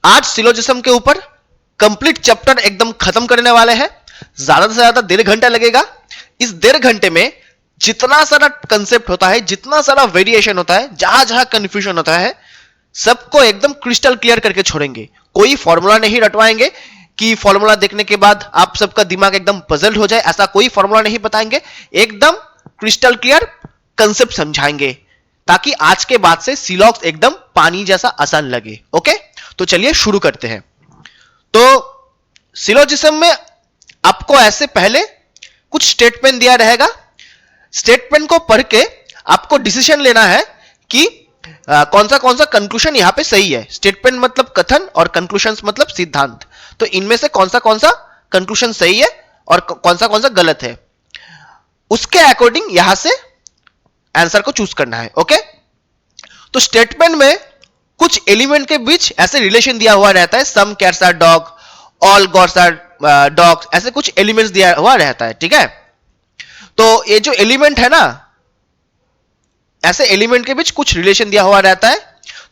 आज सिलोजिज्म के ऊपर कंप्लीट चैप्टर एकदम खत्म करने वाले हैं। ज्यादा से ज्यादा 1.5 घंटा लगेगा। इस 1.5 घंटे में जितना सारा कंसेप्ट होता है, जितना सारा वेरिएशन होता है, जहां जहां कंफ्यूजन होता है, सबको एकदम क्रिस्टल क्लियर करके छोड़ेंगे। कोई फॉर्मूला नहीं रटवाएंगे कि फॉर्मूला देखने के बाद आप सबका दिमाग एकदम पजल्ड हो जाए, ऐसा कोई फॉर्मूला नहीं बताएंगे। एकदम क्रिस्टल क्लियर कंसेप्ट समझाएंगे ताकि आज के बाद से सिलॉक्स एकदम पानी जैसा आसान लगे। ओके, तो चलिए शुरू करते हैं। तो सिलोजिज्म में आपको ऐसे पहले कुछ स्टेटमेंट दिया रहेगा। स्टेटमेंट को पढ़ के आपको डिसीजन लेना है कि कौन सा कंक्लूजन यहां पे सही है। स्टेटमेंट मतलब कथन और कंक्लूजन मतलब सिद्धांत। तो इनमें से कौन सा कंक्लूजन सही है और कौन सा गलत है, उसके अकॉर्डिंग यहां से आंसर को चूज करना है। ओके, तो स्टेटमेंट में कुछ एलिमेंट के बीच ऐसे रिलेशन दिया हुआ रहता है। Some cats are dog, all gods are dogs, ऐसे कुछ एलिमेंट्स दिया हुआ रहता है। ठीक है, तो ये जो एलिमेंट है ना, ऐसे एलिमेंट के बीच कुछ रिलेशन दिया हुआ रहता है।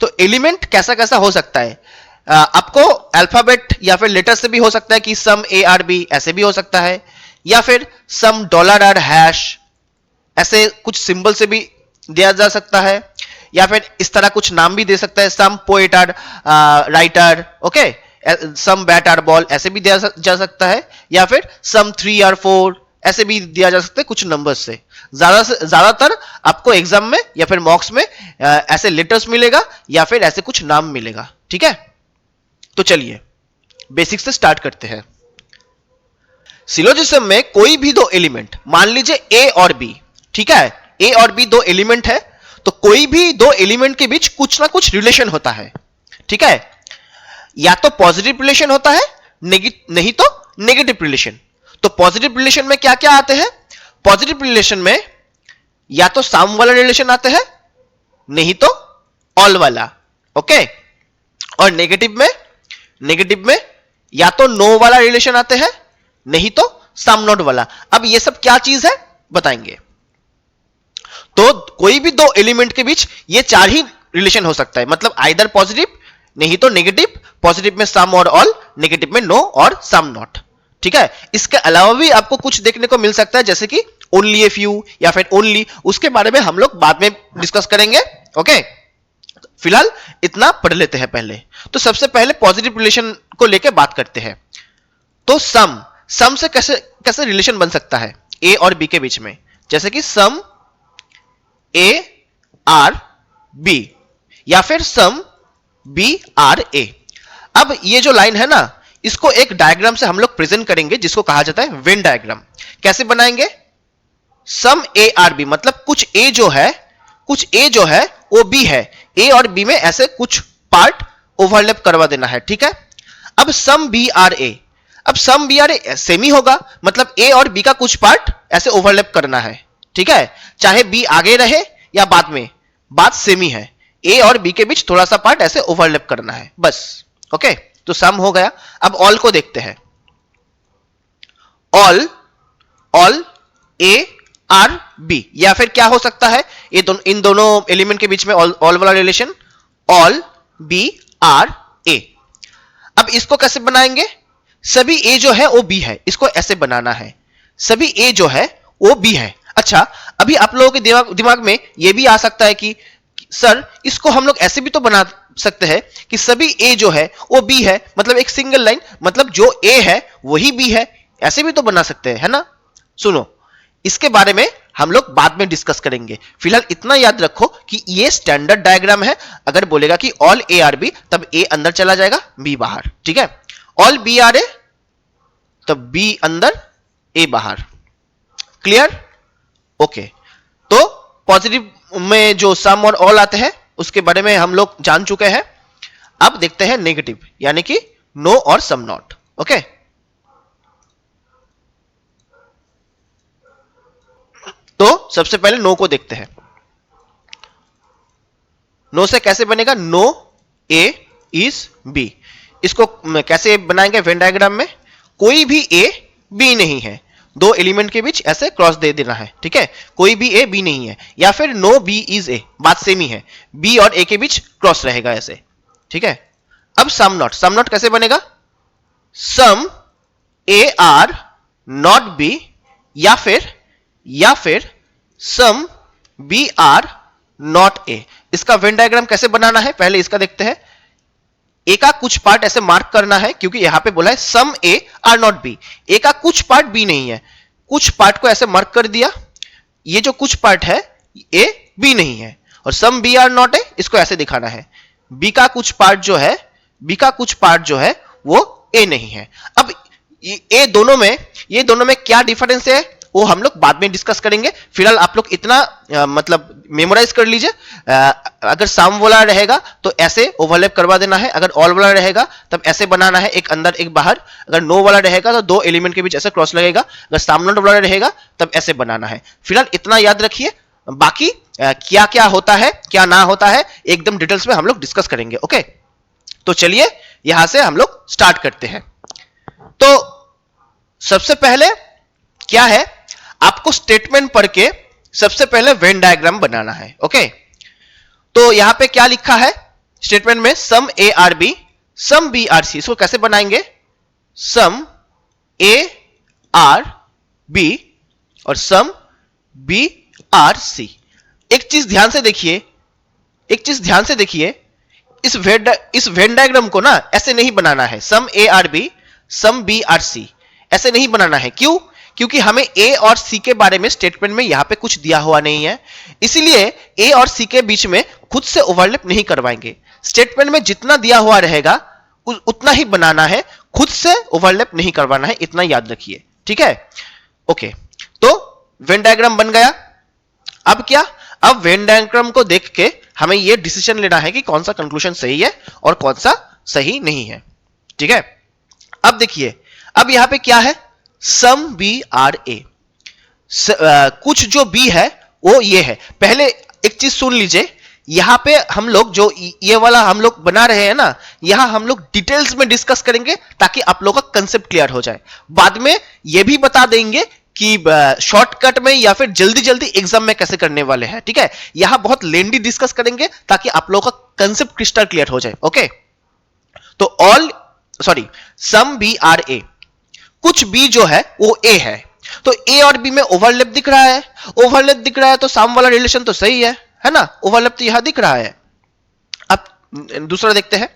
तो एलिमेंट कैसा कैसा हो सकता है, आपको अल्फाबेट या फिर लेटर से भी हो सकता है कि सम ए आर बी, ऐसे भी हो सकता है, या फिर सम डॉलर आर हैश, ऐसे कुछ सिंबल से भी दिया जा सकता है, या फिर इस तरह कुछ नाम भी दे सकता है। Some poet are writer, okay, some bat are ball, ऐसे भी दिया जा सकता है, या फिर सम 3 आर 4, ऐसे भी दिया जा सकता है कुछ नंबर से। ज्यादातर आपको एग्जाम में या फिर मॉक्स में ऐसे लेटर्स मिलेगा या फिर ऐसे कुछ नाम मिलेगा। ठीक है, तो चलिए बेसिक से स्टार्ट करते हैं। सिलोजिज्म में कोई भी दो एलिमेंट, मान लीजिए ए और बी, ठीक है, ए और बी दो एलिमेंट है, तो कोई भी दो एलिमेंट के बीच कुछ ना कुछ रिलेशन होता है। ठीक है, या तो पॉजिटिव रिलेशन होता है, नहीं तो नेगेटिव रिलेशन। तो पॉजिटिव रिलेशन में क्या क्या आते हैं? पॉजिटिव रिलेशन में या तो सम वाला रिलेशन आते हैं, नहीं तो ऑल वाला। ओके, और नेगेटिव में या तो नो वाला रिलेशन आते हैं, नहीं तो सम नॉट वाला। अब ये सब क्या चीज है बताएंगे। तो कोई भी दो एलिमेंट के बीच ये चार ही रिलेशन हो सकता है, मतलब आइदर पॉजिटिव, नहीं तो नेगेटिव, पॉजिटिव में सम और ऑल, नेगेटिव में नो और सम नॉट। ठीक है, इसके अलावा भी आपको कुछ देखने को मिल सकता है, जैसे कि ओनली ए फ्यू या फिर ओनली, उसके बारे में हम लोग बाद में डिस्कस करेंगे। ओके, फिलहाल इतना पढ़ लेते हैं पहले। तो सबसे पहले पॉजिटिव रिलेशन को लेकर बात करते हैं। तो सम से कैसे रिलेशन बन सकता है ए और बी के बीच में, जैसे कि सम ए आर बी या फिर सम बी आर ए। अब ये जो लाइन है ना, इसको एक डायग्राम से हम लोग प्रेजेंट करेंगे जिसको कहा जाता है वेन डायग्राम। कैसे बनाएंगे? सम ए आर बी मतलब कुछ ए जो है वो बी है, ए और बी में ऐसे कुछ पार्ट ओवरलैप करवा देना है। ठीक है, अब सम बी आर ए, अब some B are A same ही होगा, मतलब ए और बी का कुछ पार्ट ऐसे ओवरलैप करना है। ठीक है, चाहे बी आगे रहे या बाद में, बात सेम ही है। ए और बी के बीच थोड़ा सा पार्ट ऐसे ओवरलैप करना है बस। ओके, तो सम हो गया। अब ऑल को देखते हैं। ऑल ए आर बी, या फिर क्या हो सकता है ये इन दोनों एलिमेंट के बीच में ऑल वाला relation, all B are A. अब इसको कैसे बनाएंगे? सभी ए जो है वो बी है, इसको ऐसे बनाना है, सभी ए जो है वो बी है। अच्छा, अभी आप लोगों के दिमाग में ये भी आ सकता है कि सर इसको हम लोग ऐसे भी तो बना सकते हैं कि सभी ए जो है वो बी है, मतलब एक सिंगल लाइन, मतलब जो ए है वही बी है, ऐसे भी तो बना सकते हैं, है ना। सुनो, इसके बारे में हम लोग बाद में डिस्कस करेंगे। फिलहाल इतना याद रखो कि ये स्टैंडर्ड डायग्राम है। अगर बोलेगा कि ऑल ए आर बी, तब ए अंदर चला जाएगा, बी बाहर। ठीक है, ऑल बी आर ए, तब बी अंदर ए बाहर। क्लियर? ओके, तो पॉजिटिव में जो सम और ऑल आते हैं उसके बारे में हम लोग जान चुके हैं। अब देखते हैं नेगेटिव, यानी कि नो और सम नॉट। ओके, तो सबसे पहले नो को देखते हैं। नो से कैसे बनेगा? No A is B. इसको कैसे बनाएंगे वेन डायग्राम में? कोई भी ए बी नहीं है, दो एलिमेंट के बीच ऐसे क्रॉस दे देना है। ठीक है, कोई भी ए बी नहीं है, या फिर नो बी इज ए, बात सेम ही है, बी और ए के बीच क्रॉस रहेगा ऐसे। ठीक है, अब सम नॉट कैसे बनेगा? Some A are not B, या फिर some B are not A. इसका वेन डायग्राम कैसे बनाना है पहले इसका देखते हैं। ए का कुछ पार्ट ऐसे मार्क करना है, क्योंकि यहां पे बोला है some A are not B. A का कुछ पार्ट बी नहीं है, कुछ पार्ट को ऐसे मार्क कर दिया। ये जो कुछ पार्ट है ए बी नहीं है, और some B are not A इसको ऐसे दिखाना है। बी का कुछ पार्ट जो है वो ए नहीं है। अब ये दोनों में क्या डिफरेंस है वो हम लोग बाद में डिस्कस करेंगे। फिलहाल आप लोग इतना मतलब मेमोराइज कर लीजिए। अगर सम वाला रहेगा तो ऐसे ओवरलैप करवा देना है, अगर ऑल वाला रहेगा तब ऐसे बनाना है, एक अंदर एक बाहर। अगर नो वाला रहेगा तो दो एलिमेंट के बीच ऐसे क्रॉस लगेगा, अगर सम नॉट वाला रहेगा तब ऐसे बनाना है। फिलहाल इतना याद रखिए, बाकी क्या क्या होता है क्या ना होता है एकदम डिटेल्स में हम लोग डिस्कस करेंगे। ओके, तो चलिए यहां से हम लोग स्टार्ट करते हैं। तो सबसे पहले क्या है, आपको स्टेटमेंट पढ़ के सबसे पहले वेन डायग्राम बनाना है। ओके, तो यहां पे क्या लिखा है स्टेटमेंट में? Some A are B, some B are C. इसको कैसे बनाएंगे? सम ए आर बी और सम बी आर सी। एक चीज ध्यान से देखिए, इस वेन डायग्राम को ना ऐसे नहीं बनाना है, some A are B some B are C ऐसे नहीं बनाना है। क्यों? क्योंकि हमें ए और सी के बारे में स्टेटमेंट में यहां पे कुछ दिया हुआ नहीं है, इसीलिए ए और सी के बीच में खुद से ओवरलैप नहीं करवाएंगे। स्टेटमेंट में जितना दिया हुआ रहेगा उतना ही बनाना है, खुद से ओवरलैप नहीं करवाना है, इतना याद रखिए। ठीक है? ओके, तो वेन डायग्राम बन गया। अब क्या? अब वेन डायग्राम को देख के हमें यह डिसीजन लेना है कि कौन सा कंक्लूजन सही है और कौन सा सही नहीं है। ठीक है? अब देखिए, अब यहां पे क्या है? सम बी आर ए। कुछ जो बी है वो ये है। पहले एक चीज सुन लीजिए, यहां पे हम लोग जो ये वाला हम लोग बना रहे हैं ना, यहां हम लोग डिटेल्स में डिस्कस करेंगे ताकि आप लोगों का कंसेप्ट क्लियर हो जाए। बाद में ये भी बता देंगे कि शॉर्टकट में या फिर जल्दी जल्दी एग्जाम में कैसे करने वाले हैं। ठीक है? यहां बहुत लेंदी डिस्कस करेंगे ताकि आप लोगों का कंसेप्ट क्रिस्टल क्लियर हो जाए। ओके, तो सम बी आर ए, कुछ बी जो है वो ए है, तो ए और बी में ओवरलैप दिख रहा है, तो सम वाला रिलेशन तो सही है ना? ओवरलैप तो यहां दिख रहा है। अब दूसरा देखते हैं,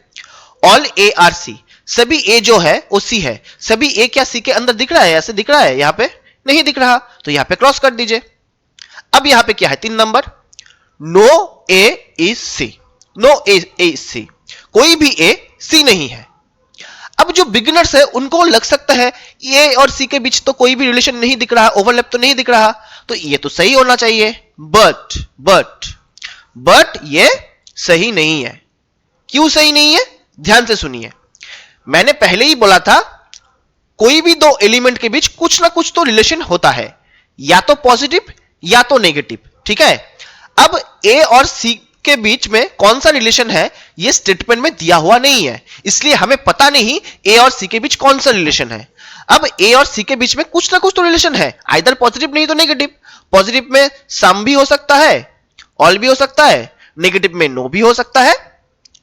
ऑल ए आर सी, सभी ए जो है वो सी है। सभी ए क्या सी के अंदर दिख रहा है? ऐसे दिख रहा है, यहां पे नहीं दिख रहा, तो यहां पे क्रॉस कर दीजिए। अब यहां पे क्या है? 3 नंबर, no A is C, no A is C, कोई भी ए सी नहीं है। अब जो बिगिनर्स है उनको लग सकता है ए और सी के बीच तो कोई भी रिलेशन नहीं दिख रहा, ओवरलैप तो नहीं दिख रहा, तो ये तो सही होना चाहिए। बट ये सही नहीं है। क्यों सही नहीं है? ध्यान से सुनिए, मैंने पहले ही बोला था कोई भी दो एलिमेंट के बीच कुछ ना कुछ तो रिलेशन होता है, या तो पॉजिटिव या तो नेगेटिव। ठीक है? अब ए और सी के बीच में कौन सा रिलेशन है ये स्टेटमेंट में दिया हुआ नहीं है, इसलिए हमें पता नहीं ए और सी के बीच कौन सा रिलेशन है। अब ए और सी के बीच में कुछ ना कुछ तो रिलेशन है, आइदर पॉजिटिव नहीं तो नेगेटिव। पॉजिटिव में सम भी हो सकता है, ऑल भी हो सकता है, नेगेटिव में नो भी हो सकता है,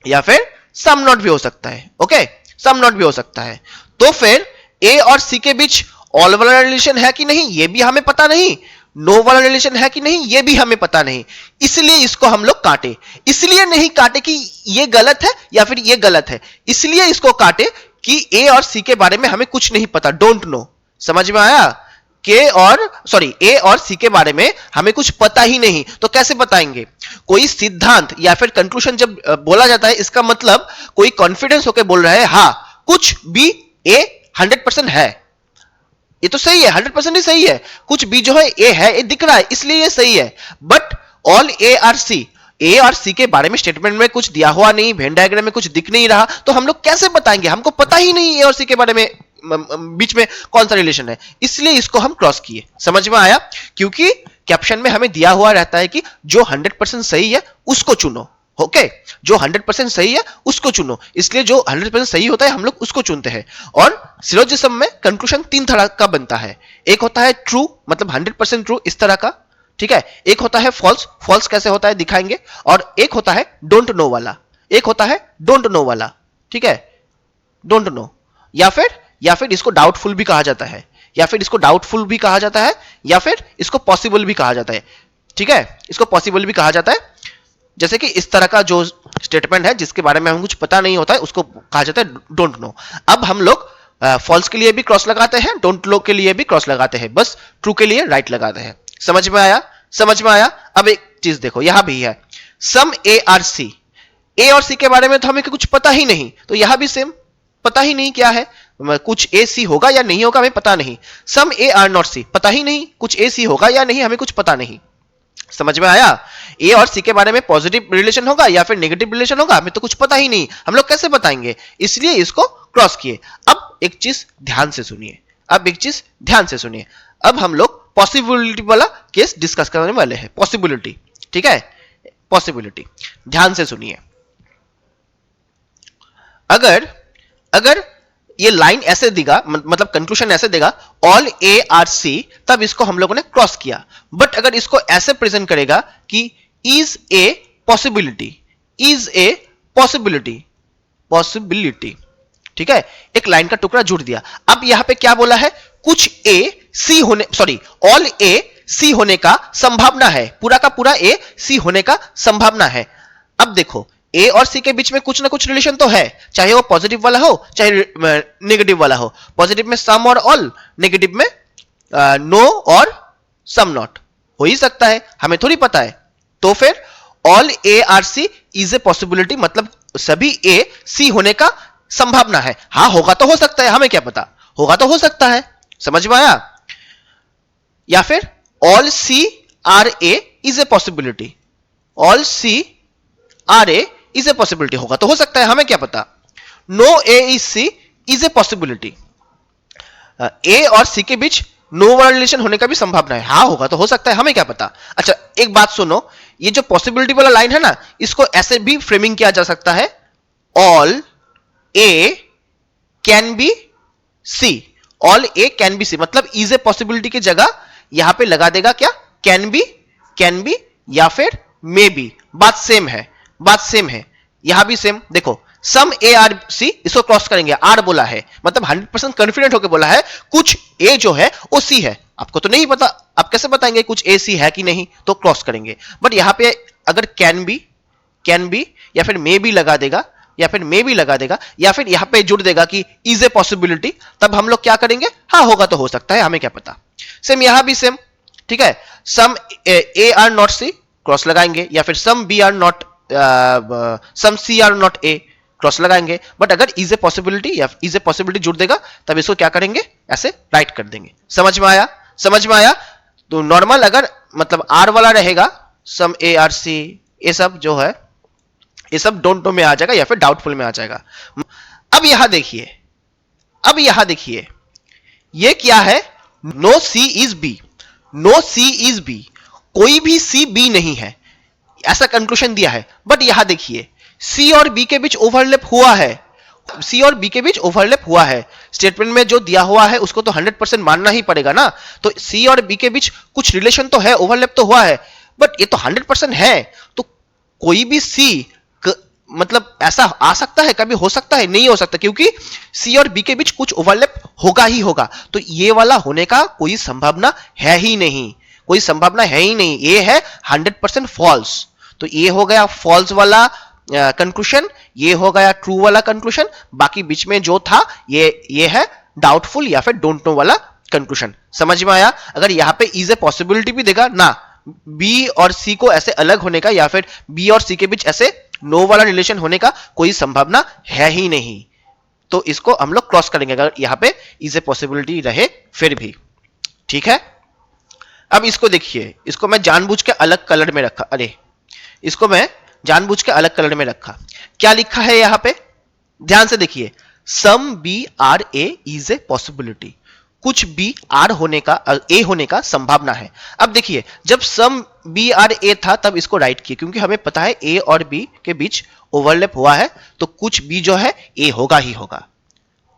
या फिर सम नॉट भी हो सकता है। ओके, सम नॉट भी हो सकता है। तो फिर ए और सी के बीच ऑल वाला रिलेशन है कि नहीं ये भी हमें पता नहीं, नो वाला रिलेशन है कि नहीं ये भी हमें पता नहीं, इसलिए इसको हम लोग काटे। इसलिए नहीं काटे कि ये गलत है या फिर ये गलत है, इसलिए इसको काटे कि ए और सी के बारे में हमें कुछ नहीं पता, डोंट नो। समझ में आया? ए और सी के बारे में हमें कुछ पता ही नहीं, तो कैसे बताएंगे? कोई सिद्धांत या फिर कंक्लूजन जब बोला जाता है, इसका मतलब कोई कॉन्फिडेंस होकर बोल रहा है हां कुछ भी ए 100% है, ये तो सही है, 100% ही सही है। कुछ बी जो है ए है, ये दिख रहा है, इसलिए ये सही है। But all A are C, A और सी के बारे में स्टेटमेंट में कुछ दिया हुआ नहीं, वेन डायग्राम में कुछ दिख नहीं रहा, तो हम लोग कैसे बताएंगे? हमको पता ही नहीं ए और सी के बारे में बीच में कौन सा रिलेशन है, इसलिए इसको हम क्रॉस किए। समझ में आया? क्योंकि कैप्शन में हमें दिया हुआ रहता है कि जो 100% सही है उसको चुनो। ओके, जो 100% सही है उसको चुनो, इसलिए जो 100% सही होता है हम लोग उसको चुनते हैं। और सिलोजिज्म में कंक्लूजन 3 तरह का बनता है। एक होता है ट्रू, मतलब 100% ट्रू, इस तरह का। ठीक है? एक होता है फॉल्स, फॉल्स कैसे होता है दिखाएंगे। और एक होता है डोंट नो वाला, एक होता है डोंट नो वाला। ठीक है, डोंट नो, या फिर इसको डाउटफुल भी कहा जाता है, या फिर इसको डाउटफुल भी कहा जाता है, या फिर इसको पॉसिबल भी कहा जाता है। ठीक है, इसको पॉसिबल भी कहा जाता है, जैसे कि इस तरह का जो स्टेटमेंट है जिसके बारे में हमें कुछ पता नहीं होता है उसको कहा जाता है डोंट नो। अब हम लोग फॉल्स के लिए भी क्रॉस लगाते हैं, डोंट नो के लिए भी क्रॉस लगाते हैं, बस ट्रू के लिए राइट लगाते हैं। समझ में आया? समझ में आया? अब एक चीज देखो, यहां भी है some A are C, A और सी के बारे में तो हमें कुछ पता ही नहीं, तो यहां भी सेम, पता ही नहीं क्या है, कुछ ए सी होगा या नहीं होगा हमें पता नहीं। सम ए आर नॉट सी, पता ही नहीं कुछ ए सी होगा या नहीं, हमें कुछ पता नहीं। समझ में आया? ए और सी के बारे में पॉजिटिव रिलेशन होगा या फिर नेगेटिव रिलेशन होगा हमें तो कुछ पता ही नहीं, हम लोग कैसे बताएंगे, इसलिए इसको क्रॉस किए। अब एक चीज ध्यान से सुनिए, अब एक चीज ध्यान से सुनिए, अब हम लोग पॉसिबिलिटी वाला केस डिस्कस करने वाले हैं। पॉसिबिलिटी, ठीक है, पॉसिबिलिटी ध्यान से सुनिए। अगर ये लाइन ऐसे देगा, मतलब कंक्लूजन ऐसे देगा ऑल ए आर सी, तब इसको हम लोगों ने क्रॉस किया। बट अगर इसको ऐसे प्रेजेंट करेगा कि is a possibility, is a possibility, possibility, ठीक है, एक लाइन का टुकड़ा जुड़ दिया। अब यहां पे क्या बोला है, कुछ ए सी होने, सॉरी ऑल ए सी होने का संभावना है, पूरा का पूरा ए सी होने का संभावना है। अब देखो ए और सी के बीच में कुछ ना कुछ रिलेशन तो है, चाहे वो पॉजिटिव वाला हो चाहे नेगेटिव वाला हो। पॉजिटिव में सम और ऑल, नेगेटिव में नो और सम नॉट, हो ही सकता है, हमें थोड़ी पता है। तो फिर all A are C is a possibility, मतलब सभी ए सी होने का संभावना है। हाँ होगा तो हो सकता है, हमें क्या पता, होगा तो हो सकता है। समझ में आया? या फिर all C are A is a possibility, all C are A is a possibility, होगा तो हो सकता है, हमें क्या पता। No A is C is a possibility, A और सी के बीच नो वाला रिलेशन होने का भी संभावना है। हाँ होगा तो हो सकता है, हमें क्या पता। अच्छा एक बात सुनो, ये जो पॉसिबिलिटी वाला लाइन है ना, इसको ऐसे भी फ्रेमिंग किया जा सकता है, all A can be C, all A can be C, मतलब इज ए पॉसिबिलिटी की जगह यहां पे लगा देगा क्या, कैन बी या फिर मे बी। बात सेम है, बात सेम है, यहां भी सेम। देखो सम ए आर सी, इसको क्रॉस करेंगे, आर बोला है मतलब 100% कॉन्फिडेंट होकर बोला है कुछ ए जो है वो सी है। आपको तो नहीं पता, आप कैसे बताएंगे कुछ ए सी है कि नहीं, तो क्रॉस करेंगे। बट यहां पे अगर कैन बी या फिर मे बी लगा देगा, या फिर मे बी लगा देगा, या फिर यहां पे जुड़ देगा कि इज ए पॉसिबिलिटी, तब हम लोग क्या करेंगे, हाँ होगा तो हो सकता है, हमें क्या पता। सेम यहां भी सेम, ठीक है, some A are not C cross लगाएंगे, या फिर some B are not, some C are not A cross लगाएंगे। बट अगर इज ए पॉसिबिलिटी या इज ए पॉसिबिलिटी जुड़ देगा तब इसको क्या करेंगे, ऐसे राइट कर देंगे। समझ में आया? समझ में आया? तो नॉर्मल अगर मतलब आर वाला रहेगा, सम ए आर सी, ये सब जो है ये सब डोंट नो में आ जाएगा या फिर डाउटफुल में आ जाएगा। अब यहां देखिए, अब यहां देखिए ये क्या है, no C is B, no C is B, कोई भी सी बी नहीं है, ऐसा कंक्लूजन दिया है। बट यहां देखिए सी और बी के बीच ओवरलैप हुआ है, सी और बी के बीच ओवरलैप हुआ है, स्टेटमेंट में जो दिया हुआ है उसको तो 100% मानना ही पड़ेगा ना। तो सी और बी के बीच कुछ रिलेशन तो है, ओवरलैप तो हुआ है, बट ये तो 100% है, तो कोई भी सी मतलब ऐसा आ सकता है, कभी हो सकता है, नहीं हो सकता, क्योंकि सी और बी के बीच कुछ ओवरलैप होगा ही होगा। तो ये वाला होने का कोई संभावना है ही नहीं, कोई संभावना है ही नहीं, ये है 100% फॉल्स। तो ये हो गया फॉल्स वाला कंक्लूजन, ये हो गया ट्रू वाला कंक्लूजन, बाकी बीच में जो था ये है डाउटफुल या फिर डोंट नो वाला कंक्लूजन। समझ में आया? अगर यहां पे इज ए पॉसिबिलिटी भी देगा ना, बी और सी को ऐसे अलग होने का या फिर बी और सी के बीच ऐसे नो वाला रिलेशन होने का कोई संभावना है ही नहीं, तो इसको हम लोग क्रॉस करेंगे अगर यहां पे इज ए पॉसिबिलिटी रहे फिर भी। ठीक है, अब इसको देखिए, इसको मैं जानबूझ के अलग कलर में रखा, अरे इसको मैं जानबूझ के अलग कलर में रखा। क्या लिखा है यहां पे, ध्यान से देखिए, some B are A is a possibility, कुछ बी आर होने का, ए होने का संभावना है। अब देखिए जब सम बी आर ए था तब इसको राइट किया, क्योंकि हमें पता है ए और बी के बीच ओवरलैप हुआ है, तो कुछ बी जो है ए होगा ही होगा।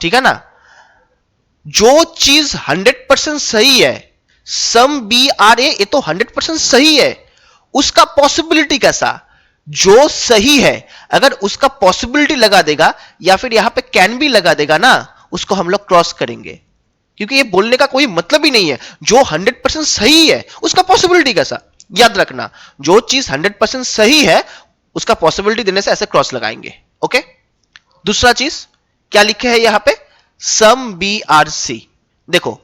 ठीक है ना, जो चीज 100% सही है, सम बी आर ए, ये तो 100% सही है, उसका पॉसिबिलिटी कैसा, जो सही है अगर उसका पॉसिबिलिटी लगा देगा या फिर यहां पे कैन भी लगा देगा ना, उसको हम लोग क्रॉस करेंगे, क्योंकि ये बोलने का कोई मतलब ही नहीं है। जो 100% सही है उसका पॉसिबिलिटी कैसा, याद रखना, जो चीज 100% सही है उसका पॉसिबिलिटी देने से ऐसे क्रॉस लगाएंगे। ओके, दूसरा चीज क्या लिखे है यहां पे, सम बी आर सी। देखो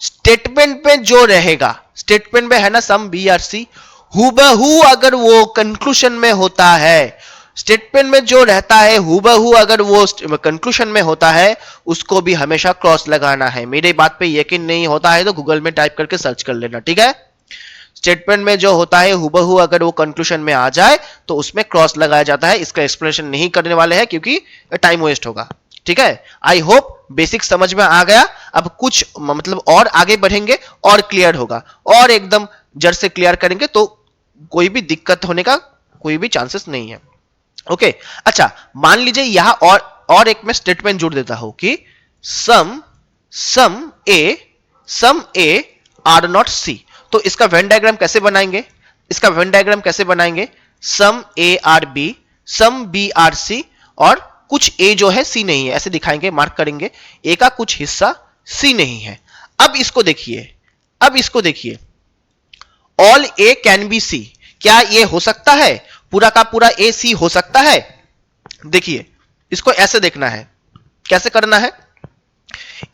स्टेटमेंट में जो रहेगा, स्टेटमेंट में है ना सम बी आर सी, हुबहू अगर वो कंक्लूजन में होता है, स्टेटमेंट में जो रहता है हुबहू अगर वो कंक्लूजन में होता है, उसको भी हमेशा क्रॉस लगाना है। मेरी बात पे यकीन नहीं होता है तो गूगल में टाइप करके सर्च कर लेना, ठीक है। स्टेटमेंट में जो होता है हुबहू अगर वो कंक्लूजन में आ जाए तो उसमें क्रॉस लगाया जाता है। इसका एक्सप्लेनेशन नहीं करने वाले हैं क्योंकि टाइम वेस्ट होगा, ठीक है। आई होप बेसिक समझ में आ गया। अब कुछ मतलब और आगे बढ़ेंगे और क्लियर होगा, और एकदम जड़ से क्लियर करेंगे तो कोई भी दिक्कत होने का कोई भी चांसेस नहीं है। ओके, अच्छा मान लीजिए यहां और एक मैं स्टेटमेंट जोड़ देता हूं कि सम ए आर नॉट सी। तो इसका वेन डायग्राम कैसे बनाएंगे, इसका वेन डायग्राम कैसे बनाएंगे, some A are B, some B are C, और कुछ ए जो है सी नहीं है, ऐसे दिखाएंगे, मार्क करेंगे, ए का कुछ हिस्सा सी नहीं है। अब इसको देखिए, अब इसको देखिए, all A can be C, क्या ये हो सकता है, पूरा का पूरा ए सी हो सकता है? देखिए इसको ऐसे देखना है, कैसे करना है,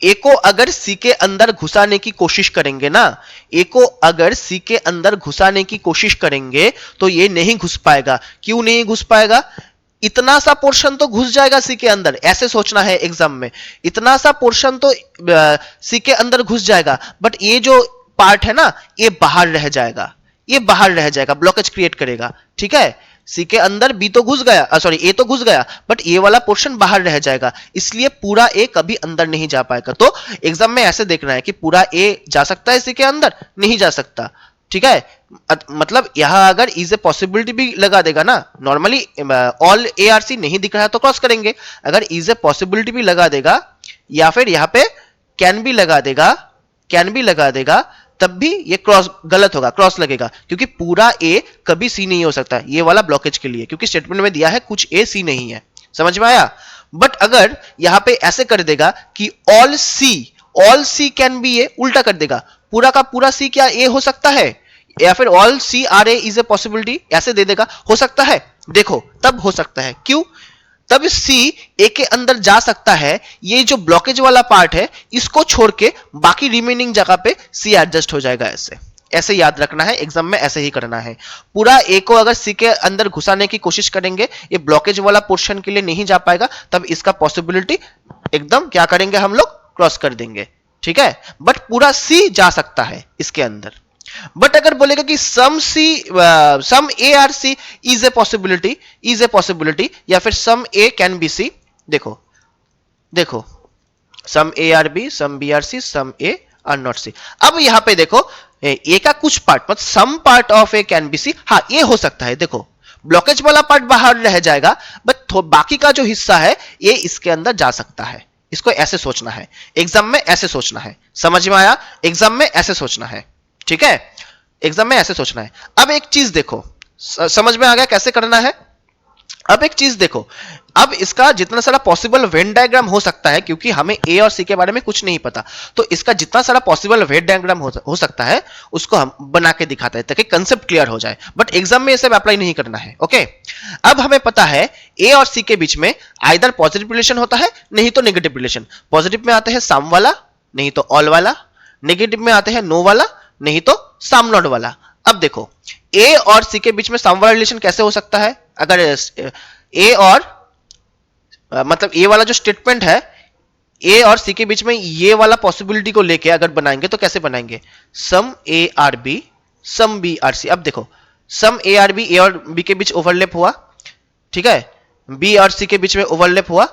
ए को अगर सी के अंदर घुसाने की कोशिश करेंगे ना, ए को अगर सी के अंदर घुसाने की कोशिश करेंगे तो ये नहीं घुस पाएगा। क्यों नहीं घुस पाएगा, इतना सा पोर्शन तो घुस जाएगा सी के अंदर, ऐसे सोचना है एग्जाम में, इतना सा पोर्शन तो सी के अंदर घुस जाएगा, बट ये जो पार्ट है ना ये बाहर रह जाएगा, ये बाहर रह जाएगा, ब्लॉकेज क्रिएट करेगा, ठीक है। सी के अंदर बी तो घुस गया, सॉरी ए तो घुस गया, बट ये वाला पोर्शन बाहर रह जाएगा, इसलिए पूरा ए कभी अंदर नहीं जा पाएगा। तो एग्जाम में ऐसे देखना है कि पूरा ए जा सकता है सी के अंदर, नहीं जा सकता, ठीक है। मतलब यहां अगर इज ए पॉसिबिलिटी भी लगा देगा ना, normally all A are C नहीं दिख रहा है तो क्रॉस करेंगे, अगर इज ए पॉसिबिलिटी भी लगा देगा या फिर यहां पे कैन भी लगा देगा, कैन भी लगा देगा, तब भी ये क्रॉस गलत होगा, क्रॉस लगेगा, क्योंकि पूरा ए कभी सी नहीं हो सकता, ये वाला ब्लॉकेज के लिए, क्योंकि स्टेटमेंट में दिया है कुछ ए सी नहीं है, समझ में आया। बट अगर यहां पे ऐसे कर देगा कि ऑल सी कैन बी ए, उल्टा कर देगा, पूरा का पूरा सी क्या ए हो सकता है, या फिर all C are A is a possibility, ऐसे दे देगा, हो सकता है, देखो तब हो सकता है, क्यों, तब सी ए के अंदर जा सकता है, ये जो ब्लॉकेज वाला पार्ट है इसको छोड़ के बाकी रिमेनिंग जगह पे सी एडजस्ट हो जाएगा, ऐसे ऐसे याद रखना है, एग्जाम में ऐसे ही करना है। पूरा ए को अगर सी के अंदर घुसाने की कोशिश करेंगे, ये ब्लॉकेज वाला पोर्शन के लिए नहीं जा पाएगा, तब इसका पॉसिबिलिटी एकदम क्या करेंगे हम लोग, क्रॉस कर देंगे, ठीक है। बट पूरा सी जा सकता है इसके अंदर। बट अगर बोलेगा कि some A are C is a possibility, या फिर some A can be C, देखो देखो, some A are B, some B are C, some A are not C. अब यहां पे देखो ए का कुछ पार्ट, मतलब some part of A can be C, हाँ ये हो सकता है, देखो ब्लॉकेज वाला पार्ट बाहर रह जाएगा, बट बाकी का जो हिस्सा है ये इसके अंदर जा सकता है, इसको ऐसे सोचना है, एग्जाम में ऐसे सोचना है, समझ में आया, एग्जाम में ऐसे सोचना है, ठीक है, एग्जाम में ऐसे सोचना है। अब एक चीज देखो, समझ में आ गया कैसे करना है। अब एक चीज देखो, अब इसका जितना सारा पॉसिबल वेन डायग्राम हो सकता है, क्योंकि हमें ए और सी के बारे में कुछ नहीं पता, तो इसका जितना सारा पॉसिबल वेन डायग्राम हो सकता है उसको हम बना के दिखाते हैं ताकि कंसेप्ट क्लियर हो जाए, बट एग्जाम में ये सब अप्लाई नहीं करना है। ओके, अब हमें पता है ए और सी के बीच में आइदर पॉजिटिव रिलेशन होता है, नहीं तो नेगेटिव रिलेशन। पॉजिटिव में आते हैं सम वाला, नहीं तो ऑल वाला, नेगेटिव में आते हैं नो वाला, नहीं तो सम नॉट वाला। अब देखो ए और सी के बीच में सम वाला रिलेशन कैसे हो सकता है, अगर ए और मतलब ए वाला जो स्टेटमेंट है ए और सी के बीच में ये वाला पॉसिबिलिटी को लेके अगर बनाएंगे तो कैसे बनाएंगे, some A are B, some B are C. अब देखो सम ए आर बी, ए और बी के बीच ओवरलैप हुआ, ठीक है, बी और सी के बीच में ओवरलैप हुआ,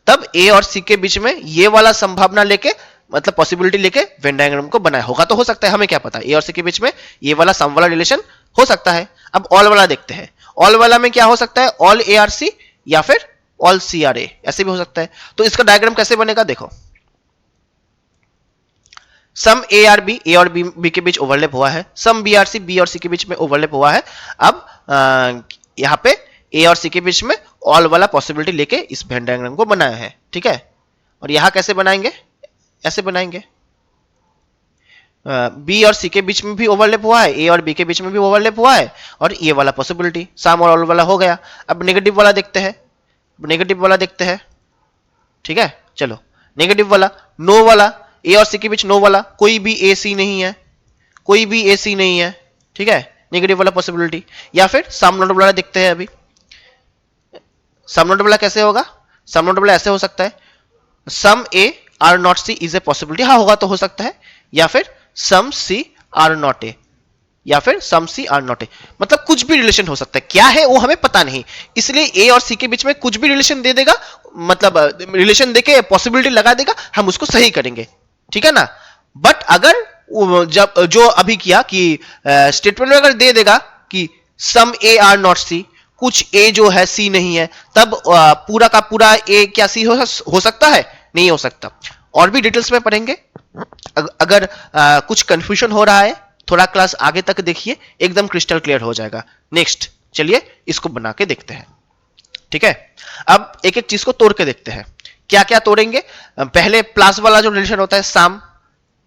तब ए और सी के बीच में ये वाला संभावना लेके, मतलब पॉसिबिलिटी लेके वेन डायग्राम को बनाया होगा, तो हो सकता है, हमें क्या पता, ए और सी के बीच में ये वाला सम वाला रिलेशन हो सकता है। अब ऑल वाला देखते हैं, ऑल वाला में क्या हो सकता है, ऑल ए आर सी या फिर ऑल सी आर ए, ऐसे भी हो सकता है। तो इसका डायग्राम कैसे बनेगा, देखो सम ए आर बी, ए और बी के बीच ओवरलैप हुआ है, some B are C, B और सी के बीच में ओवरलैप हुआ है। अब यहां पे ए और सी के बीच में ऑल वाला पॉसिबिलिटी लेके इस वेन डायग्राम को बनाया है, ठीक है। और यहां कैसे बनाएंगे, ऐसे बनाएंगे, बी और सी के बीच में भी ओवरलैप हुआ है, ए और बी के बीच में भी ओवरलैप हुआ है, और ये वाला पॉसिबिलिटी सम और ऑल वाला हो गया। अब नेगेटिव वाला देखते हैं, नेगेटिव वाला देखते हैं, ठीक है। चलो नेगेटिव वाला, नो वाला, ए और सी के बीच नो वाला, कोई भी ए सी नहीं है, कोई भी ए सी नहीं है, ठीक है, नेगेटिव वाला पॉसिबिलिटी। या फिर सम नॉट वाला देखते हैं। अभी सम नॉट वाला कैसे होगा, सम नॉट वाला ऐसे हो सकता है, some A are not C is a possibility, हाँ होगा तो हो सकता है, या फिर सम सी आर नॉट ए, या फिर सम सी आर नॉट ए, मतलब कुछ भी रिलेशन हो सकता है, क्या है वो हमें पता नहीं, इसलिए ए और सी के बीच में कुछ भी रिलेशन दे देगा, मतलब रिलेशन देके पॉसिबिलिटी लगा देगा, हम उसको सही करेंगे, ठीक है ना। बट अगर जब जो अभी किया कि स्टेटमेंट में अगर दे देगा कि सम ए आर नॉट सी, कुछ ए जो है सी नहीं है, तब पूरा का पूरा ए क्या सी हो सकता है, नहीं हो सकता। और भी डिटेल्स में पढ़ेंगे। अगर कुछ कंफ्यूजन हो रहा है, थोड़ा क्लास आगे तक देखिए, एकदम क्रिस्टल क्लियर हो जाएगा। नेक्स्ट चलिए इसको बना के देखते हैं, ठीक है। अब एक एक चीज को तोड़ के देखते हैं, क्या क्या तोड़ेंगे। पहले प्लस वाला जो रिलेशन होता है सम,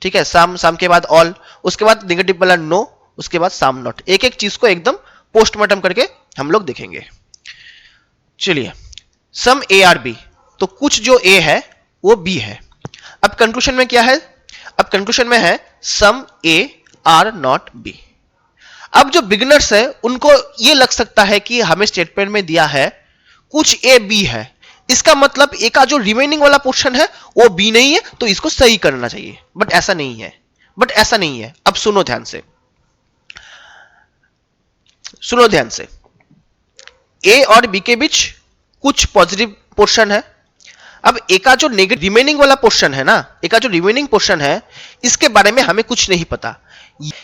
ठीक है, सम, सम के बाद ऑल, उसके बाद नेगेटिव वाला नो, उसके बाद सम नॉट। एक एक चीज को एकदम पोस्टमार्टम करके हम लोग देखेंगे। चलिए सम ए आर बी, तो कुछ जो ए है वो बी है। अब कंक्लूजन में क्या है, अब कंक्लूजन में है some A are not B. अब जो बिगिनर्स है उनको ये लग सकता है कि हमें स्टेटमेंट में दिया है कुछ ए बी है, इसका मतलब ए का जो रिमेनिंग वाला पोर्शन है वो बी नहीं है, तो इसको सही करना चाहिए। बट ऐसा नहीं है, बट ऐसा नहीं है। अब सुनो ध्यान से, सुनो ध्यान से, ए और बी के बीच कुछ पॉजिटिव पोर्शन है। अब ए का जो नेगेटिव रिमेनिंग वाला पोर्शन है ना, ए का जो रिमेनिंग पोर्शन है, इसके बारे में हमें कुछ नहीं पता।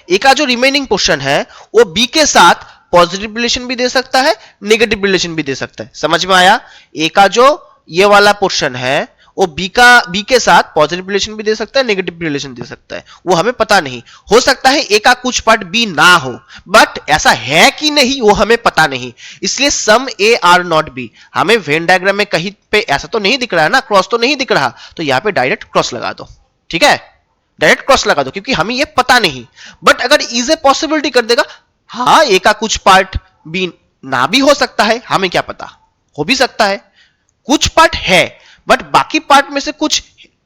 ए का जो रिमेनिंग पोर्शन है वो बी के साथ पॉजिटिव रिलेशन भी दे सकता है, नेगेटिव रिलेशन भी दे सकता है। समझ में आया? ए का जो ये वाला पोर्शन है वो बी के साथ पॉजिटिव रिलेशन भी दे सकता है, नेगेटिव रिलेशन दे सकता है, वो हमें पता नहीं। हो सकता है ए का कुछ पार्ट बी ना हो, बट ऐसा है कि नहीं वो हमें पता नहीं। इसलिए सम ए आर नॉट बी, हमें वेन डायग्राम में कहीं पे ऐसा तो नहीं दिख रहा है ना, क्रॉस तो नहीं दिख रहा, तो यहां पे डायरेक्ट क्रॉस लगा दो, ठीक है, डायरेक्ट क्रॉस लगा दो, क्योंकि हमें ये पता नहीं। बट अगर इज ए पॉसिबिलिटी कर देगा, हाँ ए का कुछ पार्ट बी ना भी हो सकता है, हमें क्या पता, हो भी सकता है। कुछ पार्ट है बट बाकी पार्ट में से कुछ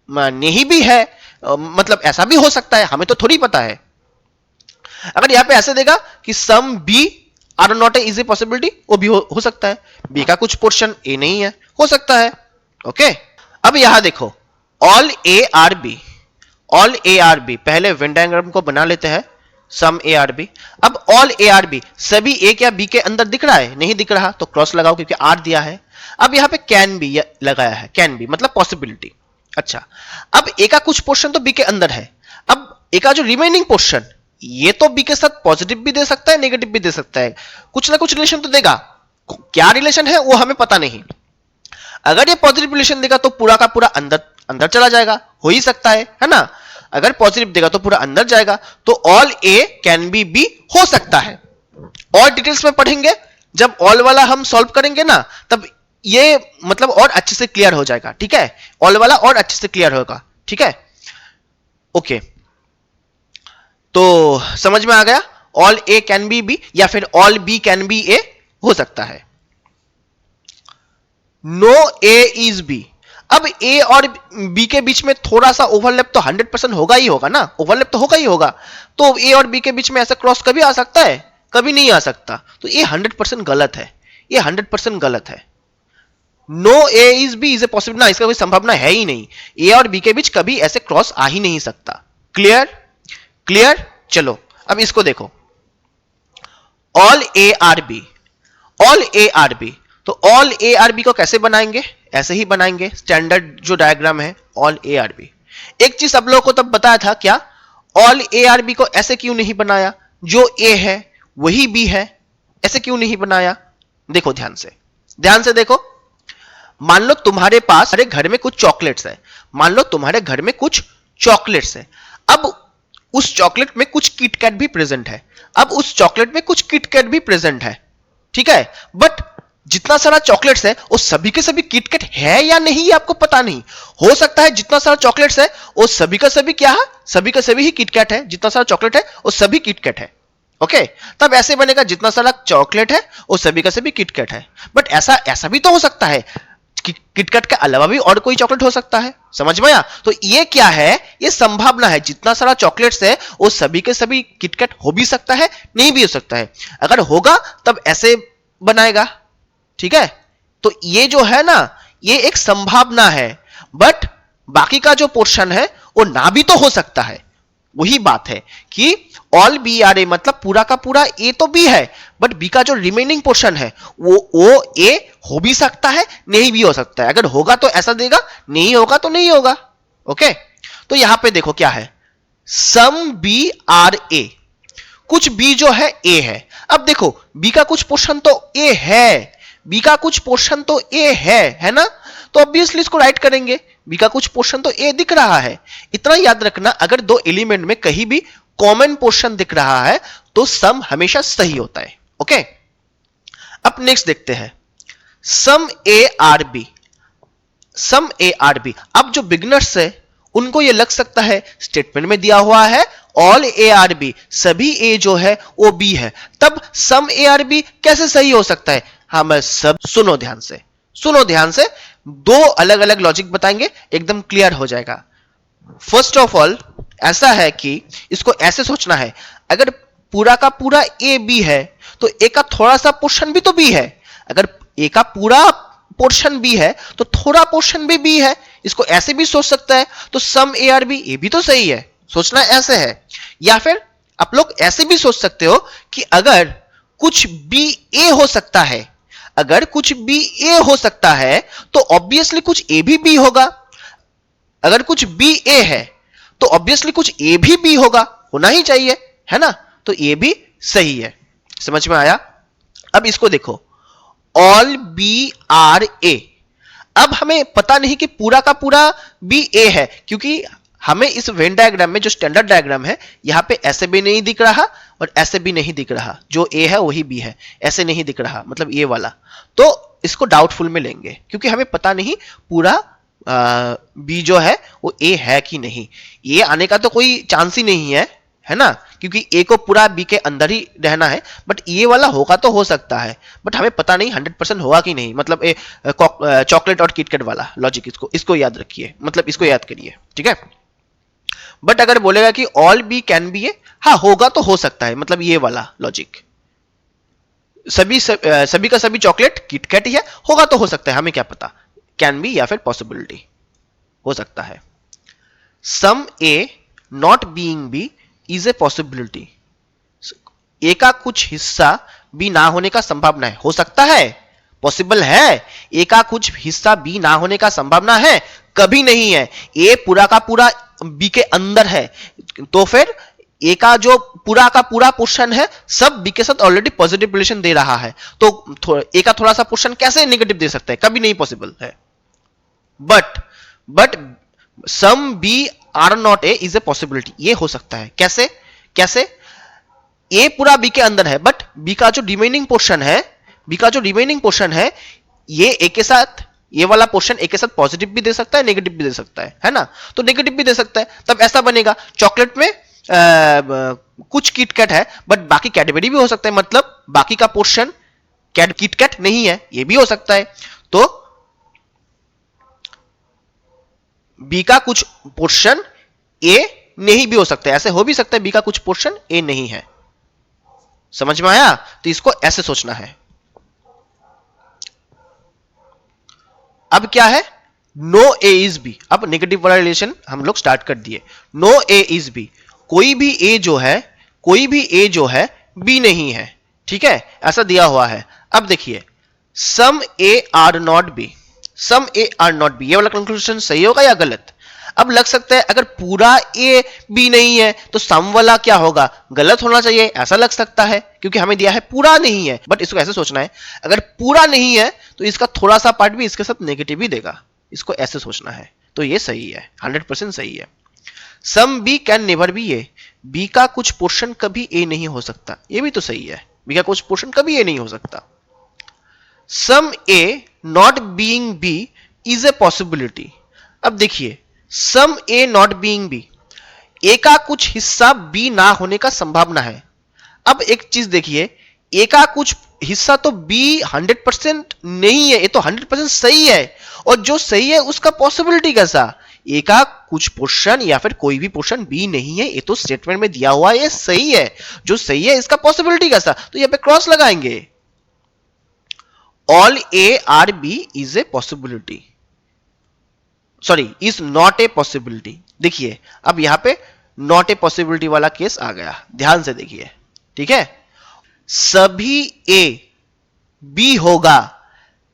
नहीं भी है, मतलब ऐसा भी हो सकता है, हमें तो थोड़ी पता है। अगर यहां पे ऐसे देगा कि some B are not A is a possibility, वो भी हो सकता है। बी का कुछ पोर्शन ए नहीं है, हो सकता है। ओके, अब यहां देखो all A are B, all A are B, पहले वेन डायग्राम को बना लेते हैं। सम ए आर बी, अब ऑल ए आर बी, सभी ए क्या बी के अंदर दिख रहा है? नहीं दिख रहा, तो क्रॉस लगाओ क्योंकि आर दिया है। अब यहां पे कैन बी लगाया है, कैन बी मतलब पॉसिबिलिटी। अच्छा, अब ए का कुछ पोर्शन तो बी के अंदर है, अब ए का जो रिमेनिंग पोर्शन, ये तो बी के साथ पॉजिटिव भी दे सकता है, नेगेटिव भी दे सकता है, कुछ ना कुछ रिलेशन तो देगा। क्या रिलेशन है वो हमें पता नहीं। अगर ये पॉजिटिव रिलेशन देगा तो पूरा का पूरा अंदर अंदर चला जाएगा, हो ही सकता है ना। अगर पॉजिटिव देगा तो पूरा अंदर जाएगा, तो ऑल ए कैन बी हो सकता है। और डिटेल्स में पढ़ेंगे, जब ऑल वाला हम सॉल्व करेंगे ना, तब ये मतलब और अच्छे से क्लियर हो जाएगा, ठीक है, ऑल वाला और अच्छे से क्लियर होगा, ठीक है। ओके, तो समझ में आ गया, ऑल ए कैन बी या फिर ऑल बी कैन बी ए हो सकता है। नो ए इज बी, अब ए और बी के बीच में थोड़ा सा ओवरलैप तो 100% होगा ही होगा ना, ओवरलैप तो होगा ही होगा। तो ए और बी के बीच में ऐसा क्रॉस कभी आ सकता है? कभी नहीं आ सकता। तो ये 100% गलत है, ये 100% गलत है। No A is B is a possible ना, इसका कोई संभावना है ही नहीं। ए और बी के बीच कभी ऐसे क्रॉस आ ही नहीं सकता। क्लियर? क्लियर? चलो अब इसको देखो, all A are B, all A are B, तो ऑल ए आर बी को कैसे बनाएंगे? ऐसे ही बनाएंगे, स्टैंडर्ड जो डायग्राम है ऑल ए आर बी। एक चीज आप लोगों को तब बताया था, क्या ऑल ए आर बी को ऐसे क्यों नहीं बनाया? जो ए है वही बी है, ऐसे क्यों नहीं बनाया? देखो ध्यान से, ध्यान से देखो। मान लो तुम्हारे पास अरे घर में कुछ चॉकलेट्स है, मान लो तुम्हारे घर में कुछ चॉकलेट्स है। अब उस चॉकलेट में कुछ किटकैट भी प्रेजेंट है, अब उस चॉकलेट में कुछ किटकैट भी प्रेजेंट है, ठीक है, बट जितना सारा चॉकलेट्स है वो सभी के सभी किटकैट है या नहीं ये आपको पता नहीं। हो सकता है जितना सारा चॉकलेट्स है वो सभी का सभी क्या है, सभी का सभी ही किटकैट है, जितना सारा चॉकलेट है वो सभी किटकैट है। ओके, तब ऐसे बनेगा जितना सारा चॉकलेट है वो सभी का सभी किटकैट है। बट ऐसा भी तो हो सकता है कि किटकैट के अलावा भी और कोई चॉकलेट हो सकता है। समझ में आया? तो ये क्या है, ये संभावना है, जितना सारा चॉकलेट्स है वो सभी के सभी किटकैट हो भी सकता है, नहीं भी हो सकता है। अगर होगा तब ऐसे बनाएगा, ठीक है। तो ये जो है ना, ये एक संभावना है, बट बाकी का जो पोर्शन है वो ना भी तो हो सकता है। वही बात है कि ऑल बी आर ए मतलब पूरा का पूरा ए तो बी है, बट बी का जो रिमेनिंग पोर्शन है वो ए हो भी सकता है, नहीं भी हो सकता है। अगर होगा तो ऐसा देगा, नहीं होगा तो नहीं होगा। ओके, तो यहां पे देखो क्या है, सम बी आर ए, कुछ बी जो है ए है। अब देखो बी का कुछ पोर्शन तो ए है, बी का कुछ पोर्शन तो ए है ना, तो ऑब्वियसली इसको राइट करेंगे, बी का कुछ पोर्शन तो ए दिख रहा है। इतना याद रखना, अगर दो एलिमेंट में कहीं भी कॉमन पोर्शन दिख रहा है तो सम हमेशा सही होता है। ओके, अब नेक्स्ट देखते हैं, some A are B, some A are B. अब जो बिगनर्स है उनको ये लग सकता है स्टेटमेंट में दिया हुआ है ऑल ए आर बी, सभी ए जो है वो बी है, तब सम ए आर बी कैसे सही हो सकता है? हाँ, मैं सब सुनो ध्यान से, सुनो ध्यान से, दो अलग अलग लॉजिक बताएंगे, एकदम क्लियर हो जाएगा। फर्स्ट ऑफ ऑल ऐसा है कि इसको ऐसे सोचना है, अगर पूरा का पूरा ए बी है तो ए का थोड़ा सा पोर्शन भी तो बी है। अगर ए का पूरा पोर्शन बी है तो थोड़ा पोर्शन भी बी है, इसको ऐसे भी सोच सकता है। तो सम ए आर बी, ये भी तो सही है, सोचना ऐसे है। या फिर आप लोग ऐसे भी सोच सकते हो कि अगर कुछ बी ए हो सकता है, अगर कुछ बी ए हो सकता है तो ऑब्वियसली कुछ ए भी बी होगा। अगर कुछ बी ए है तो ऑब्वियसली कुछ ए भी बी होगा, होना ही चाहिए, है ना। तो ए भी सही है। समझ में आया? अब इसको देखो, ऑल बी आर ए। अब हमें पता नहीं कि पूरा का पूरा बी ए है, क्योंकि हमें इस वेन डायग्राम में जो स्टैंडर्ड डायग्राम है यहां पे ऐसे भी नहीं दिख रहा और ऐसे भी नहीं दिख रहा, जो ए है वही बी है, ऐसे नहीं दिख रहा, मतलब ये वाला। तो इसको डाउटफुल में लेंगे क्योंकि हमें पता नहीं पूरा बी जो है वो ए है कि नहीं। ये आने का तो कोई चांस ही नहीं है ना, क्योंकि ए को पूरा बी के अंदर ही रहना है। बट ये वाला होगा तो हो सकता है, बट हमें पता नहीं 100% होगा कि नहीं। मतलब चॉकलेट और किटकैट वाला लॉजिक, इसको याद रखिए, मतलब इसको याद करिए, ठीक है। बट अगर बोलेगा कि ऑल बी कैन बी ए, हाँ होगा तो हो सकता है, मतलब ये वाला लॉजिक, सभी का सभी चॉकलेट किटकैट ही है, होगा तो हो सकता है, हमें क्या पता, कैन बी या फिर पॉसिबिलिटी हो सकता है। Some A not being B is a possibility, A का कुछ हिस्सा बी ना होने का संभावना है, हो सकता है, पॉसिबल है। ए का कुछ हिस्सा बी ना होने का संभावना है, कभी नहीं है। ए पूरा का पूरा बी के अंदर है, तो फिर ए का जो पूरा का पूरा पोर्शन है सब बी के साथ ऑलरेडी पॉजिटिव रिलेशन दे रहा है, तो ए का थोड़ा सा पोर्शन कैसे नेगेटिव दे सकता है? कभी नहीं पॉसिबल है। But some B are not A is a possibility, ये हो सकता है। कैसे? ए पूरा बी के अंदर है, बट बी का जो रिमेनिंग पोर्शन है ये ए के साथ, ये वाला पोर्शन ए के साथ पॉजिटिव भी दे सकता है, नेगेटिव भी दे सकता है ना। तो नेगेटिव भी दे सकता है, तब ऐसा बनेगा चॉकलेट में कुछ किटकैट है बट बाकी कैडबरी भी हो सकता है, मतलब बाकी का पोर्शन किटकैट नहीं है, ये भी हो सकता है। तो बी का कुछ पोर्शन ए नहीं भी हो सकता है, ऐसे हो भी सकता है बी का कुछ पोर्शन ए नहीं है। समझ में आया? तो इसको ऐसे सोचना है। अब क्या है, नो ए इज बी। अब नेगेटिव वाला रिलेशन हम लोग स्टार्ट कर दिए। नो ए इज बी, कोई भी ए जो है बी नहीं है, ठीक है, ऐसा दिया हुआ है। अब देखिए, some A are not B, some A are not B, ये वाला कंक्लूजन सही होगा या गलत? अब लग सकता है अगर पूरा ए बी नहीं है तो सम वाला क्या होगा, गलत होना चाहिए, ऐसा लग सकता है, क्योंकि हमें दिया है पूरा नहीं है। बट इसको ऐसे सोचना है, अगर पूरा नहीं है तो इसका थोड़ा सा पार्ट भी इसके साथ नेगेटिव ही देगा, इसको ऐसे सोचना है। तो ये सही है, 100% सही है। Some B can never be A, B का कुछ पोर्शन कभी ए नहीं हो सकता, ये भी तो सही है, बी का कुछ पोर्शन कभी ए नहीं हो सकता। Some A not being B is a possibility. अब देखिए, some A not being B, A का कुछ हिस्सा बी ना होने का संभावना है। अब एक चीज देखिए, ए का कुछ हिस्सा तो बी 100% नहीं है, ये तो 100% सही है, और जो सही है उसका पॉसिबिलिटी कैसा? ए का कुछ पोर्शन या फिर कोई भी पोर्शन बी नहीं है, ये तो स्टेटमेंट में दिया हुआ है, ये सही है, जो सही है इसका पॉसिबिलिटी कैसा? तो यहां पे क्रॉस लगाएंगे, all A are B is a possibility, sorry is not a possibility. देखिए अब यहां पे नॉट ए पॉसिबिलिटी वाला केस आ गया, ध्यान से देखिए, ठीक है। सभी ए बी होगा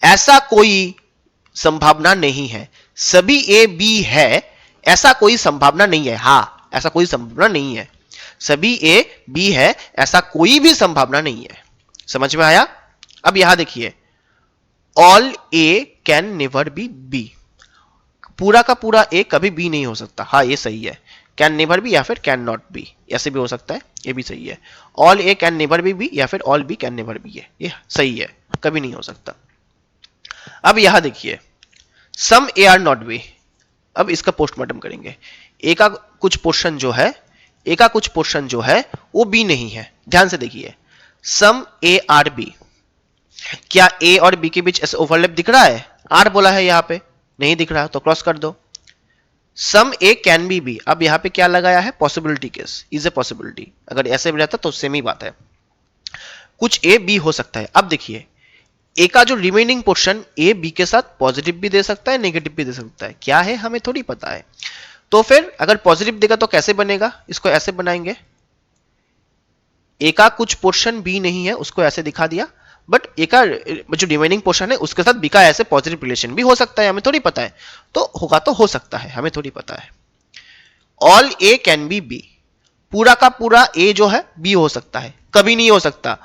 ऐसा कोई संभावना नहीं है, सभी ए बी है ऐसा कोई संभावना नहीं है, हां ऐसा कोई संभावना नहीं है, सभी ए बी है ऐसा कोई भी संभावना नहीं है। समझ में आया? अब यहां देखिए, all A can never be B, पूरा का पूरा ए कभी बी नहीं हो सकता, हाँ ये सही है, कैन नेवर बी या फिर कैन नॉट बी, ऐसे भी हो सकता है, ये भी सही है। All A can never be B या फिर all B can never be, ये सही है, कभी नहीं हो सकता। अब यहां देखिए, some A are not B, अब इसका पोस्टमार्टम करेंगे। ए का कुछ पोर्शन जो है, ए का कुछ पोर्शन जो है वो बी नहीं है, ध्यान से देखिए, सम ए आर बी, क्या ए और बी के बीच ऐसे ओवरलैप दिख रहा है? आर बोला है यहां पे, नहीं दिख रहा तो क्रॉस कर दो। सम ए कैन बी बी, अब यहां पे क्या लगाया है? Possibility case, is a possibility, अगर ऐसे भी रहता तो सेम ही बात है, कुछ ए बी हो सकता है। अब देखिए, ए का जो रिमेनिंग पोर्शन ए बी के साथ पॉजिटिव भी दे सकता है, नेगेटिव भी दे सकता है, क्या है हमें थोड़ी पता है। तो फिर अगर पॉजिटिव देगा तो कैसे बनेगा? इसको ऐसे बनाएंगे, ए का कुछ पोर्शन बी नहीं है उसको ऐसे दिखा दिया, बट ए का जो रिमेनिंग पोर्शन है उसके साथ बी का ऐसे पॉजिटिव रिलेशन भी हो सकता है, हमें थोड़ी पता है, तो होगा तो हो सकता है, हमें थोड़ी पता है। All A can be B, पूरा का पूरा ए जो है बी हो सकता है, कभी नहीं हो सकता।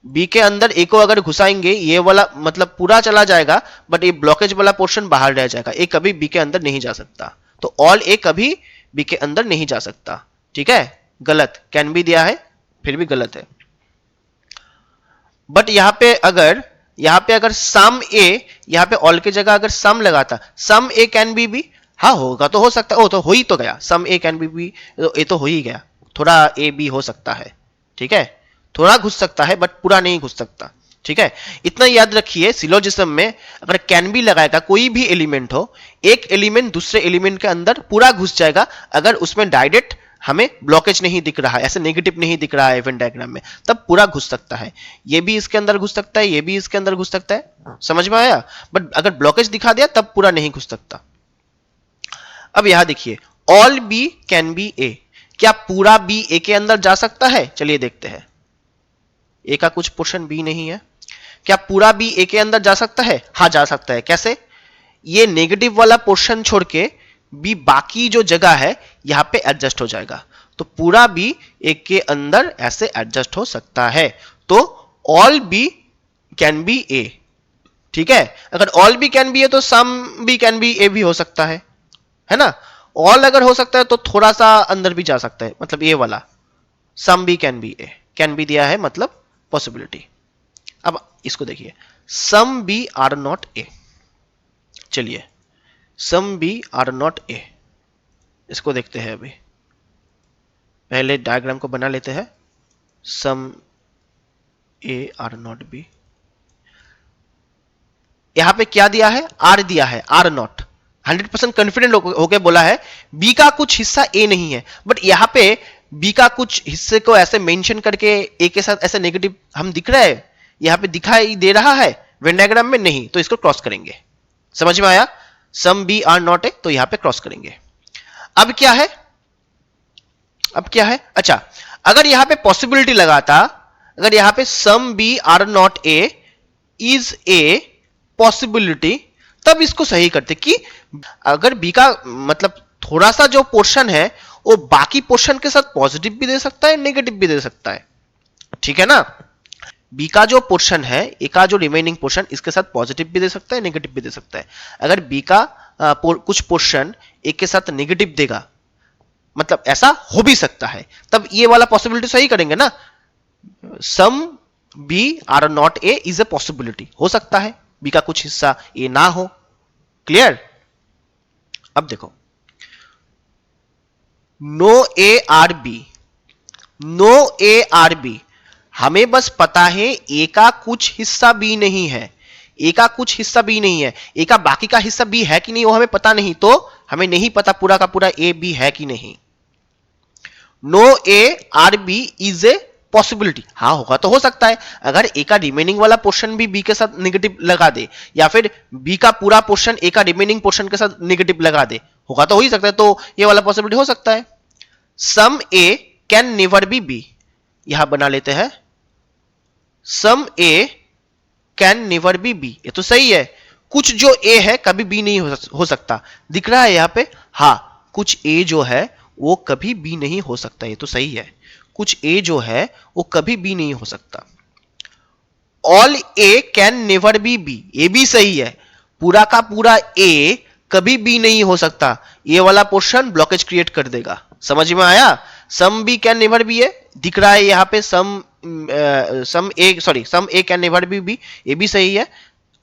बी के अंदर ए को अगर घुसाएंगे, ये वाला मतलब पूरा चला जाएगा, बट ये ब्लॉकेज वाला पोर्शन बाहर रह जाएगा, ए कभी बी के अंदर नहीं जा सकता, तो ऑल ए कभी बी के अंदर नहीं जा सकता, ठीक है। गलत, कैन बी दिया है फिर भी गलत है। बट यहां पे अगर सम ए, यहां पे ऑल की जगह अगर सम लगाता, सम ए कैन बी बी, हाँ होगा तो हो सकता है, ओ तो हो ही तो गया, सम ए कैन बी बी, ए तो हो ही गया, थोड़ा ए बी हो सकता है, ठीक है, थोड़ा घुस सकता है बट पूरा नहीं घुस सकता, ठीक है। इतना याद रखिए, सिलोजिज्म में अगर कैन बी लगाएगा, कोई भी एलिमेंट हो, एक एलिमेंट दूसरे एलिमेंट के अंदर पूरा घुस जाएगा अगर उसमें डायरेक्ट हमें ब्लॉकेज नहीं दिख रहा है, ऐसे नेगेटिव नहीं दिख रहा है इवेंट डायग्राम में, तब पूरा घुस सकता है, ये भी इसके अंदर घुस सकता है, ये भी इसके अंदर घुस सकता है, समझ में आया। बट अगर ब्लॉकेज दिखा दिया तब पूरा नहीं घुस सकता। अब यहां देखिए, ऑल बी कैन बी ए, क्या पूरा बी ए के अंदर जा सकता है? चलिए देखते हैं, ए का कुछ पोर्शन बी नहीं है, क्या पूरा बी ए के अंदर जा सकता है? हाँ जा सकता है, कैसे? ये नेगेटिव वाला पोर्शन छोड़ के बी बाकी जो जगह है यहां पे एडजस्ट हो जाएगा, तो पूरा बी ए के अंदर ऐसे एडजस्ट हो सकता है, तो ऑल बी कैन बी ए, ठीक है। अगर ऑल बी कैन बी है तो सम बी कैन बी ए भी हो सकता है ना। ऑल अगर हो सकता है तो थोड़ा सा अंदर भी जा सकता है, मतलब ये वाला some B can be A, can be दिया है मतलब पॉसिबिलिटी। अब इसको देखिए, some B are not A, चलिए some B are not A, इसको देखते हैं। अभी पहले डायग्राम को बना लेते हैं, some A are not B, यहां पे क्या दिया है? आर दिया है, आर नॉट, 100% कॉन्फिडेंट होके बोला है बी का कुछ हिस्सा ए नहीं है, बट यहां पे बी का कुछ हिस्से को ऐसे मेंशन करके ए के साथ ऐसे नेगेटिव हम दिख रहा है, यहां पे दिखाई दे रहा है वेन डायग्राम में नहीं, तो इसको क्रॉस करेंगे। समझ में आया? Some B are not A, तो यहां पे क्रॉस करेंगे। अब क्या है? अच्छा, अगर यहां पे पॉसिबिलिटी लगाता, अगर यहां पे some B are not A is a possibility, तब इसको सही करते कि अगर बी का मतलब थोड़ा सा जो पोर्शन है वो बाकी पोर्शन के साथ पॉजिटिव भी दे सकता है, नेगेटिव भी दे सकता है, ठीक है ना। बी का जो पोर्शन है, ए का जो रिमेनिंग पोर्शन, इसके साथ पॉजिटिव भी दे सकता है, नेगेटिव भी दे सकता है। अगर बी का कुछ पोर्शन ए के साथ नेगेटिव देगा, मतलब ऐसा हो भी सकता है, तब ये वाला पॉसिबिलिटी सही करेंगे ना, some B are not A is a possibility, हो सकता है बी का कुछ हिस्सा ए ना हो। क्लियर? अब देखो, no A are B, no A are B, हमें बस पता है ए का कुछ हिस्सा बी नहीं है, ए का कुछ हिस्सा बी नहीं है, ए का बाकी का हिस्सा बी है कि नहीं वो हमें पता नहीं, तो हमें नहीं पता पूरा का पूरा ए बी है कि नहीं। No A are B is a possibility, हाँ होगा तो हो सकता है, अगर ए का रिमेनिंग वाला पोर्शन भी बी के साथ निगेटिव लगा दे, या फिर बी का पूरा पोर्शन ए का रिमेनिंग पोर्शन के साथ निगेटिव लगा दे, होगा तो हो ही सकता है, तो ये वाला पॉसिबिलिटी हो सकता है। Some A can never be B, यहां बना लेते हैं some A can never be B, ये तो सही है, कुछ जो ए है कभी बी नहीं हो सकता, दिख रहा है यहां पे, हाँ कुछ ए जो है वो कभी बी नहीं हो सकता, ये तो सही है, कुछ ए जो है वो कभी बी नहीं हो सकता। All A can never be B, ये भी सही है, पूरा का पूरा ए कभी बी नहीं हो सकता, ये वाला पोर्शन ब्लॉकेज क्रिएट कर देगा। समझ में आया? Some B can never be है, दिख रहा है यहां पे some A can never be B, ये भी सही है।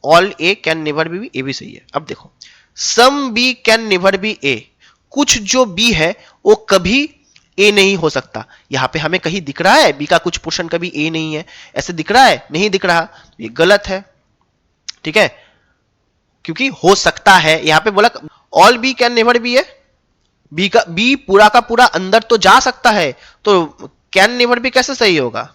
All A can never be B, ये भी सही है। अब देखो, some B can never be A, कुछ जो बी है वो कभी ए नहीं हो सकता, यहां पे हमें कहीं दिख रहा है बी का कुछ पोर्शन कभी ए नहीं है, ऐसे दिख रहा है? नहीं दिख रहा, ये गलत है, ठीक है, क्योंकि हो सकता है, यहां पे बोला all B can never be है, बी पूरा का पूरा अंदर तो जा सकता है, तो कैन नेवर बी कैसे सही होगा?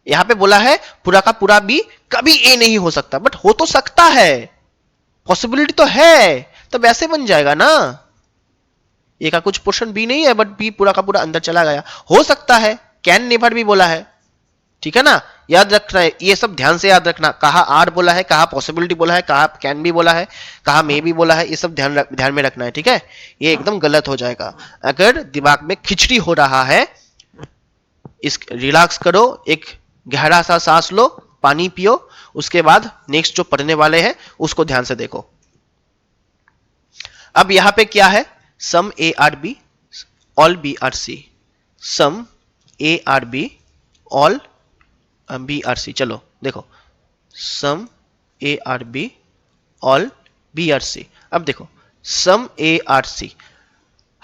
यहां पे बोला है पूरा का पूरा बी कभी ए नहीं हो सकता, बट हो तो सकता है, पॉसिबिलिटी तो है, तब ऐसे बन जाएगा ना, ए का कुछ पोर्शन बी नहीं है बट बी पूरा का पूरा अंदर चला गया, हो सकता है, कैन नेवर भी बोला है, ठीक है ना, याद रखना है, ये सब ध्यान से याद रखना, कहा आर बोला है, कहा पॉसिबिलिटी बोला है, कहा कैन भी बोला है, कहा मे भी बोला है, ये सब ध्यान में रखना है, ठीक है, ये एकदम गलत हो जाएगा। अगर दिमाग में खिचड़ी हो रहा है, इस रिलैक्स करो, एक गहरा सा सांस लो, पानी पियो, उसके बाद नेक्स्ट जो पढ़ने वाले हैं उसको ध्यान से देखो। अब यहां पे क्या है, some A are B all B are C, some A are B all B are C, चलो देखो, some A are B all B are C. अब देखो सम ए आर सी,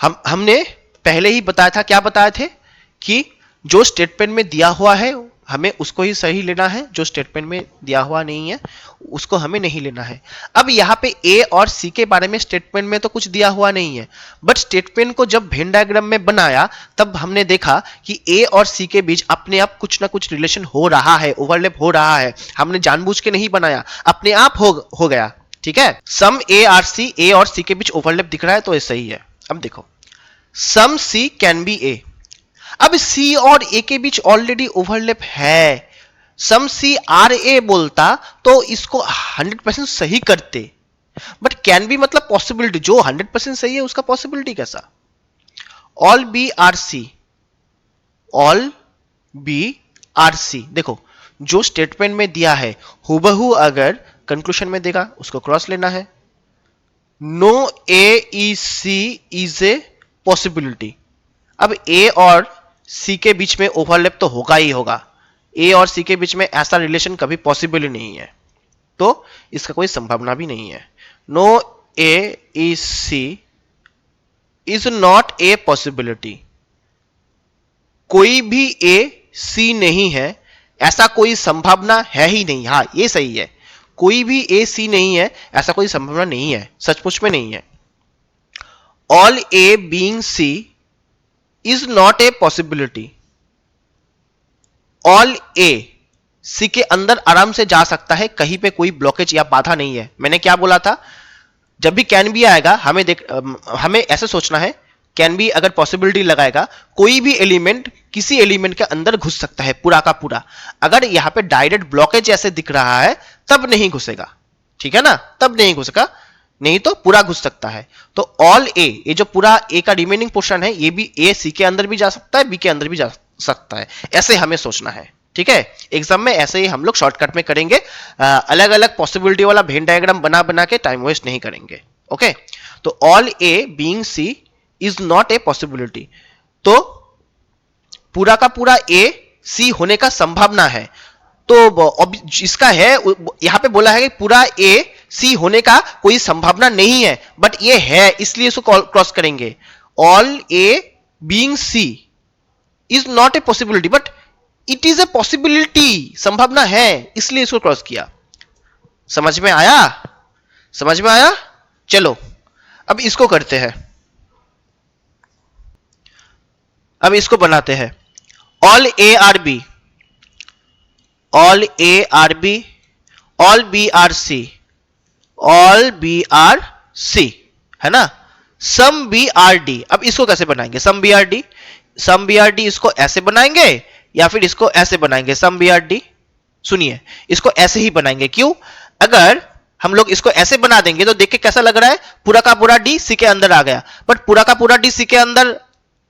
हमने पहले ही बताया था, क्या बताए थे कि जो स्टेटमेंट में दिया हुआ है हमें उसको ही सही लेना है, जो स्टेटमेंट में दिया हुआ नहीं है उसको हमें नहीं लेना है। अब यहां पे ए और सी के बारे में स्टेटमेंट में तो कुछ दिया हुआ नहीं है, बट स्टेटमेंट को जब वेन डायग्राम में बनाया तब हमने देखा कि ए और सी के बीच अपने आप कुछ ना कुछ रिलेशन हो रहा है, ओवरलैप हो रहा है, हमने जानबूझ के नहीं बनाया, अपने आप हो गया, ठीक है। Some A are C, A और सी के बीच ओवरलैप दिख रहा है तो ये सही है। अब देखो, सम सी कैन बी ए, अब सी और ए के बीच ऑलरेडी ओवरलैप है, सम सी आर ए बोलता तो इसको 100% सही करते, बट कैन बी मतलब पॉसिबिलिटी, जो 100% सही है उसका पॉसिबिलिटी कैसा? All B are C, all B are C, देखो जो स्टेटमेंट में दिया है हुबहू अगर कंक्लूजन में देगा उसको क्रॉस लेना है। No A E C is a possibility, अब ए और सी के बीच में ओवरलैप तो होगा ही होगा, ए और सी के बीच में ऐसा रिलेशन कभी पॉसिबल ही नहीं है, तो इसका कोई संभावना भी नहीं है। No A E C is not a possibility, कोई भी ए सी नहीं है, ऐसा कोई संभावना है ही नहीं, हाँ ये सही है, कोई भी ए सी नहीं है, ऐसा कोई संभावना नहीं है, सचमुच में नहीं है। All A being C is not a possibility, all A C के अंदर आराम से जा सकता है, कहीं पे कोई ब्लॉकेज या बाधा नहीं है। मैंने क्या बोला था, जब भी कैन बी आएगा हमें ऐसे सोचना है, कैन बी अगर पॉसिबिलिटी लगाएगा कोई भी एलिमेंट किसी एलिमेंट के अंदर घुस सकता है पूरा का पूरा, अगर यहां पे डायरेक्ट ब्लॉकेज ऐसे दिख रहा है तब नहीं घुसेगा, ठीक है ना, तब नहीं घुसेगा, नहीं तो पूरा घुस सकता है। तो ऑल ए, ये जो पूरा ए का रिमेनिंग पोर्शन है ये भी ए सी के अंदर भी जा सकता है, बी के अंदर भी जा सकता है, ऐसे हमें सोचना है, ठीक है। एग्जाम में ऐसे ही हम लोग शॉर्टकट में करेंगे, अलग अलग पॉसिबिलिटी वाला वेन डायग्राम बना बना के टाइम वेस्ट नहीं करेंगे, ओके। तो all A being C is not a possibility, तो पूरा का पूरा ए सी होने का संभावना है, तो इसका है यहां पे बोला है कि पूरा ए सी होने का कोई संभावना नहीं है, बट ये है इसलिए इसको क्रॉस करेंगे। All A being C is not a possibility but it is a possibility, संभावना है इसलिए इसको क्रॉस किया। समझ में आया? समझ में आया? चलो अब इसको करते हैं, अब इसको बनाते हैं। All A are B, all A are B, all B are C, all B are C, है ना। सम बी आर डी, अब इसको कैसे बनाएंगे? Some B are D, some B are D इसको ऐसे बनाएंगे या फिर इसको ऐसे बनाएंगे? सम बी आर डी, सुनिए इसको ऐसे ही बनाएंगे। क्यों? अगर हम लोग इसको ऐसे बना देंगे तो देख के कैसा लग रहा है, पूरा का पूरा डी सी के अंदर आ गया, बट पूरा का पूरा डी सी के अंदर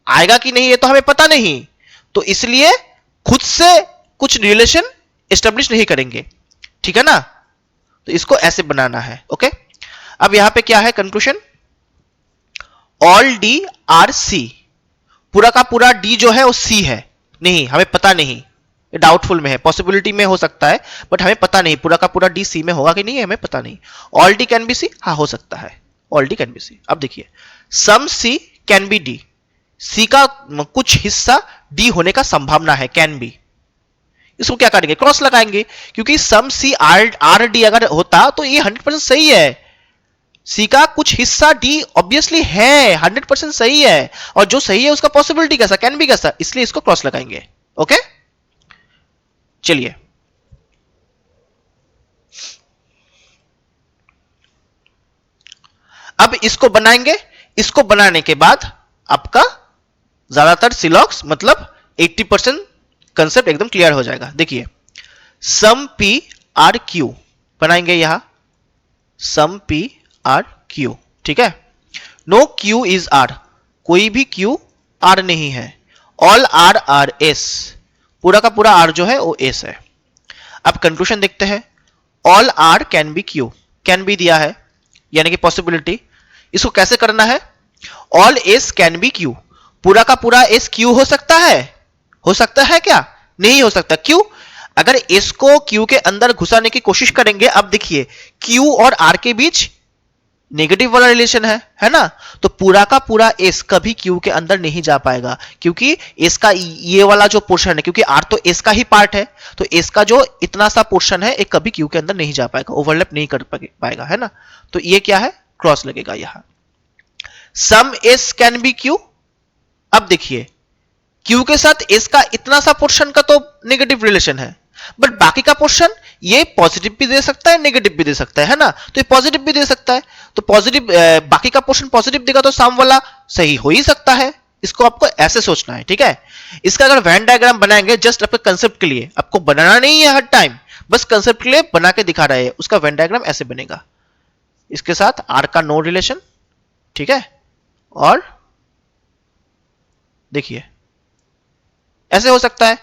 आएगा कि नहीं ये तो हमें पता नहीं, तो इसलिए खुद से कुछ रिलेशन एस्टेब्लिश नहीं करेंगे, ठीक है ना। तो इसको ऐसे बनाना है, ओके। अब यहां पे क्या है conclusion? All D are C, पूरा का पूरा डी जो है वो सी है, नहीं हमें पता नहीं, डाउटफुल में है, पॉसिबिलिटी में हो सकता है बट हमें पता नहीं पूरा का पूरा डी सी में होगा कि नहीं है, हमें पता नहीं। All D can be C, हाँ हो सकता है, all D can be C. अब देखिए some C can be D, C का कुछ हिस्सा डी होने का संभावना है, कैन बी। इसको क्या करेंगे? क्रॉस लगाएंगे, क्योंकि सम सी आर डी अगर होता तो ये 100% सही है, सी का कुछ हिस्सा डी ऑब्वियसली है, 100% सही है, और जो सही है उसका पॉसिबिलिटी कैसा? कैन बी कैसा, इसलिए इसको क्रॉस लगाएंगे, ओके। चलिए अब इसको बनाएंगे, इसको बनाने के बाद आपका ज्यादातर सिलॉक्स मतलब 80% कंसेप्ट एकदम क्लियर हो जाएगा। देखिए सम पी आर क्यू बनाएंगे, यहां सम पी आर क्यू, ठीक है। नो क्यू इज आर, कोई भी क्यू आर नहीं है। ऑल आर आर एस, पूरा का पूरा आर जो है वो एस है। अब कंक्लूजन देखते हैं। All R can be Q, can be दिया है यानी कि पॉसिबिलिटी, इसको कैसे करना है? All S can be Q, पूरा का पूरा एस क्यू हो सकता है? हो सकता है क्या? नहीं हो सकता। क्यों? अगर एस को क्यू के अंदर घुसाने की कोशिश करेंगे, अब देखिए क्यू और आर के बीच नेगेटिव वाला रिलेशन है ना, तो पूरा का पूरा एस कभी क्यू के अंदर नहीं जा पाएगा, क्योंकि एस का ये वाला जो पोर्शन है, क्योंकि आर तो एस का ही पार्ट है, तो एस का जो इतना सा पोर्शन है एक कभी क्यू के अंदर नहीं जा पाएगा, ओवरलैप नहीं कर पाएगा, है ना। तो ये क्या है? क्रॉस लगेगा यहां। सम एस कैन बी क्यू, अब देखिए क्यू के साथ एस का इतना सा पोर्शन का तो नेगेटिव रिलेशन है, बट बाकी का पोर्शन ये पॉजिटिव भी दे सकता है, नेगेटिव भी दे सकता है ना, तो ये पॉजिटिव भी दे सकता है, तो पॉजिटिव बाकी का पोर्शन पॉजिटिव देगा तो सम वाला सही हो ही सकता है। इसको आपको ऐसे सोचना है, ठीक है। इसका अगर वेन डायग्राम बनाएंगे जस्ट आपके कंसेप्ट के लिए, आपको बनाना नहीं है हर टाइम, बस कंसेप्ट के लिए बना के दिखा रहे हैं, उसका वेन डायग्राम ऐसे बनेगा, इसके साथ आर का नो रिलेशन, ठीक है, और देखिए ऐसे हो सकता है।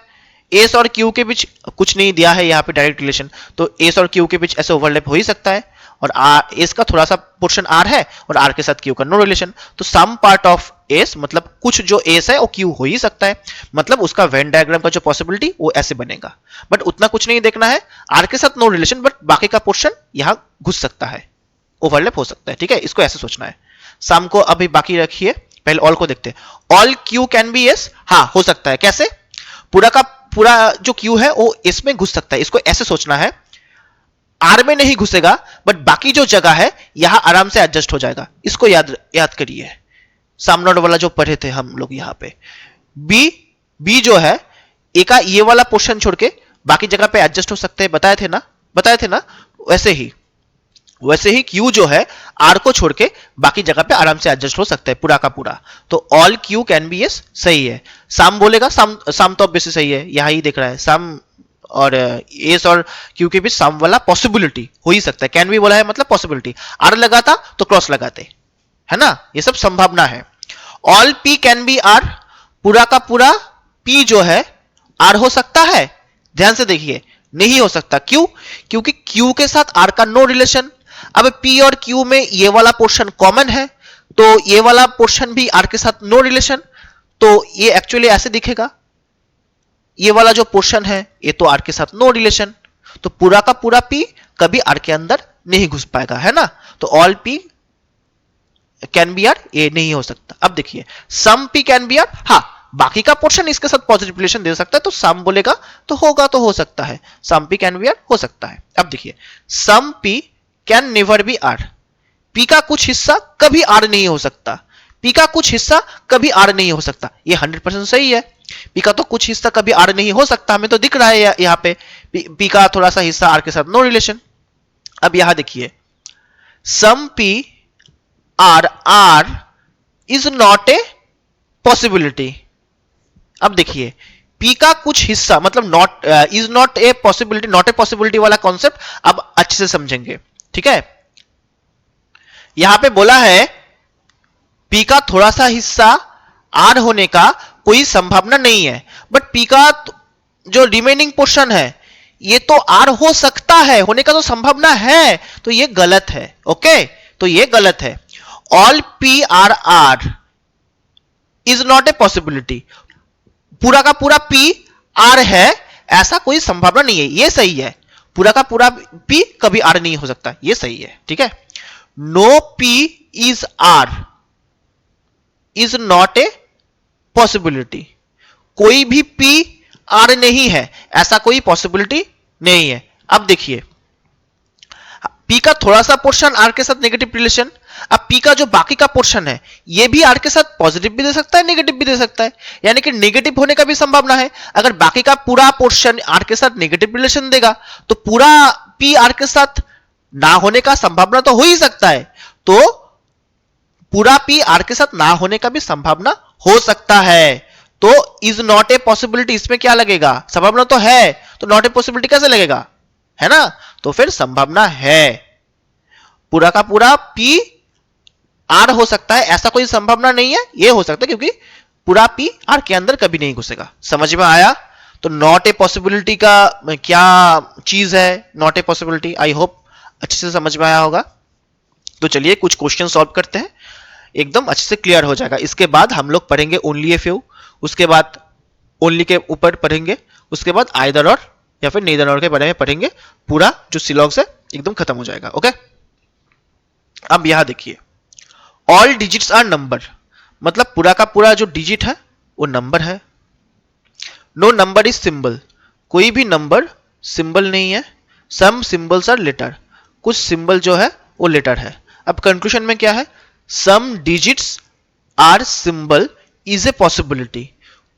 एस और क्यू के बीच कुछ नहीं दिया है यहाँ पे डायरेक्ट रिलेशन, तो एस और क्यू के बीच ऐसे ओवरलैप हो ही सकता है, और एस का थोड़ा सा पोर्शन आर है और आर के साथ क्यू का नो रिलेशन, तो सम पार्ट ऑफ एस मतलब कुछ जो एस है वो क्यू हो ही सकता है, मतलब उसका वेन डायग्राम का जो पॉसिबिलिटी वो ऐसे बनेगा। बट उतना कुछ नहीं देखना है, आर के साथ नो रिलेशन बट बाकी का पोर्शन यहां घुस सकता है, ओवरलैप हो सकता है, ठीक है। इसको ऐसे सोचना है। सम को अभी बाकी रखिए, पहले ऑल को देखते हैं। All Q can B S, हाँ हो सकता है। कैसे? पूरा का पूरा जो क्यू है वो एस में घुस सकता है, इसको ऐसे सोचना है। आर में नहीं घुसेगा बट बाकी जो जगह है यहां आराम से एडजस्ट हो जाएगा, इसको याद करिए, सामनोड वाला जो पढ़े थे हम लोग यहां पे। बी जो है ए का ये वाला पोर्शन छोड़ के बाकी जगह पे एडजस्ट हो सकते हैं, बताए थे ना। वैसे ही क्यू जो है आर को छोड़ के बाकी जगह पे आराम से एडजस्ट हो सकता है पूरा का पूरा, तो all Q can B S सही है। सम बोलेगा, सम तो ऑब्वियसली सही है, यहां ही दिख रहा है सम, और एस और क्यू के बीच सम वाला पॉसिबिलिटी हो ही सकता है, कैन बी बोला है मतलब पॉसिबिलिटी, आर लगाता तो क्रॉस लगाते, है ना, ये सब संभावना है। All P can be R, पूरा का पूरा पी जो है आर हो सकता है? ध्यान से देखिए, नहीं हो सकता। क्यों? क्योंकि क्यू के साथ आर का नो रिलेशन। अब पी और क्यू में ये वाला पोर्शन कॉमन है, तो ये वाला पोर्शन भी आर के साथ नो रिलेशन, तो ये एक्चुअली ऐसे दिखेगा, ये वाला जो पोर्शन है ये तो आर के साथ नो रिलेशन, तो पूरा का पूरा पी कभी आर के अंदर नहीं घुस पाएगा, है ना। तो all P can be R, ये नहीं हो सकता। अब देखिए some P can be R, हाँ बाकी का पोर्शन इसके साथ पॉजिटिव रिलेशन दे सकता है, तो सम बोलेगा तो होगा, तो हो सकता है, some P can be R हो सकता है। अब देखिए some P can never be R, P का कुछ हिस्सा कभी आर नहीं हो सकता, पी का कुछ हिस्सा कभी आर नहीं हो सकता, ये 100% सही है। पी का तो कुछ हिस्सा कभी आर नहीं हो सकता, हमें तो दिख रहा है यहां पे पी का थोड़ा सा हिस्सा आर के साथ नो रिलेशन। अब यहां देखिए some P are R is not a possibility. अब देखिए पी का कुछ हिस्सा मतलब not is not a possibility, not a possibility वाला कॉन्सेप्ट अब अच्छे से समझेंगे, ठीक है। यहां पे बोला है पी का थोड़ा सा हिस्सा आर होने का कोई संभावना नहीं है, बट पी का जो रिमेनिंग पोर्शन है ये तो आर हो सकता है, होने का तो संभावना है, तो ये गलत है। ओके, तो ये गलत है। All P are R is not a possibility, पूरा का पूरा पी आर है ऐसा कोई संभावना नहीं है, ये सही है। पूरा का पूरा पी कभी आर नहीं हो सकता, ये सही है, ठीक है। No P is R is not a possibility, कोई भी पी आर नहीं है ऐसा कोई पॉसिबिलिटी नहीं है। अब देखिए पी का थोड़ा सा पोर्शन आर के साथ नेगेटिव रिलेशन, अब पी का जो बाकी का पोर्शन है ये भी आर के साथ पॉजिटिव भी दे सकता है, नेगेटिव भी दे सकता है, यानी कि नेगेटिव होने का भी संभावना है। अगर बाकी का पूरा पोर्शन आर के साथ नेगेटिव रिलेशन देगा तो पूरा पी आर के साथ ना होने का संभावना तो हो ही सकता है, तो पूरा पी आर के साथ ना होने का भी संभावना हो सकता है। तो इज नॉट ए पॉसिबिलिटी, इसमें क्या लगेगा, संभावना तो है, तो नॉट ए पॉसिबिलिटी कैसे लगेगा, है ना। तो फिर संभावना है, पूरा का पूरा पी आर हो सकता है ऐसा कोई संभावना नहीं है, ये हो सकता है क्योंकि पूरा पी आर के अंदर कभी नहीं घुसेगा। समझ में आया। तो नॉट ए पॉसिबिलिटी का क्या चीज है, not a possibility, I hope अच्छे से समझ में आया होगा। तो चलिए कुछ क्वेश्चन सॉल्व करते हैं, एकदम अच्छे से क्लियर हो जाएगा। इसके बाद हम लोग पढ़ेंगे ओनली ए फ्यू, उसके बाद ओनली के ऊपर पढ़ेंगे, उसके बाद आइदर और या फिर नीदर और के बारे में पढ़ेंगे। पूरा जो सिलॉग्स है एकदम खत्म हो जाएगा। ओके, अब यहां देखिए ऑल डिजिट्स आर नंबर, मतलब पूरा का पूरा जो डिजिट है वो नंबर है। नो नंबर इज सिंबल, कोई भी नंबर सिंबल नहीं है। सम सिंबल्स आर लेटर, कुछ सिंबल जो है वो लेटर है। अब कंक्लूजन में क्या है, some digits are symbol is a possibility,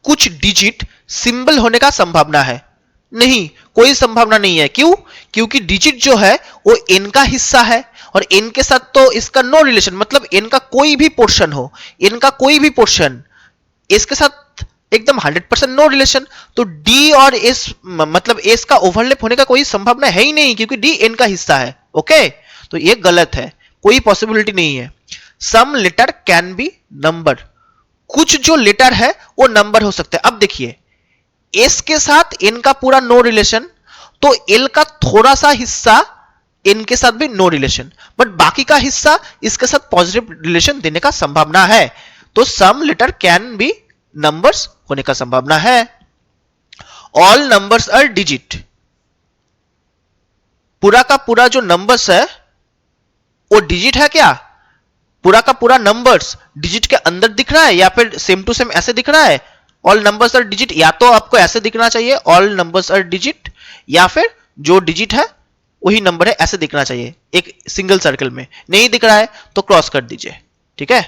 कुछ डिजिट सिंबल होने का संभावना है। नहीं, कोई संभावना नहीं है। क्यों? क्योंकि डिजिट जो है वो n का हिस्सा है और n के साथ तो इसका नो रिलेशन, मतलब n का कोई भी पोर्शन हो, n का कोई भी पोर्शन इसके साथ एकदम 100% नो रिलेशन। तो d और s मतलब s का ओवरलैप होने का कोई संभावना है ही नहीं, क्योंकि d n का हिस्सा है। ओके, तो ये गलत है, कोई पॉसिबिलिटी नहीं है। Some later can be number, कुछ जो लेटर है वो नंबर हो सकते हैं। अब देखिए s के साथ n का पूरा नो रिलेशन, तो l का थोड़ा सा हिस्सा n के साथ भी नो रिलेशन, बट बाकी का हिस्सा इसके साथ पॉजिटिव रिलेशन देने का संभावना है। तो some later can be numbers होने का संभावना है। ऑल नंबर्स आर डिजिट, पूरा का पूरा जो नंबर्स है वो डिजिट है क्या? पूरा का पूरा नंबर्स डिजिट के अंदर दिख रहा है या फिर सेम टू सेम ऐसे दिख रहा है? ऑल नंबर्स आर डिजिट, या तो आपको ऐसे दिखना चाहिए ऑल नंबर्स आर डिजिट, या फिर जो डिजिट है वही नंबर है ऐसे दिखना चाहिए एक सिंगल सर्कल में। नहीं दिख रहा है तो क्रॉस कर दीजिए, ठीक है।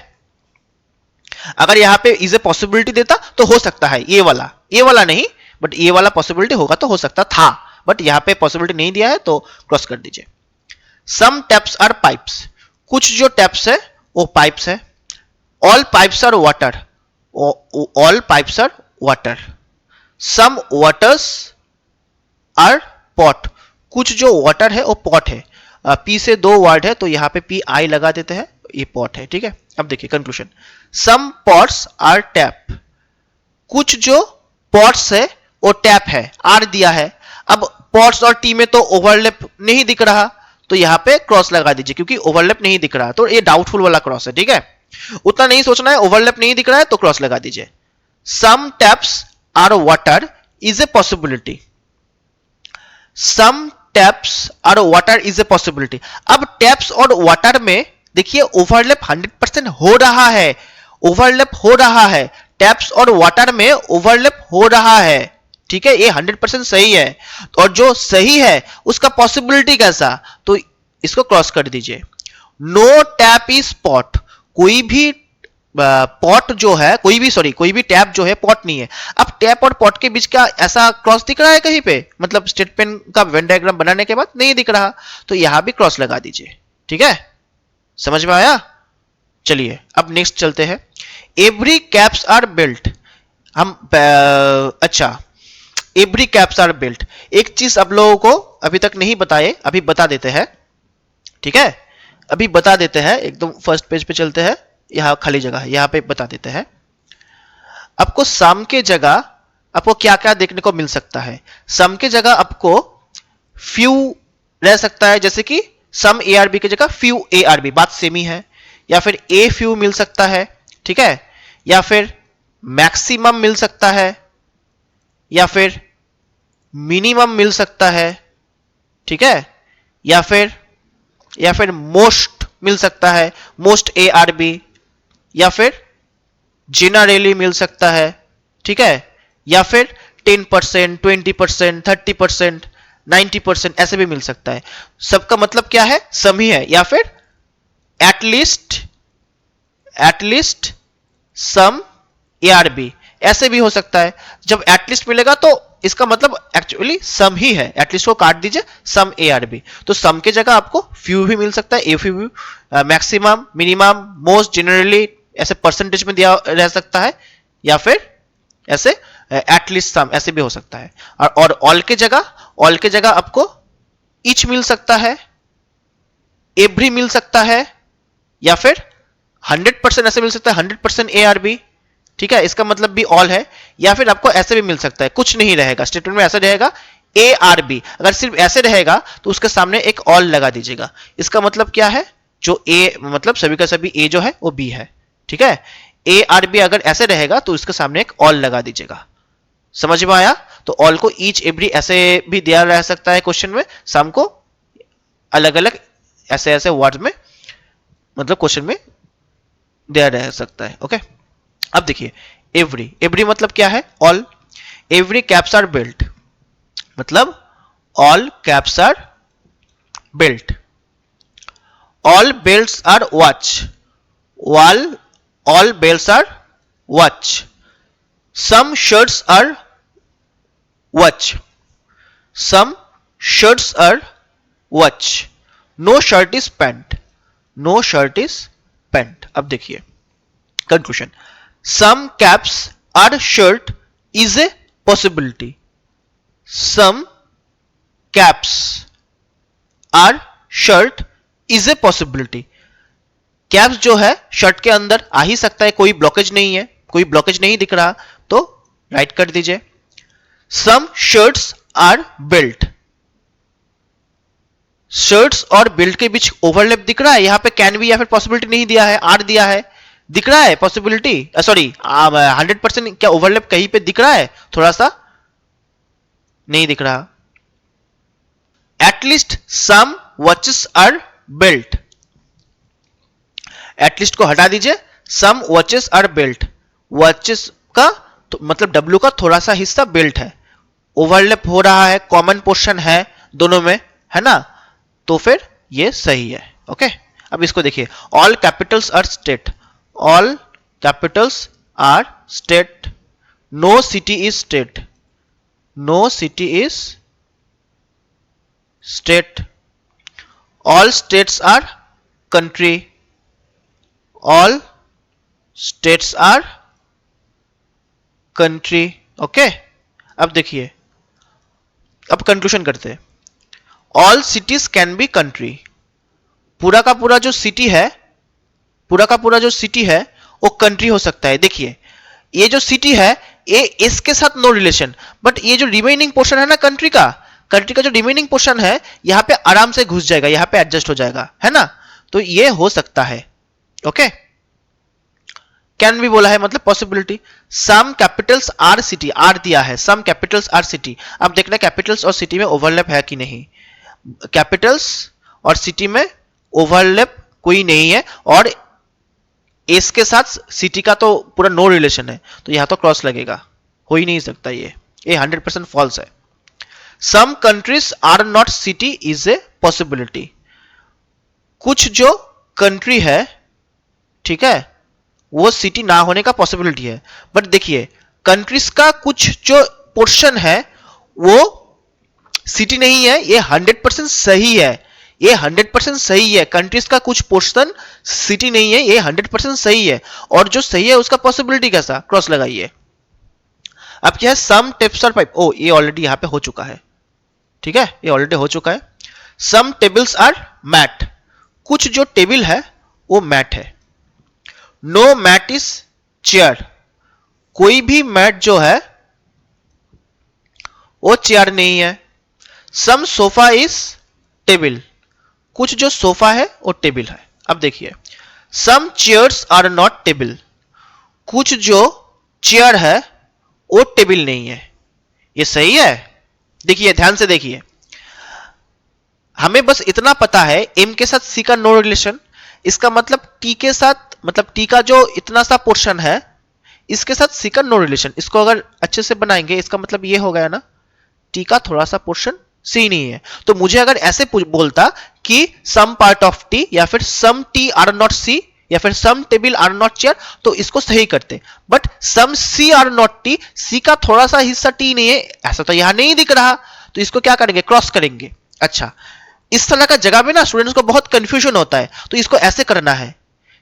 अगर यहां पे इज ए पॉसिबिलिटी देता तो हो सकता है ये वाला नहीं, बट ये वाला पॉसिबिलिटी होगा तो हो सकता था, बट यहां पे पॉसिबिलिटी नहीं दिया है तो क्रॉस कर दीजिए। सम टैप्स आर पाइप्स, कुछ जो टैप्स है वो पाइप्स है। All pipes are water, all pipes are water. Some waters are pot, कुछ जो वाटर है वो पॉट है। पी से दो वर्ड है तो यहां पे पी आई लगा देते हैं, ये पॉट है, ठीक है। अब देखिए conclusion, some pots are tap, कुछ जो पॉट्स है वो टैप है, आर दिया है। अब पॉट्स और टी में तो ओवरलैप नहीं दिख रहा, तो यहां पे क्रॉस लगा दीजिए क्योंकि ओवरलैप नहीं दिख रहा, तो ये डाउटफुल वाला क्रॉस है, ठीक है। उतना नहीं सोचना है, ओवरलैप नहीं दिख रहा है तो क्रॉस लगा दीजिए। Some taps are water is a possibility, some taps और वाटर इज ए पॉसिबिलिटी। अब टैप्स और वाटर में देखिए ओवरलैप 100% हो रहा है, ओवरलैप हो रहा है, टैप्स और वाटर में ओवरलैप हो रहा है, ठीक है, ये 100% सही है। और जो सही है उसका पॉसिबिलिटी कैसा, तो इसको क्रॉस कर दीजिए। नो टैप इज पॉट, कोई भी पॉट जो है, कोई भी टैप जो है पॉट नहीं है। अब टैप और पॉट के बीच का ऐसा क्रॉस दिख रहा है कहीं पे, मतलब स्टेटमेंट का वेन डायग्राम बनाने के बाद नहीं दिख रहा, तो यहां भी क्रॉस लगा दीजिए, ठीक है, समझ में आया। चलिए अब नेक्स्ट चलते हैं। एवरी कैप्स आर बिल्ट, हम अच्छा एवरी कैप्स आर बिल्ट, एक चीज आप लोगों को अभी तक नहीं बताए, अभी बता देते हैं, ठीक है, अभी बता देते हैं, एकदम फर्स्ट पेज पे चलते हैं, यहां खाली जगह है, यहां पे बता देते हैं। आपको सम के जगह आपको क्या क्या देखने को मिल सकता है। सम के जगह आपको फ्यू रह सकता है, जैसे कि सम ए आर बी की जगह फ्यू ए आर बी, बात सेम ही है, या फिर ए फ्यू मिल सकता है, ठीक है, या फिर मैक्सिमम मिल सकता है, या फिर मिनिमम मिल सकता है, ठीक है, या फिर मोस्ट मिल सकता है, मोस्ट ए आर बी, या फिर जेनरली मिल सकता है, ठीक है, या फिर 10%, 20%, 30%, 90% ऐसे भी मिल सकता है। सबका मतलब क्या है, सम ही है, या फिर at least some A are B ऐसे भी हो सकता है। जब एटलीस्ट मिलेगा तो इसका मतलब एक्चुअली सम ही है, एटलीस्ट को काट दीजिए, सम ए आर बी, तो सम के जगह आपको फ्यू भी मिल सकता है, a few, maximum, minimum, most, generally ऐसे परसेंटेज में दिया रह सकता है, या फिर ऐसे एटलीस्ट सम ऐसे भी हो सकता है। और ऑल के जगह आपको ईच मिल सकता है, एवरी मिल सकता है, या फिर 100% ऐसे मिल सकता है, 100% ए आर बी, ठीक है, इसका मतलब भी ऑल है, या फिर आपको ऐसे भी मिल सकता है, कुछ नहीं रहेगा स्टेटमेंट में, ऐसा रहेगा ए आर बी, अगर सिर्फ ऐसे रहेगा तो उसके सामने एक ऑल लगा दीजिएगा। इसका मतलब क्या है, जो ए मतलब सभी का सभी ए जो है वो बी है, ठीक है, ए आर बी अगर ऐसे रहेगा तो इसके सामने एक ऑल लगा दीजिएगा। समझ में आया। तो ऑल को ईच एवरी ऐसे भी दिया रह सकता है क्वेश्चन में, सम को अलग अलग ऐसे ऐसे वर्ड में मतलब क्वेश्चन में दिया रह सकता है। ओके, अब देखिए एवरी मतलब क्या है, all. Every caps are built मतलब all caps are built. All belts are watch, all belts are watch. Some shirts are watch, some shirts are watch. No shirt is pant, no shirt is pant. अब देखिए conclusion, some caps are shirt is a possibility, some caps are shirt is a possibility. Caps जो है shirt के अंदर आ ही सकता है, कोई blockage नहीं है, कोई ब्लॉकेज नहीं दिख रहा तो राइट कर दीजिए। सम शर्ट्स आर बेल्ट, शर्ट्स और बेल्ट के बीच ओवरलैप दिख रहा है, यहां पे कैन बी या फिर पॉसिबिलिटी नहीं दिया है, आर दिया है, दिख रहा है पॉसिबिलिटी, सॉरी 100% क्या ओवरलैप कहीं पे दिख रहा है, थोड़ा सा नहीं दिख रहा। At least some watches are belt, at least को हटा दीजिए, some watches are belt, watches का तो मतलब डब्ल्यू का थोड़ा सा हिस्सा बेल्ट है, ओवरलैप हो रहा है, कॉमन पोर्शन है दोनों में, है ना, तो फिर ये सही है। ओके, अब इसको देखिए, all capitals are state, all capitals are state. No city is state, no city is state. All states are country, all states are country. Okay, अब देखिए, अब कंक्लूजन करते हैं। All cities can be country, पूरा का पूरा जो city है, पूरा का पूरा जो सिटी है वो कंट्री हो सकता है। देखिए ये जो सिटी है ये इसके साथ नो रिलेशन, बट ये जो रिमेनिंग पोर्शन है ना कंट्री का जो रिमेनिंग पोर्शन है यहां पे आराम से घुस जाएगा, यहां पे एडजस्ट हो जाएगा, है ना, तो ये हो सकता है। ओके, कैन भी बोला है मतलब possibility. Some capitals are city, are दिया है, सम कैपिटल्स आर सिटी। अब देखना कैपिटल्स और सिटी में ओवरलैप है कि नहीं। कैपिटल्स और सिटी में ओवरलैप कोई नहीं है, और एस के साथ सिटी का तो पूरा नो रिलेशन है, तो यहां तो क्रॉस लगेगा, हो ही नहीं सकता ये 100% फॉल्स है। Some countries are not city is a possibility. कुछ जो कंट्री है, ठीक है, वो सिटी ना होने का पॉसिबिलिटी है। बट देखिए कंट्रीज का कुछ जो पोर्शन है वो सिटी नहीं है, ये 100% सही है, ये 100% सही है। कंट्रीज का कुछ पोर्शन सिटी नहीं है, ये 100% सही है। और जो सही है उसका पॉसिबिलिटी कैसा, क्रॉस लगाइए। अब क्या है, सम टेप्स आर पाइप, ओ ये ऑलरेडी यहां पे हो चुका है, ठीक है, ये ऑलरेडी हो चुका है। सम टेबल्स आर मैट, कुछ जो टेबल है वो मैट है। नो मैट इज चेयर, कोई भी मैट जो है वो चेयर नहीं है। सम सोफा इज टेबल, कुछ जो सोफा है वो टेबल है। अब देखिए सम चेयर्स आर नॉट टेबल, कुछ जो चेयर है वो टेबल नहीं है। ये सही है। देखिए ध्यान से देखिए, हमें बस इतना पता है एम के साथ सी का नो रिलेशन, इसका मतलब टी के साथ, मतलब टी का जो इतना सा पोर्शन है इसके साथ सी का नो रिलेशन। इसको अगर अच्छे से बनाएंगे इसका मतलब ये हो गया ना, टी का थोड़ा सा पोर्शन सी नहीं है। तो मुझे अगर ऐसे बोलता कि सम पार्ट ऑफ टी, या फिर some T are not C, या फिर some table are not chair, तो इसको सही करते। But some C are not T, C का थोड़ा सा हिस्सा टी नहीं है, ऐसा तो यहां नहीं दिख रहा, तो इसको क्या करेंगे, क्रॉस करेंगे। अच्छा, इस तरह का जगह में ना स्टूडेंट्स को बहुत कंफ्यूजन होता है, तो इसको ऐसे करना है,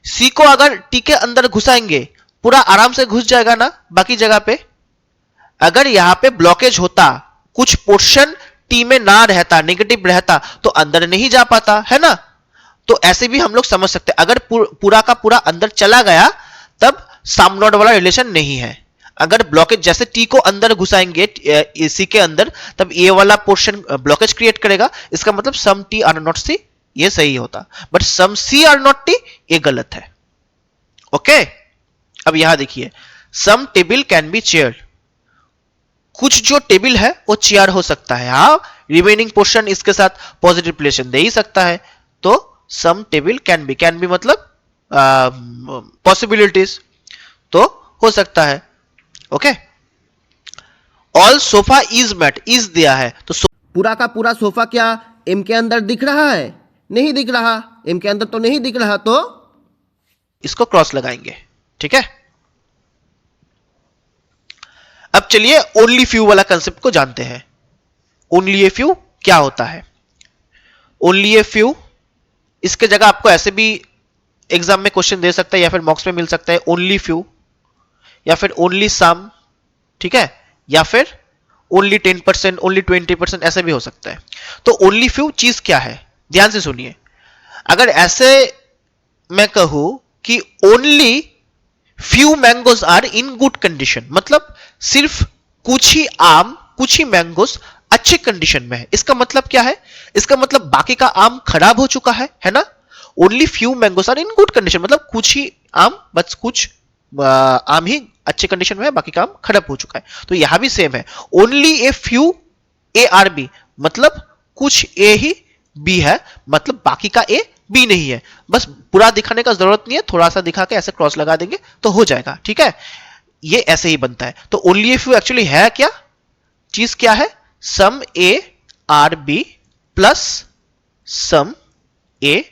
सी को अगर टी के अंदर घुसाएंगे पूरा आराम से घुस जाएगा ना बाकी जगह पे। अगर यहां पे ब्लॉकेज होता, कुछ पोर्शन टी में ना रहता, नेगेटिव रहता, तो अंदर नहीं जा पाता है ना। तो ऐसे भी हम लोग समझ सकते हैं, अगर पूरा का पूरा अंदर चला गया तब सम नॉट वाला रिलेशन नहीं है। अगर ब्लॉकेज जैसे टी को अंदर घुसाएंगे सी के अंदर, तब ये वाला पोर्शन ब्लॉकेज क्रिएट करेगा, इसका मतलब some T are not C, ये सही होता। But some C are not T ये गलत है। ओके, अब यहां देखिए some table can be chair, कुछ जो टेबल है वो चेयर हो सकता है। हाँ, रिमेनिंग पोर्शन इसके साथ पॉजिटिव रिलेशन दे ही सकता है। तो सम टेबल कैन बी मतलब पॉसिबिलिटीज, तो हो सकता है। Okay, all sofa is mat, is दिया है तो पूरा का पूरा सोफा क्या एम के अंदर दिख रहा है? नहीं दिख रहा, एम के अंदर तो नहीं दिख रहा, तो इसको क्रॉस लगाएंगे। ठीक है, अब चलिए ओनली फ्यू वाला कंसेप्ट को जानते हैं। ओनली ए फ्यू क्या होता है? ओनली ए फ्यू, इसके जगह आपको ऐसे भी एग्जाम में क्वेश्चन दे सकता है या फिर मॉक्स में मिल सकता है, ओनली फ्यू या फिर ओनली सम, ठीक है, या फिर ओनली 10%, ओनली 20%, ऐसे भी हो सकता है। तो ओनली फ्यू चीज क्या है, ध्यान से सुनिए। अगर ऐसे मैं कहूं कि only few mangoes are in good condition, मतलब सिर्फ कुछ ही आम, कुछ ही मैंगोज अच्छे कंडीशन में है, इसका मतलब क्या है? इसका मतलब बाकी का आम खराब हो चुका है ना। Only few mangoes are in good condition मतलब कुछ ही आम, बस कुछ आम ही अच्छे कंडीशन में है, बाकी का आम खराब हो चुका है। तो यहां भी सेम है, only a few A are B, मतलब कुछ ए ही बी है, मतलब बाकी का ए बी नहीं है। बस पूरा दिखाने का जरूरत नहीं है, थोड़ा सा दिखा के ऐसे क्रॉस लगा देंगे तो हो जाएगा। ठीक है, ये ऐसे ही बनता है। तो ओनली ए फ्यू एक्चुअली है क्या चीज, क्या है? Some A are B plus some A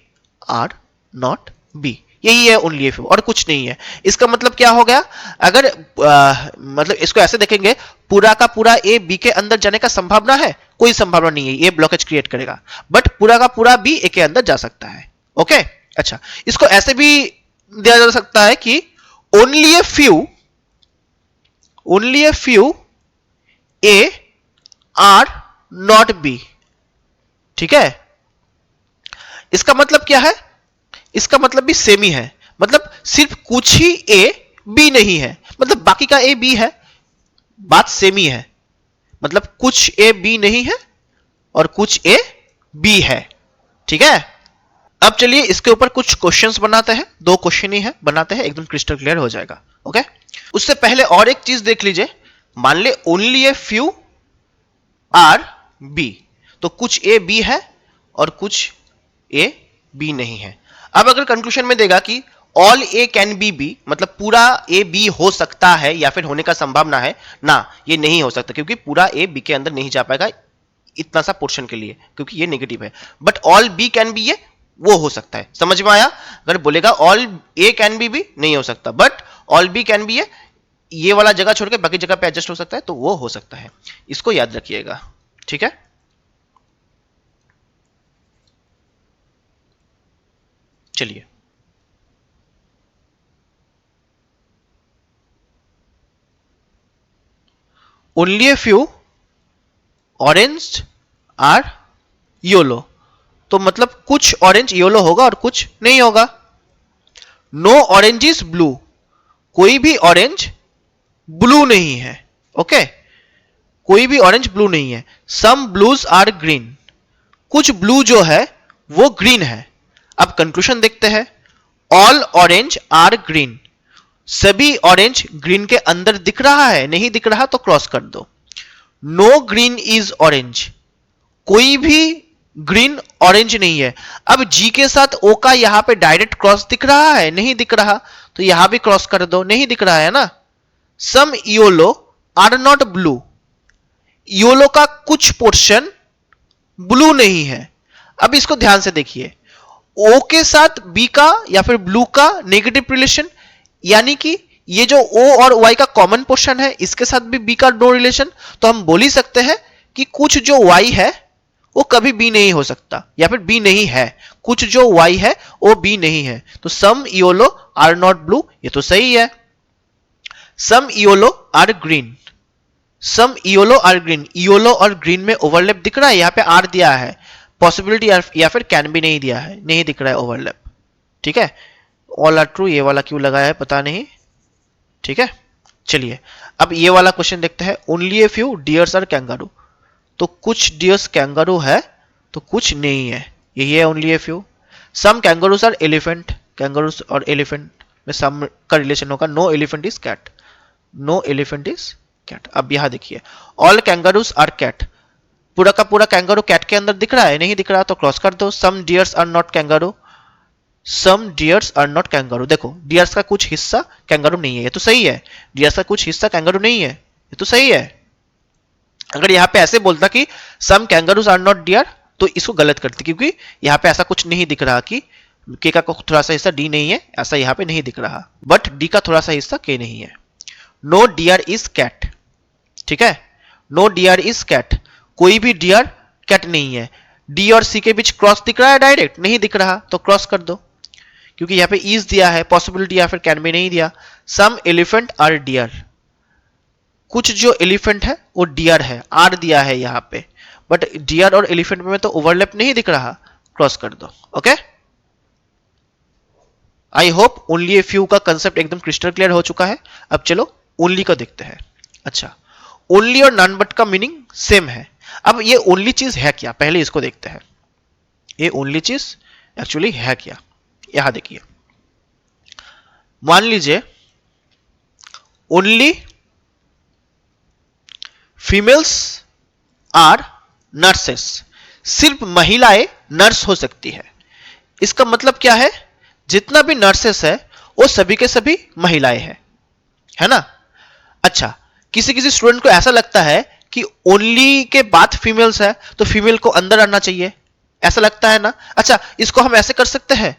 are not B, यही है ओनली ए फ्यू, और कुछ नहीं है। इसका मतलब क्या हो गया? अगर मतलब इसको ऐसे देखेंगे, पूरा का पूरा ए बी के अंदर जाने का संभावना है? कोई संभावना नहीं है, ये ब्लॉकेज क्रिएट करेगा। बट पूरा का पूरा बी ए के अंदर जा सकता है। ओके, अच्छा, इसको ऐसे भी दिया जा सकता है कि only a few A are not B. ठीक है, इसका मतलब क्या है? इसका मतलब भी सेम ही है, मतलब सिर्फ कुछ ही ए बी नहीं है, मतलब बाकी का ए बी है, बात सेम ही है। मतलब कुछ ए बी नहीं है और कुछ ए बी है। ठीक है, अब चलिए इसके ऊपर कुछ क्वेश्चंस बनाते हैं, 2 क्वेश्चन ही है, बनाते हैं, एकदम क्रिस्टल क्लियर हो जाएगा। ओके, उससे पहले और एक चीज देख लीजिए, मान ले only a few are B, तो कुछ ए बी है और कुछ ए बी नहीं है। अब अगर कंक्लूजन में देगा कि all A can be B, मतलब पूरा ए बी हो सकता है या फिर होने का संभावना है ना, ये नहीं हो सकता क्योंकि पूरा ए बी के अंदर नहीं जा पाएगा इतना सा पोर्शन के लिए, क्योंकि ये नेगेटिव है। But all B can B, ये वो हो सकता है। समझ में आया? अगर बोलेगा ऑल ए कैन बी भी नहीं हो सकता, but all B can B, ये वाला जगह छोड़ के बाकी जगह पे एडजस्ट हो सकता है, तो वो हो सकता है। इसको याद रखिएगा, ठीक है। चलिए, only a few orange are yellow, तो मतलब कुछ ऑरेंज येलो होगा और कुछ नहीं होगा। नो ऑरेंज इज ब्लू, कोई भी ऑरेंज ब्लू नहीं है। ओके, कोई भी ऑरेंज ब्लू नहीं है। सम ब्लूज आर ग्रीन, कुछ ब्लू जो है वो ग्रीन है। अब कंक्लूजन देखते हैं, ऑल ऑरेंज आर ग्रीन, सभी ऑरेंज ग्रीन के अंदर दिख रहा है, नहीं दिख रहा तो क्रॉस कर दो। नो ग्रीन इज ऑरेंज, कोई भी ग्रीन ऑरेंज नहीं है। अब जी के साथ ओ का यहां पे डायरेक्ट क्रॉस दिख रहा है, नहीं दिख रहा, तो यहां भी क्रॉस कर दो, नहीं दिख रहा है ना। Some yellow are not blue, yellow का कुछ पोर्शन ब्लू नहीं है। अब इसको ध्यान से देखिए, ओ के साथ बी का या फिर ब्लू का नेगेटिव रिलेशन, यानी कि ये जो ओ और वाई का कॉमन पोर्शन है, इसके साथ भी बी का नो रिलेशन, तो हम बोल ही सकते हैं कि कुछ जो वाई है वो कभी बी नहीं हो सकता, या फिर बी नहीं है। कुछ जो वाई है वो बी नहीं है, तो some yellow are not blue, ये तो सही है। Some yellow are green, some yellow are green, yellow और ग्रीन में ओवरलैप दिख रहा है, यहां पे आर दिया है, पॉसिबिलिटी या फिर कैन भी नहीं दिया है, नहीं दिख रहा है ओवरलैप, ठीक है। ऑल आर ट्रू, ये वाला क्यों लगाया है पता नहीं, ठीक है। चलिए अब ये वाला क्वेश्चन देखते हैं, only a few deers are kangaroo, तो कुछ डियर्स कैंगारू है तो कुछ नहीं है, यही है only a few. Some kangaroos are elephant, kangaroos और एलिफेंट में सम का रिलेशन होगा। No elephant is cat, no elephant is cat. अब यहां देखिए, ऑल कैंगारूस आर कैट, पूरा का पूरा कैंगारू कैट के अंदर दिख रहा है, नहीं दिख रहा तो क्रॉस कर दो। Some deers are not kangaroo, some deers are not kangaroo, देखो डियर्स का कुछ हिस्सा कैंगारू नहीं है, ये तो सही है। डियर्स का कुछ हिस्सा कैंगारू नहीं है, ये तो सही है। अगर यहां पे ऐसे बोलता कि सम कैंगारूज आर नॉट डियर, तो इसको गलत करती, क्योंकि यहां पे ऐसा कुछ नहीं दिख रहा कि के का थोड़ा सा हिस्सा डी नहीं है, ऐसा यहां पे नहीं दिख रहा, बट डी का थोड़ा सा हिस्सा के नहीं है। नो डियर इज कैट, ठीक है, नो डियर इज कैट, कोई भी डियर कैट नहीं है। डी और सी के बीच क्रॉस दिख रहा है डायरेक्ट, नहीं दिख रहा तो क्रॉस कर दो, क्योंकि यहां पे इज दिया है, पॉसिबिलिटी या फिर कैन भी नहीं दिया। सम एलिफेंट आर डियर, कुछ जो एलिफेंट है वो डियर है, आर दिया है यहां पे, बट डियर और एलिफेंट में तो ओवरलैप नहीं दिख रहा, क्रॉस कर दो। Okay, I hope only a few का कंसेप्ट एकदम क्रिस्टल क्लियर हो चुका है। अब चलो ओनली का देखते हैं। अच्छा, ओनली और नॉन बट का मीनिंग सेम है। अब ये ओनली चीज है क्या, पहले इसको देखते हैं। ये ओनली चीज एक्चुअली है क्या, यहां देखिए, मान लीजिए ओनली फीमेल्स आर नर्सेस, सिर्फ महिलाएं नर्स हो सकती है। इसका मतलब क्या है, जितना भी नर्सेस है वो सभी के सभी महिलाएं हैं, है ना। अच्छा, किसी किसी स्टूडेंट को ऐसा लगता है कि ओनली के बाद फीमेल्स है तो फीमेल को अंदर आना चाहिए, ऐसा लगता है ना। अच्छा, इसको हम ऐसे कर सकते हैं,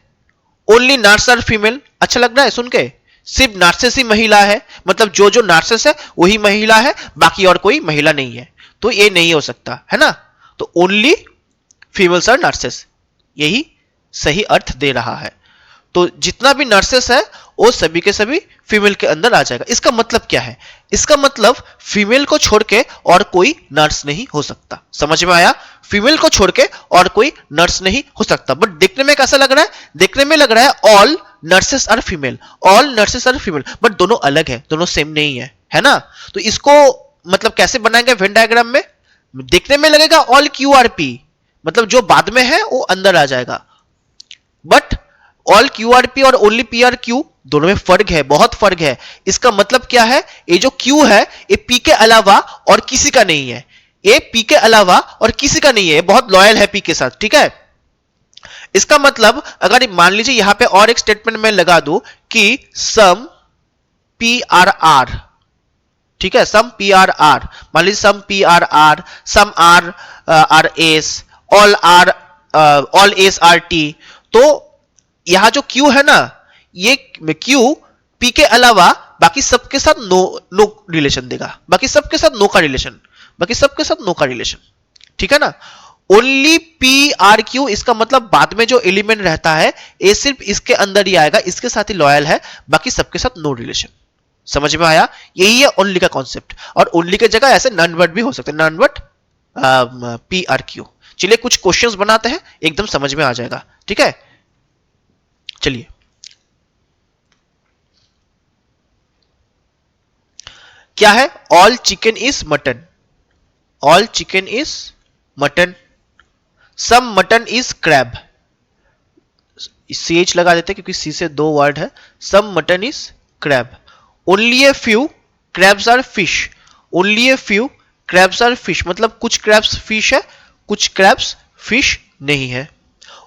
ओनली नर्स आर फीमेल, अच्छा लग रहा है सुन के, सिर्फ नर्सेस ही महिला है, मतलब जो जो नर्सेस है वही महिला है, बाकी और कोई महिला नहीं है, तो ये नहीं हो सकता, है ना। तो ओनली फीमेल्स आर नर्सेस, यही सही अर्थ दे रहा है। तो जितना भी नर्सेस है वो सभी के सभी फीमेल के अंदर आ जाएगा। इसका मतलब क्या है, इसका मतलब फीमेल को छोड़ के और कोई नर्स नहीं हो सकता। समझ में आया, फीमेल को छोड़ के और कोई नर्स नहीं हो सकता। बट देखने में कैसा लग रहा है, देखने में लग रहा है all nurses are female, all nurses are female, but दोनों अलग है, दोनों सेम नहीं है ना। तो इसको मतलब कैसे बनाएंगे वेन डायग्राम में, देखने में लगेगा ऑल क्यू आर पी, मतलब जो बाद में है वो अंदर आ जाएगा, बट ऑल क्यूआरपी और ओनली पीआरक्यू दोनों में फर्क है, बहुत फर्क है। इसका मतलब क्या है, ये जो क्यू है ये पी के अलावा और किसी का नहीं है, ये पी के अलावा और किसी का नहीं है, बहुत लॉयल है पी के साथ, ठीक है। इसका मतलब अगर मान लीजिए यहां पे और एक स्टेटमेंट में लगा दूं कि सम पी आर आर, ठीक है, सम पी आर आर, मान लीजिए some P are R, some R are S, all S are T, तो यहां जो क्यू है ना, ये क्यू पी के अलावा बाकी सबके साथ नो नो रिलेशन देगा, बाकी सबके साथ नो का रिलेशन, बाकी सबके साथ नो का रिलेशन, ठीक है ना। ओनली पी आर क्यू, इसका मतलब बाद में जो एलिमेंट रहता है ये सिर्फ इसके अंदर ही आएगा, इसके साथ ही लॉयल है, बाकी सबके साथ नो रिलेशन। समझ में आया, यही है ओनली का कॉन्सेप्ट। और ओनली के जगह ऐसे नॉन वर्ड भी हो सकते हैं, non word P R Q. चलिए कुछ क्वेश्चंस बनाते हैं, एकदम समझ में आ जाएगा, ठीक है। चलिए क्या है, all chicken is mutton, all chicken is mutton, some mutton is crab, C H लगा देते क्योंकि सी से दो वर्ड है, some mutton is crab, only a few crabs are fish, only a few crabs are fish, मतलब कुछ crabs fish है, कुछ क्रैब्स फिश नहीं है।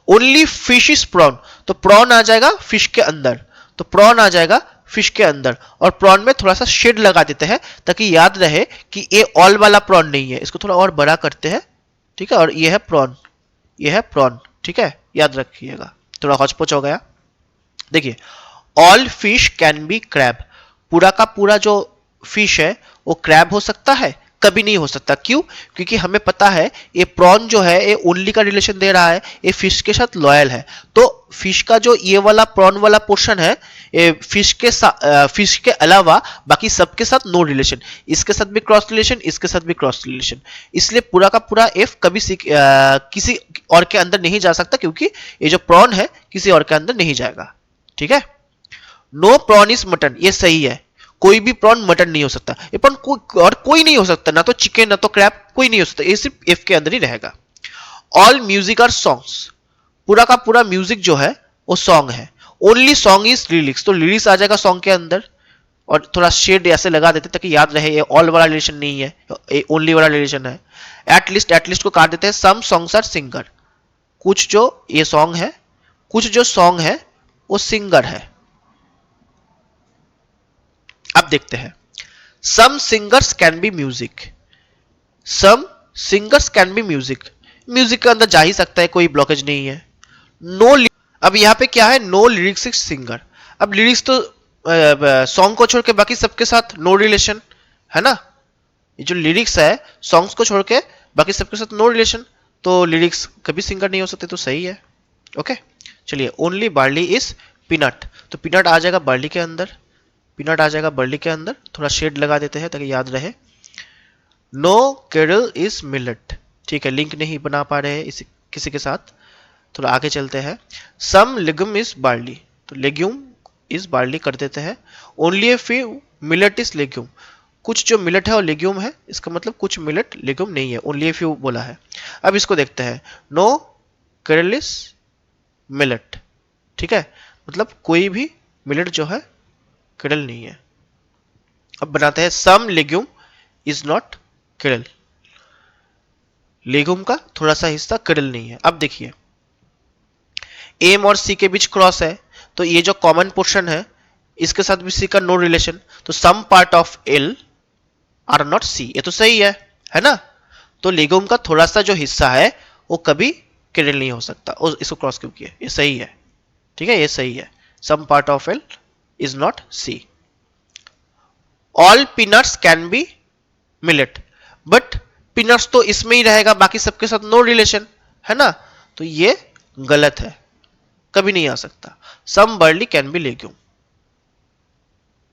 ओनली फिश इज प्रॉन, तो प्रॉन आ जाएगा फिश के अंदर, तो प्रॉन आ जाएगा फिश के अंदर, और प्रॉन में थोड़ा सा शेड लगा देते हैं ताकि याद रहे कि ये ऑल वाला प्रॉन नहीं है, इसको थोड़ा और बड़ा करते हैं, ठीक है, और ये है प्रॉन, ये है प्रॉन, ठीक है, याद रखिएगा, थोड़ा हौच-पौच हो गया। देखिए all fish can be crab, पूरा का पूरा जो फिश है वो क्रैब हो सकता है, कभी नहीं हो सकता, क्यों, क्योंकि हमें पता है ये प्रॉन जो है ये ओनली का रिलेशन दे रहा है, ये फिश के साथ लॉयल है, तो फिश का जो ये वाला प्रॉन वाला पोर्शन है ये फिश के अलावा बाकी सबके साथ नो रिलेशन, इसके साथ भी क्रॉस रिलेशन, इसके साथ भी क्रॉस रिलेशन, इसलिए पूरा का पूरा एफ कभी किसी और के अंदर नहीं जा सकता, क्योंकि ये जो प्रॉन है किसी और के अंदर नहीं जाएगा, ठीक है। नो प्रॉन इज मटन, ये सही है, कोई भी प्रॉन मटन नहीं हो सकता, ये प्रॉन और कोई नहीं हो सकता, ना तो चिकन ना तो क्रैब, कोई नहीं हो सकता, ये सिर्फ एफ के अंदर ही रहेगा। ऑल म्यूजिक आर सॉन्ग्स, पूरा का पूरा म्यूजिक जो है वो सॉन्ग है, ओनली सॉन्ग इज लिरिक्स, तो लिरिक्स आ जाएगा सॉन्ग के अंदर, और थोड़ा शेड ऐसे लगा देते ताकि याद रहे ये ऑल वाला रिलेशन नहीं है, ये ओनली वाला रिलेशन है। एटलीस्ट को काट देते हैं, सम सॉन्ग्स आर सिंगर, कुछ जो ये सॉन्ग है, कुछ जो सॉन्ग है वो सिंगर है। अब देखते हैं, some singers can be music, some singers can be music, music के अंदर जा ही सकता है, कोई ब्लॉकेज नहीं है। नो, अब यहां पे क्या है, नो लिरिक्स सिंगर, अब लिरिक्स तो सॉन्ग को छोड़ के बाकी सबके साथ नो रिलेशन है ना, ये जो लिरिक्स है सॉन्ग्स को छोड़ के बाकी सबके साथ नो रिलेशन, तो लिरिक्स कभी सिंगर नहीं हो सकते, तो सही है, ओके। चलिए ओनली बार्ली इज पीनट, तो पीनट आ जाएगा बार्ली के अंदर, पीनट आ जाएगा बार्ली के अंदर, थोड़ा शेड लगा देते हैं ताकि याद रहे। नो केरल इज मिलेट, ठीक है, लिंक नहीं बना पा रहे हैं इसी किसी के साथ, थोड़ा आगे चलते हैं। सम लेग्यूम इज बार्ली, तो लेग्यूम इज बार्ली कर देते हैं। Only a few millet is legume, कुछ जो मिलेट है वो लेग्यूम है, इसका मतलब कुछ मिलेट लेग्यूम नहीं है, ओनली ए फ्यू बोला है। अब इसको देखते हैं, नो केरल इज मिलेट, ठीक है, मतलब कोई भी मिलेट जो है केरल नहीं है। अब बनाते हैं, some legume is not Kerala, legume का थोड़ा सा हिस्सा केरल नहीं है। अब देखिए एम और सी के बीच क्रॉस है, तो ये जो कॉमन पोर्शन है इसके साथ भी सी का नो रिलेशन, तो some part of L are not C, ये तो सही है ना, तो लेग्यूम का थोड़ा सा जो हिस्सा है वो कभी केरल नहीं हो सकता, और इसको क्रॉस क्यों किया, ये सही है, ठीक है, ये सही है, some part of L is not C. All peanuts can be millet, but peanuts तो इसमें ही रहेगा, बाकी सबके साथ नो रिलेशन है ना, तो ये गलत है, कभी नहीं आ सकता। Some barley can be legume,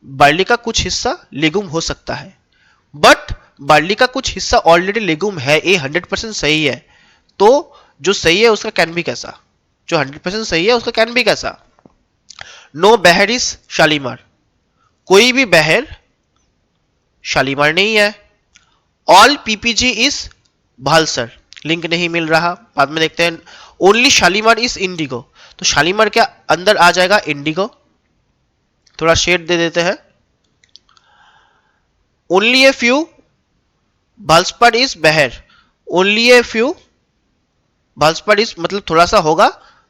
barley का कुछ हिस्सा लेग्यूम हो सकता है, बट बार्ली का कुछ हिस्सा ऑलरेडी लेग्यूम है, ये 100% सही है, तो जो सही है उसका कैन बी कैसा, जो 100% सही है उसका कैन बी कैसा। नो बहर इज शालीमार, कोई भी बहर शालीमार नहीं है। ऑल पीपीजी इज भालसर, लिंक नहीं मिल रहा, बाद में देखते हैं। ओनली शालीमार इज इंडिगो, तो शालीमार के अंदर आ जाएगा इंडिगो, थोड़ा शेड दे देते हैं। ओनली ए फ्यू भालसपाड़ इज बहर, ओनली ए फ्यू भालसपाड़ इज मतलब थोड़ा सा होगा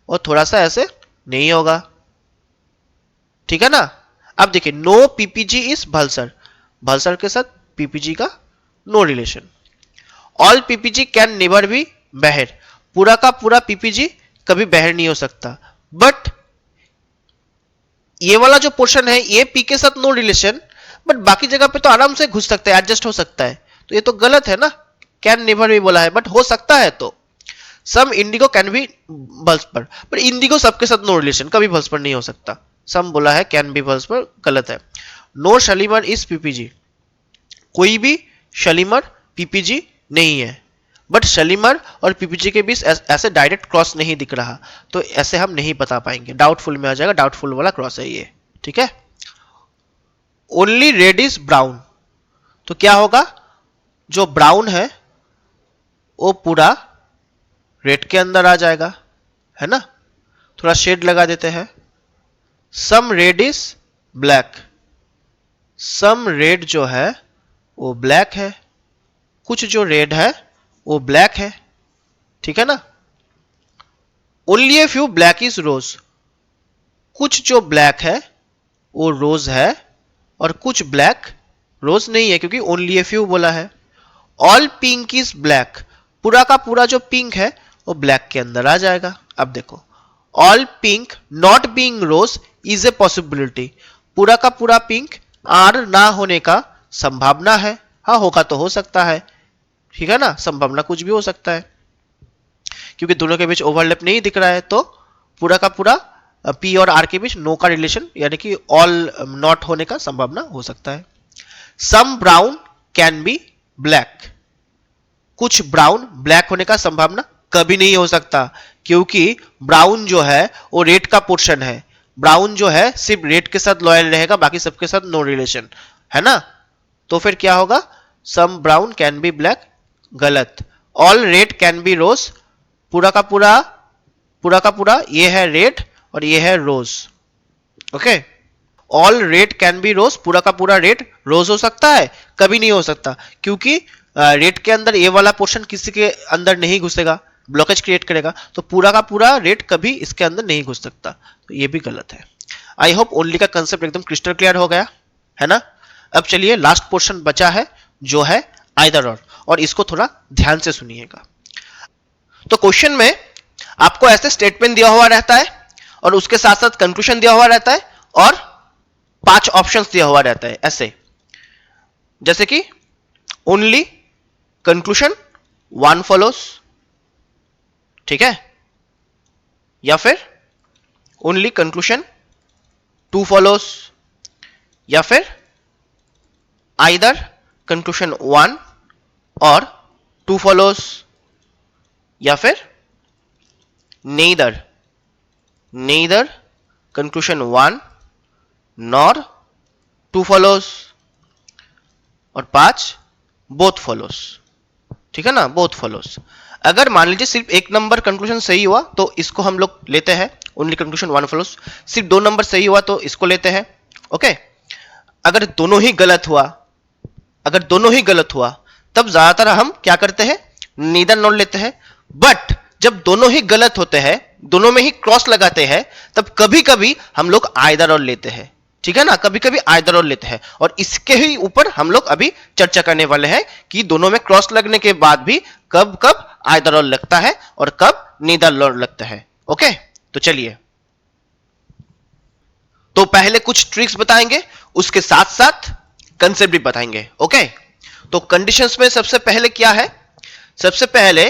और थोड़ा सा ऐसे नहीं होगा, ठीक है ना। अब देखिए नो पीपीजी इज भालसर, भालसर के साथ पीपीजी का no relation. All PPG can never be बहर, पूरा का पूरा पीपीजी कभी बहर नहीं हो सकता। बट ये वाला जो पोर्शन है ये पी के साथ नो रिलेशन, बट बाकी जगह पे तो आराम से घुस सकता है, एडजस्ट हो सकता है, तो ये तो गलत है ना। कैन नेवर भी बोला है बट हो सकता है, तो सम इंडिगो कैन बी भालसपाड़, पर इंडिगो सबके साथ नो रिलेशन, कभी भालसपाड़ नहीं हो सकता। सम बोला है कैन बी भालसपाड़, गलत है। नो शालीमार इज पीपीजी, कोई भी शालीमार पीपीजी नहीं है, बट शालीमार और पीपीजी के बीच ऐसे डायरेक्ट क्रॉस नहीं दिख रहा, तो ऐसे हम नहीं बता पाएंगे, डाउटफुल में आ जाएगा, डाउटफुल वाला क्रॉस है ये, ठीक है। ओनली रेड इज ब्राउन, तो क्या होगा, जो ब्राउन है वो पूरा रेड के अंदर आ जाएगा, है ना। थोड़ा शेड लगा देते हैं। Some red is black, some red जो है वो ब्लैक है, कुछ जो रेड है वो ब्लैक है, ठीक है ना। Only a few black is rose, कुछ जो ब्लैक है वो रोज है और कुछ ब्लैक रोज नहीं है, क्योंकि ओनली ए फ्यू बोला है। ऑल पिंक इज ब्लैक, पूरा का पूरा जो पिंक है वो ब्लैक के अंदर आ जाएगा। अब देखो all pink not being rose is a possibility, पूरा का पूरा पिंक आर ना होने का संभावना है, हाँ होगा तो हो सकता है, ठीक है ना, संभावना कुछ भी हो सकता है, क्योंकि दोनों के बीच ओवरलैप नहीं दिख रहा है, तो पूरा का पूरा पी और आर के बीच नो का रिलेशन यानी कि ऑल नॉट होने का संभावना हो सकता है। सम ब्राउन कैन बी ब्लैक, कुछ ब्राउन ब्लैक होने का संभावना कभी नहीं हो सकता, क्योंकि ब्राउन जो है वो रेड का पोर्शन है, ब्राउन जो है सिर्फ रेड के साथ लॉयल रहेगा, बाकी सबके साथ नो रिलेशन, है ना। तो फिर क्या होगा, some brown can be black, गलत। All red can be rose, पूरा का पूरा ये है रेड और ये है rose, okay. All red can be rose, पूरा का पूरा रेड रोज हो सकता है, कभी नहीं हो सकता, क्योंकि रेड के अंदर ये वाला पोर्शन किसी के अंदर नहीं घुसेगा, ब्लॉकेज क्रिएट करेगा, तो पूरा का पूरा रेड कभी इसके अंदर नहीं घुस सकता, तो ये भी गलत है। आई होप ओनली का कंसेप्ट एकदम क्रिस्टल क्लियर हो गया है ना। अब चलिए लास्ट पोर्शन बचा है जो है आइदर और इसको थोड़ा ध्यान से सुनिएगा। तो क्वेश्चन में आपको ऐसे स्टेटमेंट दिया हुआ रहता है और उसके साथ साथ कंक्लूजन दिया हुआ रहता है और 5 ऑप्शंस दिया हुआ रहता है, ऐसे जैसे कि ओनली कंक्लूजन 1 फॉलोस, ठीक है, या फिर ओनली कंक्लूजन 2 फॉलोस, या फिर आइदर कंक्लूजन 1 और 2 फॉलोस, या फिर नेइदर कंक्लूजन 1 नॉर 2 फॉलोस, और 5 बोथ फॉलोस, ठीक है ना, बोथ फॉलोस। अगर मान लीजिए सिर्फ एक नंबर कंक्लूजन सही हुआ तो इसको हम लोग लेते हैं ओनली कंक्लूजन 1 फॉलोस, सिर्फ 2 नंबर सही हुआ तो इसको लेते हैं, ओके। अगर दोनों ही गलत हुआ तब ज्यादातर हम क्या करते हैं, नीदर नॉर लेते हैं। बट जब दोनों ही गलत होते हैं, दोनों में ही क्रॉस लगाते हैं, तब कभी कभी हम लोग आइदर और लेते हैं, ठीक है ना, कभी कभी आइदर और लेते हैं। और इसके ही ऊपर हम लोग अभी चर्चा करने वाले हैं कि दोनों में क्रॉस लगने के बाद भी कब कब आइदर और लगता है और कब नीदर और लगता है, ओके। तो चलिए, तो पहले कुछ ट्रिक्स बताएंगे, उसके साथ साथ कंसेप्ट भी बताएंगे, ओके। तो कंडीशंस में सबसे पहले क्या है, सबसे पहले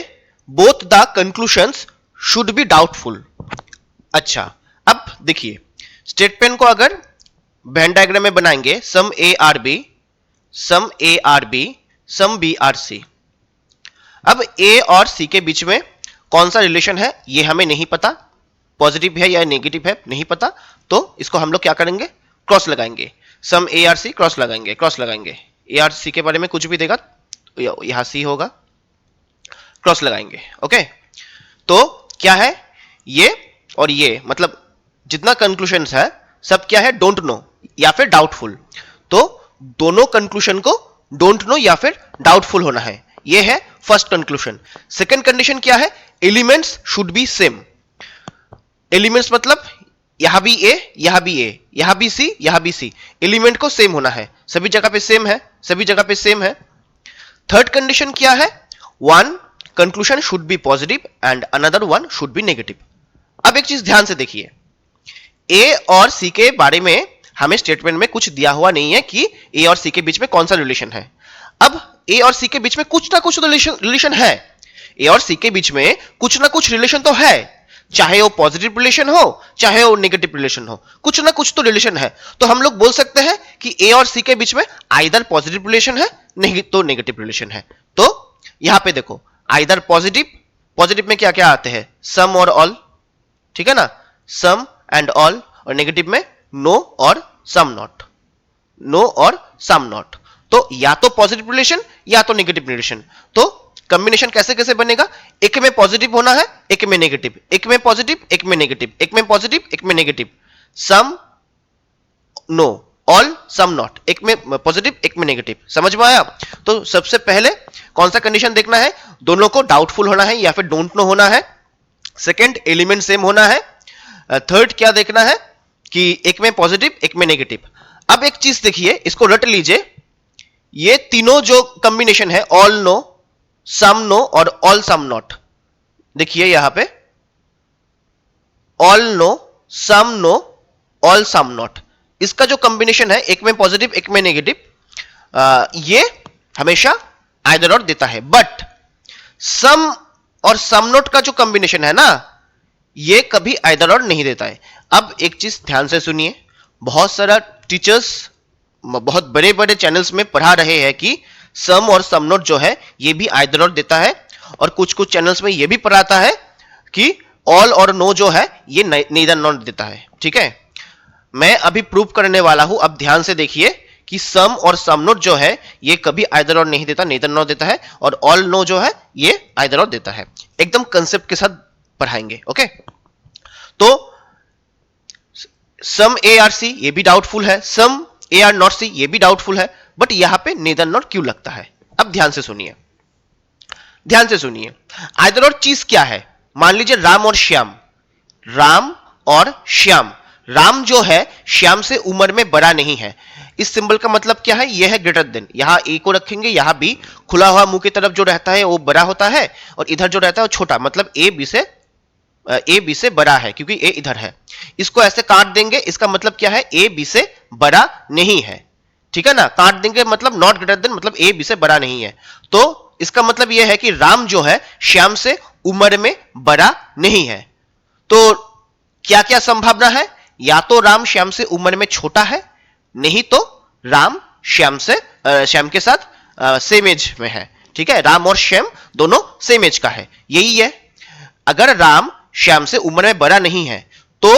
both the conclusions should be doubtful. अच्छा, अब देखिए स्टेटमेंट को अगर वेन डायग्राम में बनाएंगे, some A are B, some A are B, some B are C. अब ए और सी के बीच में कौन सा रिलेशन है ये हमें नहीं पता, पॉजिटिव है या नेगेटिव है नहीं पता, तो इसको हम लोग क्या करेंगे, क्रॉस लगाएंगे। सम ए आर सी क्रॉस लगाएंगे, क्रॉस लगाएंगे, ए आर सी के बारे में कुछ भी देगा तो यहां सी होगा, क्रॉस लगाएंगे, ओके। तो क्या है, ये और ये, मतलब जितना कंक्लूशंस है सब क्या है, डोंट नो या फिर डाउटफुल। तो दोनों कंक्लूशन को डोंट नो या फिर डाउटफुल होना है, ये है फर्स्ट कंक्लूशन। सेकंड कंडीशन क्या है, elements should be same. Elements मतलब यहां भी ए, यहां भी ए, यहां भी सी, यहां भी सी, एलिमेंट को सेम होना है, सभी जगह पे सेम है, सभी जगह पे सेम है। थर्ड कंडीशन क्या है, one conclusion should be positive and another one should be negative. अब एक चीज ध्यान से देखिए, ए और सी के बारे में हमें स्टेटमेंट में कुछ दिया हुआ नहीं है कि ए और सी के बीच में कौन सा रिलेशन है। अब ए और सी के बीच में कुछ ना कुछ रिलेशन है, ए और सी के बीच में कुछ ना कुछ रिलेशन तो है, चाहे वो पॉजिटिव रिलेशन हो चाहे वो नेगेटिव रिलेशन हो, कुछ ना कुछ तो रिलेशन है। तो हम लोग बोल सकते हैं कि ए और सी के बीच में आइदर पॉजिटिव रिलेशन है नहीं तो नेगेटिव रिलेशन है। तो यहां पे देखो, आइदर पॉजिटिव, पॉजिटिव में क्या क्या आते हैं, सम और ऑल, ठीक है ना, सम एंड ऑल, और नेगेटिव में नो और सम नॉट, नो और सम नॉट। तो या तो पॉजिटिव रिलेशन या तो नेगेटिव रिलेशन। तो कॉम्बिनेशन कैसे कैसे बनेगा, एक में पॉजिटिव होना है एक में नेगेटिव, एक में पॉजिटिव एक में नेगेटिव, एक में पॉजिटिव एक में negative, some no all some not, एक में पॉजिटिव एक में नेगेटिव। समझ में आया? तो सबसे पहले कौन सा कंडीशन देखना है, दोनों को डाउटफुल होना है या फिर डोंट नो होना है। सेकंड, एलिमेंट सेम होना है। थर्ड क्या देखना है कि एक में पॉजिटिव एक में नेगेटिव। अब एक चीज देखिए, इसको रट लीजिए, ये तीनों जो कॉम्बिनेशन है, ऑल नो, सम नो और ऑल सम नॉट, देखिए यहां पे all no, some no, all some not, इसका जो कॉम्बिनेशन है एक में पॉजिटिव एक में नेगेटिव, ये हमेशा आइदर और देता है। बट सम और सम नॉट का जो कॉम्बिनेशन है ना, ये कभी आइदर और नहीं देता है। अब एक चीज ध्यान से सुनिए, बहुत सारा टीचर्स बहुत बड़े बड़े चैनल्स में पढ़ा रहे हैं कि सम और सम नॉट जो है ये भी आइदर और देता है, और कुछ कुछ चैनल्स में ये भी पढ़ाता है कि ऑल और नो जो है ये नीदर नॉट देता है। ठीक है, मैं अभी प्रूव करने वाला हूं, अब ध्यान से देखिए कि सम और सम नॉट जो है ये कभी आइदर और नहीं देता, नीदर नॉट देता है, और ऑल नो जो है ये आइदर और देता है। एकदम कंसेप्ट के साथ पढ़ाएंगे। ओके, तो सम ए आर सी ये भी डाउटफुल है, some A are not C ये भी डाउटफुल है, बट यहां पे नीदर नॉट क्यों लगता है? अब ध्यान से सुनिए, ध्यान से सुनिए, आइदर और चीज क्या है, मान लीजिए राम और श्याम, राम और श्याम, राम जो है श्याम से उम्र में बड़ा नहीं है। इस सिंबल का मतलब क्या है, यह है ग्रेटर देन, यहां ए को रखेंगे, यहां बी, खुला हुआ मुंह की तरफ जो रहता है वो बड़ा होता है और इधर जो रहता है वो छोटा, मतलब ए बी से बड़ा है क्योंकि ए इधर है। इसको ऐसे काट देंगे, इसका मतलब क्या है, ए बी से बड़ा नहीं है। ठीक है ना, काट देंगे मतलब नॉट ग्रेटर देन, मतलब ए बी से बड़ा नहीं है। तो इसका मतलब यह है कि राम जो है श्याम से उम्र में बड़ा नहीं है। तो क्या क्या संभावना है, या तो राम श्याम से उम्र में छोटा है, नहीं तो राम श्याम के साथ सेम एज में है। ठीक है, राम और श्याम दोनों सेम एज का है, यही है। अगर राम श्याम से उम्र में बड़ा नहीं है तो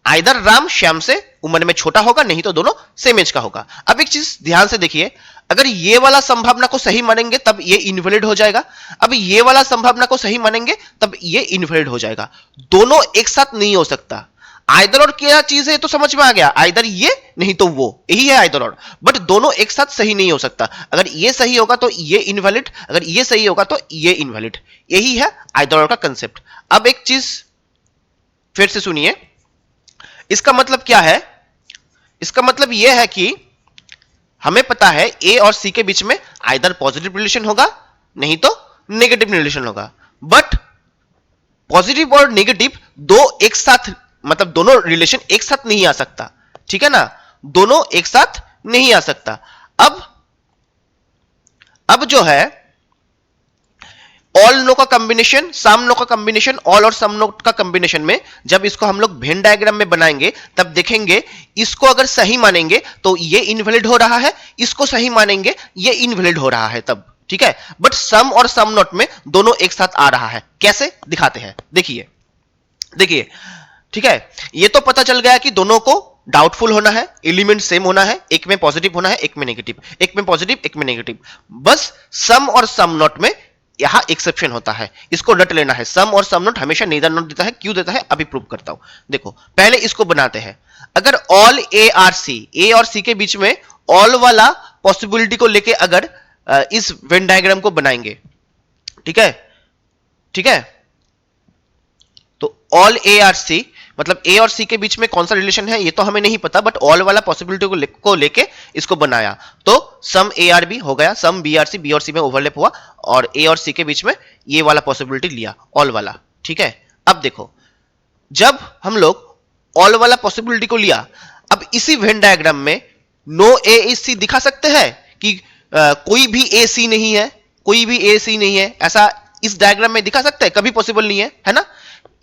आइदर राम श्याम से उम्र में छोटा होगा, नहीं तो दोनों सेम एज का होगा। अब एक चीज ध्यान से देखिए, अगर ये वाला संभावना को सही मानेंगे तब ये इनवैलिड हो जाएगा, अब ये वाला संभावना को सही मानेंगे तब ये इनवैलिड हो जाएगा। दोनों एक साथ नहीं हो सकता। आइदर और क्या चीज है तो समझ में आ गया, आइदर ये नहीं तो वो, यही है आइदर और, बट दोनों एक साथ सही नहीं हो सकता। अगर ये सही होगा तो ये इनवैलिड, अगर ये सही होगा तो ये इनवैलिड, यही है आइदर और का कंसेप्ट। अब एक चीज फिर से सुनिए, इसका मतलब क्या है, इसका मतलब यह है कि हमें पता है ए और सी के बीच में आइदर पॉजिटिव रिलेशन होगा नहीं तो नेगेटिव रिलेशन होगा, बट पॉजिटिव और नेगेटिव दो एक साथ, मतलब दोनों रिलेशन एक साथ नहीं आ सकता। ठीक है ना, दोनों एक साथ नहीं आ सकता। अब जो है ऑल नो का कॉम्बिनेशन, सम नो का कॉम्बिनेशन, ऑल और सम नो का कॉम्बिनेशन में जब इसको हम लोग वेन डायग्राम में बनाएंगे तब देखेंगे, इसको अगर सही मानेंगे तो ये इनवैलिड हो रहा है, इसको सही मानेंगे ये इनवैलिड हो रहा है तब। ठीक है, बट सम और सम नॉट में दोनों एक साथ आ रहा है। कैसे दिखाते हैं, देखिए। ठीक है, ये तो पता चल गया कि दोनों को डाउटफुल होना है, एलिमेंट सेम होना है, एक में पॉजिटिव होना है एक में नेगेटिव, एक में पॉजिटिव एक में नेगेटिव। बस सम और सम नॉट में यहां एक्सेप्शन होता है, इसको रट लेना है। सम और सम नोट हमेशा नीदर नोट देता है, क्यों देता है अभी प्रूव करता हूं। देखो पहले इसको बनाते हैं। अगर all A are C, A और सी के बीच में ऑल वाला पॉसिबिलिटी को लेके अगर इस वेन डायग्राम को बनाएंगे, ठीक है, ठीक है, तो ऑल ए आर सी मतलब ए और सी के बीच में कौन सा रिलेशन है ये तो हमें नहीं पता, बट ऑल वाला पॉसिबिलिटी को लेके इसको बनाया, तो सम ए आर बी हो गया, some B are C, B और सी में ओवरलैप हुआ, और ए और सी के बीच में ये वाला पॉसिबिलिटी लिया, ऑल वाला, ठीक है। अब देखो जब हम लोग ऑल वाला पॉसिबिलिटी को लिया, अब इसी वेन डायग्राम में नो ए इज सी दिखा सकते हैं कि कोई भी ए सी नहीं है, कोई भी ए सी नहीं है, ऐसा इस डायग्राम में दिखा सकते हैं? कभी पॉसिबल नहीं है ना।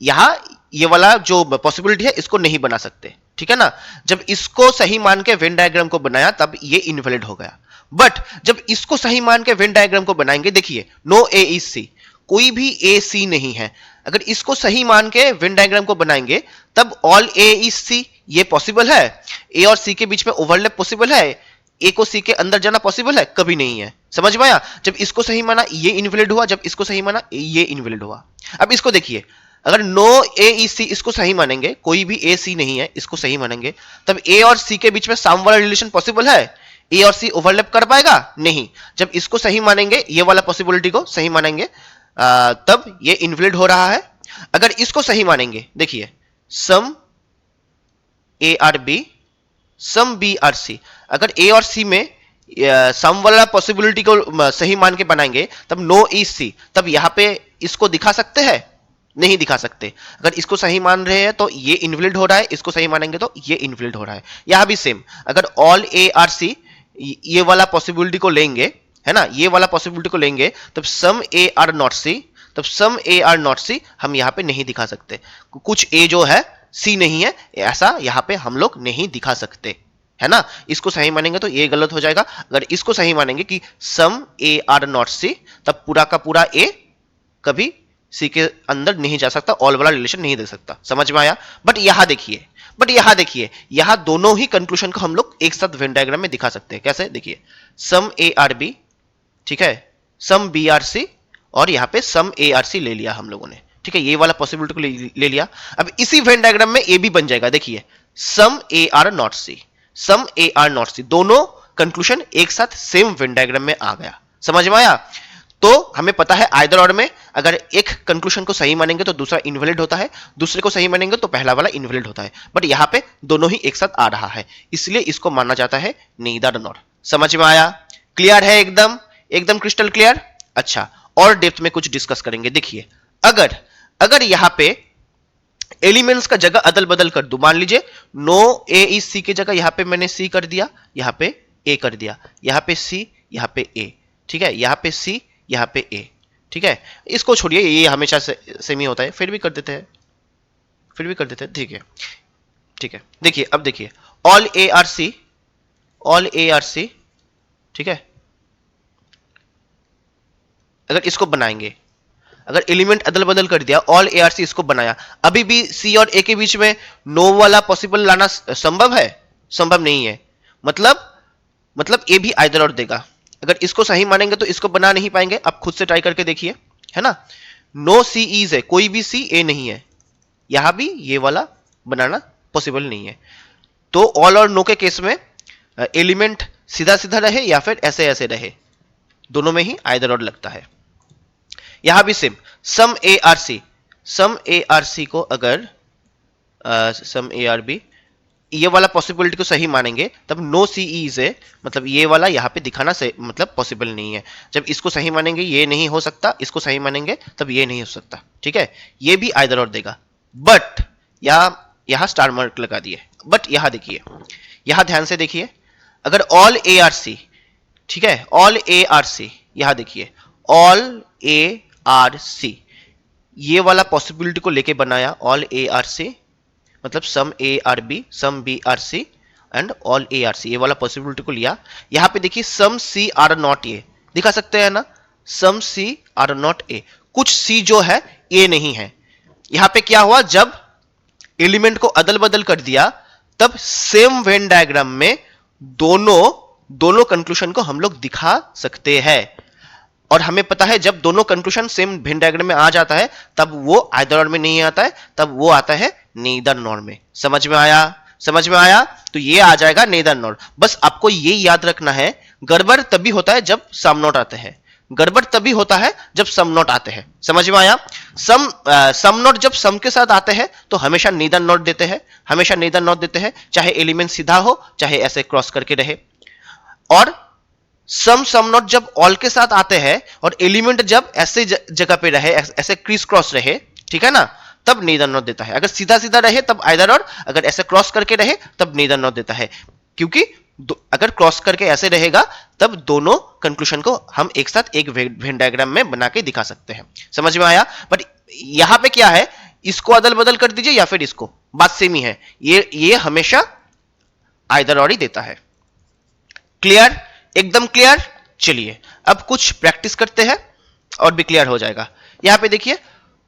यहां ये वाला जो पॉसिबिलिटी है इसको नहीं बना सकते, ठीक है ना। जब इसको सही मान के वेन डायग्राम को बनाया तब ये इनवैलिड हो गया, बट जब इसको सही मान के वेन डायग्राम को बनाएंगे, देखिए नो ए इज सी, कोई भी ए सी नहीं है, अगर इसको सही मान के वेन डायग्राम को बनाएंगे तब ऑल ए इज सी ये पॉसिबल है, ए और सी के बीच में ओवरलैप पॉसिबल है, ए को सी के अंदर जाना पॉसिबल है? कभी नहीं है। समझ में आया? जब इसको सही माना ये इनवैलिड हुआ, जब इसको सही माना ये इनवैलिड हुआ। अब इसको देखिए, अगर नो ए ई सी इसको सही मानेंगे, कोई भी ए सी नहीं है इसको सही मानेंगे, तब ए और सी के बीच में सम वाला रिलेशन पॉसिबल है? ए और सी ओवरलैप कर पाएगा? नहीं। जब इसको सही मानेंगे, ये वाला पॉसिबिलिटी को सही मानेंगे, तब ये इनवैलिड हो रहा है। अगर इसको सही मानेंगे, देखिए some A are B, some B are C, अगर ए और सी में सम वाला पॉसिबिलिटी को सही मान के बनाएंगे तब नो ई सी, तब यहां पे इसको दिखा सकते हैं? नहीं दिखा सकते। अगर इसको सही मान रहे हैं तो ये इनवैलिड हो रहा है, इसको सही मानेंगे तो ये इनवैलिड हो रहा है। यहां भी सेम, अगर ऑल ए आर सी ये वाला पॉसिबिलिटी को लेंगे, है ना, ये वाला पॉसिबिलिटी को लेंगे, तब सम ए आर नॉट सी, तब सम ए आर नॉट सी हम यहां पे नहीं दिखा सकते। कुछ ए जो है सी नहीं है, ऐसा यहां पे हम लोग नहीं दिखा सकते, है ना। इसको सही मानेंगे तो ये गलत हो जाएगा। अगर इसको सही मानेंगे कि सम ए आर नॉट सी, तब पूरा का पूरा ए कभी सी के अंदर नहीं जा सकता, ऑल वाला रिलेशन नहीं दे सकता। समझ में आया? बट यहां देखिए, यहां दोनों ही कंक्लूजन को हम लोग एक साथ वेन डायग्राम में दिखा सकते हैं। कैसे? देखिए सम ए आर बी, ठीक है, सम बी आर सी, और यहां पे सम ए आर सी ले लिया हम लोगों ने, ठीक है, ये वाला पॉसिबिलिटी को ले लिया। अब इसी वेन डायग्राम में ए भी बन जाएगा। देखिए some A are not C, some A are not C, दोनों कंक्लूजन एक साथ सेम वेन डायग्राम में आ गया। समझ में आया? तो हमें पता है आइदर और में अगर एक कंक्लूजन को सही मानेंगे तो दूसरा इनवैलिड होता है, दूसरे को सही मानेंगे तो पहला वाला इनवैलिड होता है, बट यहां पे दोनों ही एक साथ आ रहा है, इसलिए इसको माना जाता है नीदर नॉर। समझ में आया? क्लियर है? एकदम क्रिस्टल क्लियर। अच्छा, और डेप्थ में कुछ डिस्कस करेंगे। देखिए अगर यहां पे एलिमेंट्स का जगह अदल बदल कर दूं, मान लीजिए नो ए इज सी की जगह यहां पे मैंने सी कर दिया, यहां पे ए कर दिया, यहां पे सी, यहां पे ए, ठीक है, यहां पे सी, यहां पे ए, ठीक है, इसको छोड़िए, ये हमेशा सेम ही होता है, फिर भी कर देते हैं, ठीक है। देखिए अब देखिए ऑल ए आर सी, ठीक है, अगर इसको बनाएंगे, अगर एलिमेंट अदल बदल कर दिया, ऑल ए आर सी इसको बनाया, अभी भी सी और ए के बीच में नो वाला पॉसिबल लाना संभव है? संभव नहीं है। मतलब ए भी आइदर और देगा। अगर इसको सही मानेंगे तो इसको बना नहीं पाएंगे। आप खुद से ट्राई करके देखिए, है ना। नो सी इज है, कोई भी सी ए नहीं है, यहां भी ये वाला बनाना पॉसिबल नहीं है। तो ऑल और नो के केस में एलिमेंट सीधा सीधा रहे या फिर ऐसे ऐसे रहे, दोनों में ही आइदर और लगता है। यहां भी सेम, सम ए आर सी को अगर सम ए आर बी ये वाला पॉसिबिलिटी को सही मानेंगे तब नो सी इज है, मतलब ये वाला यहां पे दिखाना से मतलब पॉसिबल नहीं है। जब इसको सही मानेंगे ये नहीं हो सकता, इसको सही मानेंगे तब ये नहीं हो सकता, ठीक है। ये भी आइदर और देगा, बट यहां स्टार मार्क लगा दिए। बट यहां देखिए, यहां ध्यान से देखिए, अगर ऑल ए आर सी, ठीक है, ऑल ए आर सी, यहां देखिए ऑल ए आर सी ये वाला पॉसिबिलिटी को लेके बनाया, ऑल ए आर सी मतलब some A are B, some B are C and all A are C, ये वाला पॉसिबिलिटी को लिया। यहां पे देखिए सम सी आर नॉट ए दिखा सकते हैं ना, सम सी आर नॉट ए, कुछ सी जो है ए नहीं है। यहां पे क्या हुआ, जब एलिमेंट को अदल बदल कर दिया तब सेम वेन डायग्राम में दोनों कंक्लूजन को हम लोग दिखा सकते हैं। और हमें पता है जब दोनों कंक्लूजन सेम वेन डायग्राम में आ जाता है तब वो आइदर और में नहीं आता है, तब वो आता है नीदर नॉर में। समझ में आया? समझ में आया? तो ये आ जाएगा नीदर नॉर। बस आपको ये याद रखना है, गड़बड़ तभी होता है जब सम नॉट आते हैं, गड़बड़ तभी होता है जब सम नॉट आते हैं। समझ में आया? सम नॉट जब सम के साथ आते हैं तो हमेशा नीदर नॉट देते हैं, हमेशा नीदर नॉट देते हैं, चाहे एलिमेंट सीधा हो चाहे ऐसे क्रॉस करके रहे। और सम नॉट जब ऑल के साथ आते हैं और एलिमेंट जब ऐसे जगह पे रहे, ऐसे क्रीस क्रॉस रहे, ठीक है ना, तब नीदर नॉट देता है। अगर सीधा सीधा रहे तब आइदर और, अगर ऐसे क्रॉस करके रहे तब नीदर नॉट देता है। क्योंकि अगर क्रॉस करके ऐसे रहेगा तब दोनों कंक्लूजन को हम एक साथ एक वेन डायग्राम में बना के दिखा सकते हैं। समझ में आया? बट यहां पे क्या है, इसको अदल बदल कर दीजिए या फिर इसको, बात सेम ही है। ये हमेशा आइदर और ही देता है। क्लियर? एकदम क्लियर? चलिए अब कुछ प्रैक्टिस करते हैं और भी क्लियर हो जाएगा। यहां पे देखिए,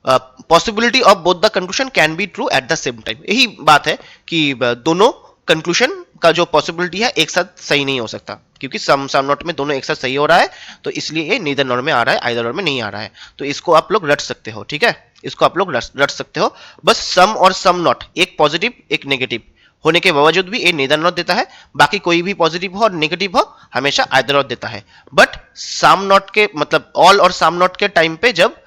possibility of both the conclusion can be true at the same time. यही बात है कि दोनों कंक्लूजन का जो पॉसिबिलिटी है एक साथ सही नहीं हो सकता, क्योंकि सम नॉट में दोनों एक साथ सही हो रहा है, तो इसलिए ये नीदर नॉर में आ रहा है, आइदर नॉर में नहीं आ रहा है। तो इसको आप लोग रट सकते हो, ठीक है, इसको आप लोग रट सकते हो। बस सम और सम नॉट, एक पॉजिटिव एक नेगेटिव होने के बावजूद भी ये नीदर नॉट देता है, बाकी कोई भी पॉजिटिव हो और नेगेटिव हो हमेशा आइदर नॉट देता है। बट सम नॉट के मतलब ऑल और सम नॉट के टाइम पे जब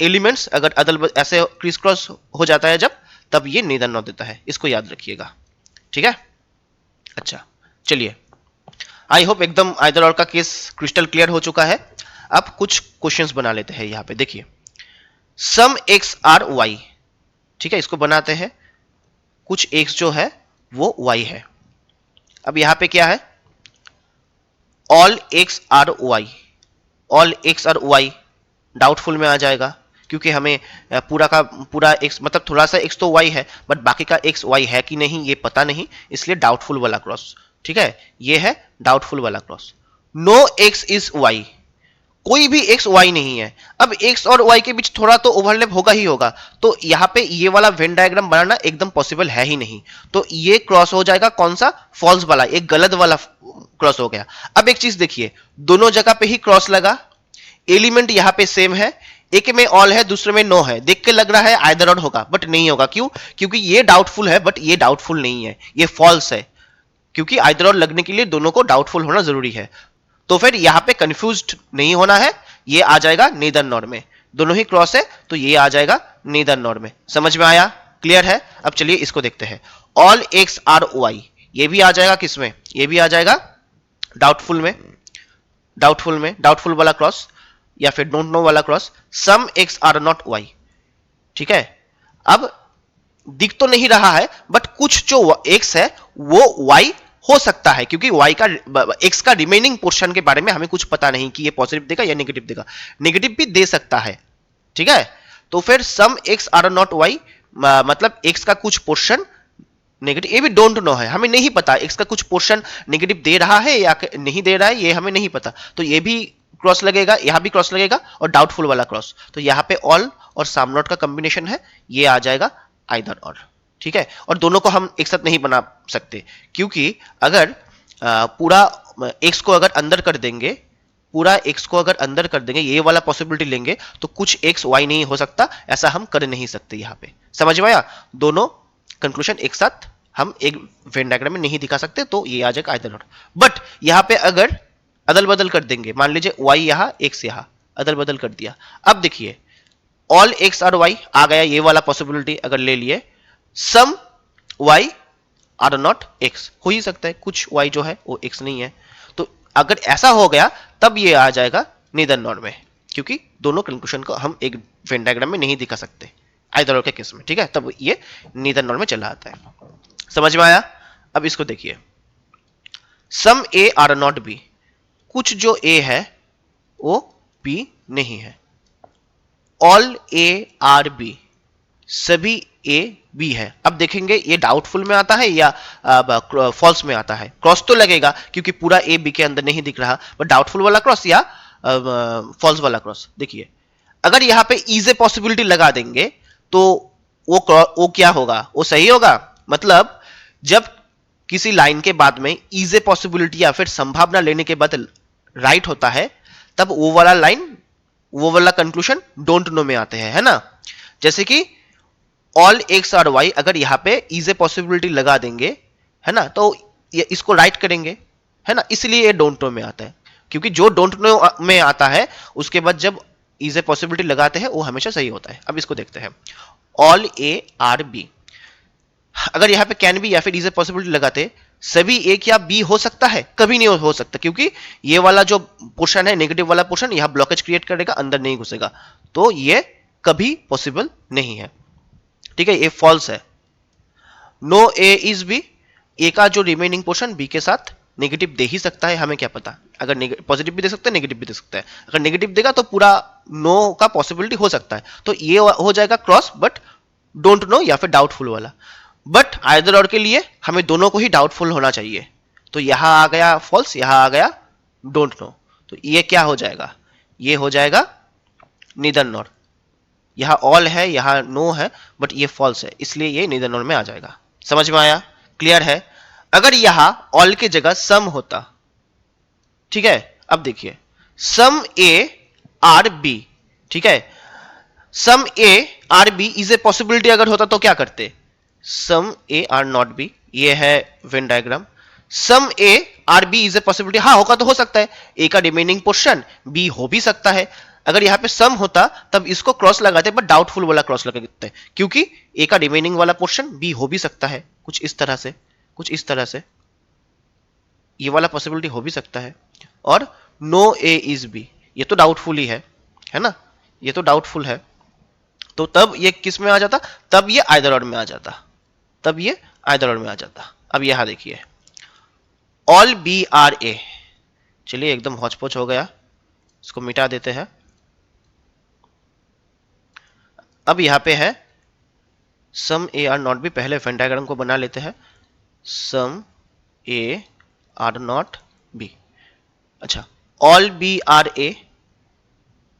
एलिमेंट्स अगर अदल ऐसे क्रिस क्रॉस हो जाता है जब, तब ये नीदर नॉट देता है। इसको याद रखिएगा, ठीक है। अच्छा चलिए, आई होप एकदम आइदर और का केस क्रिस्टल क्लियर हो चुका है। अब कुछ क्वेश्चंस बना लेते हैं। यहां पे देखिए, सम एक्स आर वाई, ठीक है, इसको बनाते हैं। कुछ एक्स जो है वो वाई है। अब यहां पे क्या है, all X are Y, all X are Y doubtful में आ जाएगा, क्योंकि हमें पूरा का पूरा एक्स मतलब थोड़ा सा एक्स तो वाई है बट बाकी का एक्स वाई है कि नहीं ये पता नहीं, इसलिए डाउटफुल वाला क्रॉस, ठीक है, ये है डाउटफुल वाला cross. No X is Y, कोई भी एक्स वाई नहीं है। अब एक्स और वाई के बीच थोड़ा तो ओवरलैप होगा ही होगा, तो यहां पे ये वाला वेन डायग्राम बनाना एकदम पॉसिबल है ही नहीं। तो ये क्रॉस हो जाएगा कौन सा, फॉल्स वाला, एक गलत वाला क्रॉस हो गया। अब एक चीज देखिए, दोनों जगह पे ही क्रॉस लगा, एलिमेंट यहां पे सेम है, एक में ऑल है दूसरे में नो है, देख के लग रहा है आइदर और होगा बट नहीं होगा। क्यों? क्योंकि ये डाउटफुल है बट ये डाउटफुल नहीं है, ये फॉल्स है, क्योंकि आइदर और लगने के लिए दोनों को डाउटफुल होना जरूरी है। तो फिर यहां पे कंफ्यूज्ड नहीं होना है, ये आ जाएगा नीदर नॉर में। दोनों ही क्रॉस है तो ये आ जाएगा नीदर नॉर में। समझ में आया? क्लियर है? अब चलिए इसको देखते हैं। ऑल एक्स आर वाई, ये भी आ जाएगा किसमें, ये भी आ जाएगा डाउटफुल में, डाउटफुल में, डाउटफुल वाला क्रॉस या फिर डोंट नो वाला cross. Some X are not Y, ठीक है। अब दिख तो नहीं रहा है बट कुछ जो एक्स है वो वाई हो सकता है, क्योंकि वाई का एक्स का रिमेनिंग पोर्शन के बारे में हमें कुछ पता नहीं कि ये पॉजिटिव देगा या नेगेटिव देगा, नेगेटिव भी दे सकता है, ठीक है। तो फिर सम एक्स आर नॉट वाई मतलब एक्स का कुछ पोर्शन नेगेटिव, ये भी डोंट नो है, हमें नहीं पता एक्स का कुछ पोर्शन नेगेटिव दे रहा है या नहीं दे रहा है, ये हमें नहीं पता। तो ये भी क्रॉस लगेगा, यहां भी क्रॉस लगेगा और डाउटफुल वाला क्रॉस। तो यहां पे ऑल और सम नॉट का कॉम्बिनेशन है, ये आ जाएगा आइदर और, ठीक है। और दोनों को हम एक साथ नहीं बना सकते, क्योंकि अगर पूरा एक्स को अगर अंदर कर देंगे, पूरा एक्स को अगर अंदर कर देंगे, ये वाला पॉसिबिलिटी लेंगे तो कुछ एक्स वाई नहीं हो सकता, ऐसा हम कर नहीं सकते यहां पे। समझ में आया? दोनों कंक्लूजन एक साथ हम एक वेन डायग्राम में नहीं दिखा सकते, तो ये आ जाएगा आइदर और। बट यहां पे अगर अदल बदल कर देंगे, मान लीजिए वाई यहां एक्स यहां, अदल बदल कर दिया, अब देखिए ऑल एक्स आर वाई आ गया, ये वाला पॉसिबिलिटी अगर ले लिए, सम वाई आर नॉट एक्स, हो ही सकता है कुछ वाई जो है वो एक्स नहीं है। तो अगर ऐसा हो गया तब ये आ जाएगा नीदर नॉर में, क्योंकि दोनों कंक्लूजन को हम एक वेन डायग्राम में नहीं दिखा सकते आइदर और के केस में, ठीक है, तब ये नीदर नॉर में चला आता है। समझ में आया? अब इसको देखिए, some A are not B, कुछ जो ए है वो बी नहीं है। ऑल ए आर बी, सभी ए बी है। अब देखेंगे ये डाउटफुल में आता है या फॉल्स में आता है। क्रॉस तो लगेगा क्योंकि पूरा ए बी के अंदर नहीं दिख रहा, बट डाउटफुल वाला क्रॉस या फॉल्स वाला क्रॉस। देखिए अगर यहां पे इज ए पॉसिबिलिटी लगा देंगे तो वो क्या होगा, वो सही होगा। मतलब जब किसी लाइन के बाद में इज ए पॉसिबिलिटी या फिर संभावना लेने के बाद राइट होता है, तब वो वाला लाइन, वो वाला कंक्लूजन डोंट नो में आते हैं, है ना। जैसे कि ऑल एक्स और वाई, अगर यहाँ पे इज ए पॉसिबिलिटी लगा देंगे, है ना, तो ये इसको राइट करेंगे, है ना, इसलिए ये डोंट नो में आता है। क्योंकि जो डोंट नो में आता है उसके बाद जब इज ए पॉसिबिलिटी लगाते हैं वो हमेशा सही होता है। अब इसको देखते हैं, ऑल ए आर बी। अगर यहाँ पे कैन बी या फिर इज ए पॉसिबिलिटी लगाते, सभी ए क्या बी हो सकता है? कभी नहीं हो सकता, क्योंकि ये वाला जो पोर्शन है, नेगेटिव वाला पोर्शन, यहां ब्लॉकेज क्रिएट करेगा, अंदर नहीं घुसेगा, तो ये कभी पॉसिबल नहीं है। ठीक है, ये फॉल्स है। No A is B, A का जो रिमेनिंग पोर्शन बी के साथ नेगेटिव दे ही सकता है, हमें क्या पता, अगर पॉजिटिव भी दे सकता है, नेगेटिव भी दे सकता है। अगर नेगेटिव देगा तो पूरा नो का पॉसिबिलिटी हो सकता है, तो ये हो जाएगा क्रॉस, बट डोंट नो या फिर डाउटफुल वाला। बट आइदर और के लिए हमें दोनों को ही डाउटफुल होना चाहिए, तो यहां आ गया फॉल्स, यहां आ गया डोंट नो, तो ये क्या हो जाएगा, ये हो जाएगा नीदर नॉर। यहां ऑल है, यहां नो है, बट ये फॉल्स है, इसलिए ये नीदर नॉर में आ जाएगा। समझ में आया? क्लियर है? अगर यहां ऑल की जगह सम होता, ठीक है, अब देखिए, सम ए आर बी, ठीक है, some A are B is a possibility अगर होता तो क्या करते, some A are not B, ये है Venn diagram. Some A are B is a possibility, हाँ होगा तो हो सकता है, ए का रिमेनिंग पोर्शन बी हो भी सकता है। अगर यहां पे सम होता तब इसको क्रॉस लगाते, बट डाउटफुल वाला क्रॉस लगाते, क्योंकि ए का रिमेनिंग वाला पोर्शन बी हो भी सकता है, कुछ इस तरह से, कुछ इस तरह से, ये वाला पॉसिबिलिटी हो भी सकता है। और नो ए इज बी, ये तो डाउटफुल ही है ना, ये तो डाउटफुल है, तो तब ये किस में आ जाता, तब ये आइदर और में आ जाता, तब ये आइदर और में आ जाता। अब यहां देखिए, ऑल बी आर ए, चलिए एकदम हौच-पौच हो गया, इसको मिटा देते हैं। अब यहां पे है some A are not B, पहले वेन डायग्राम को बना लेते हैं, some A are not B. अच्छा, ऑल बी आर ए,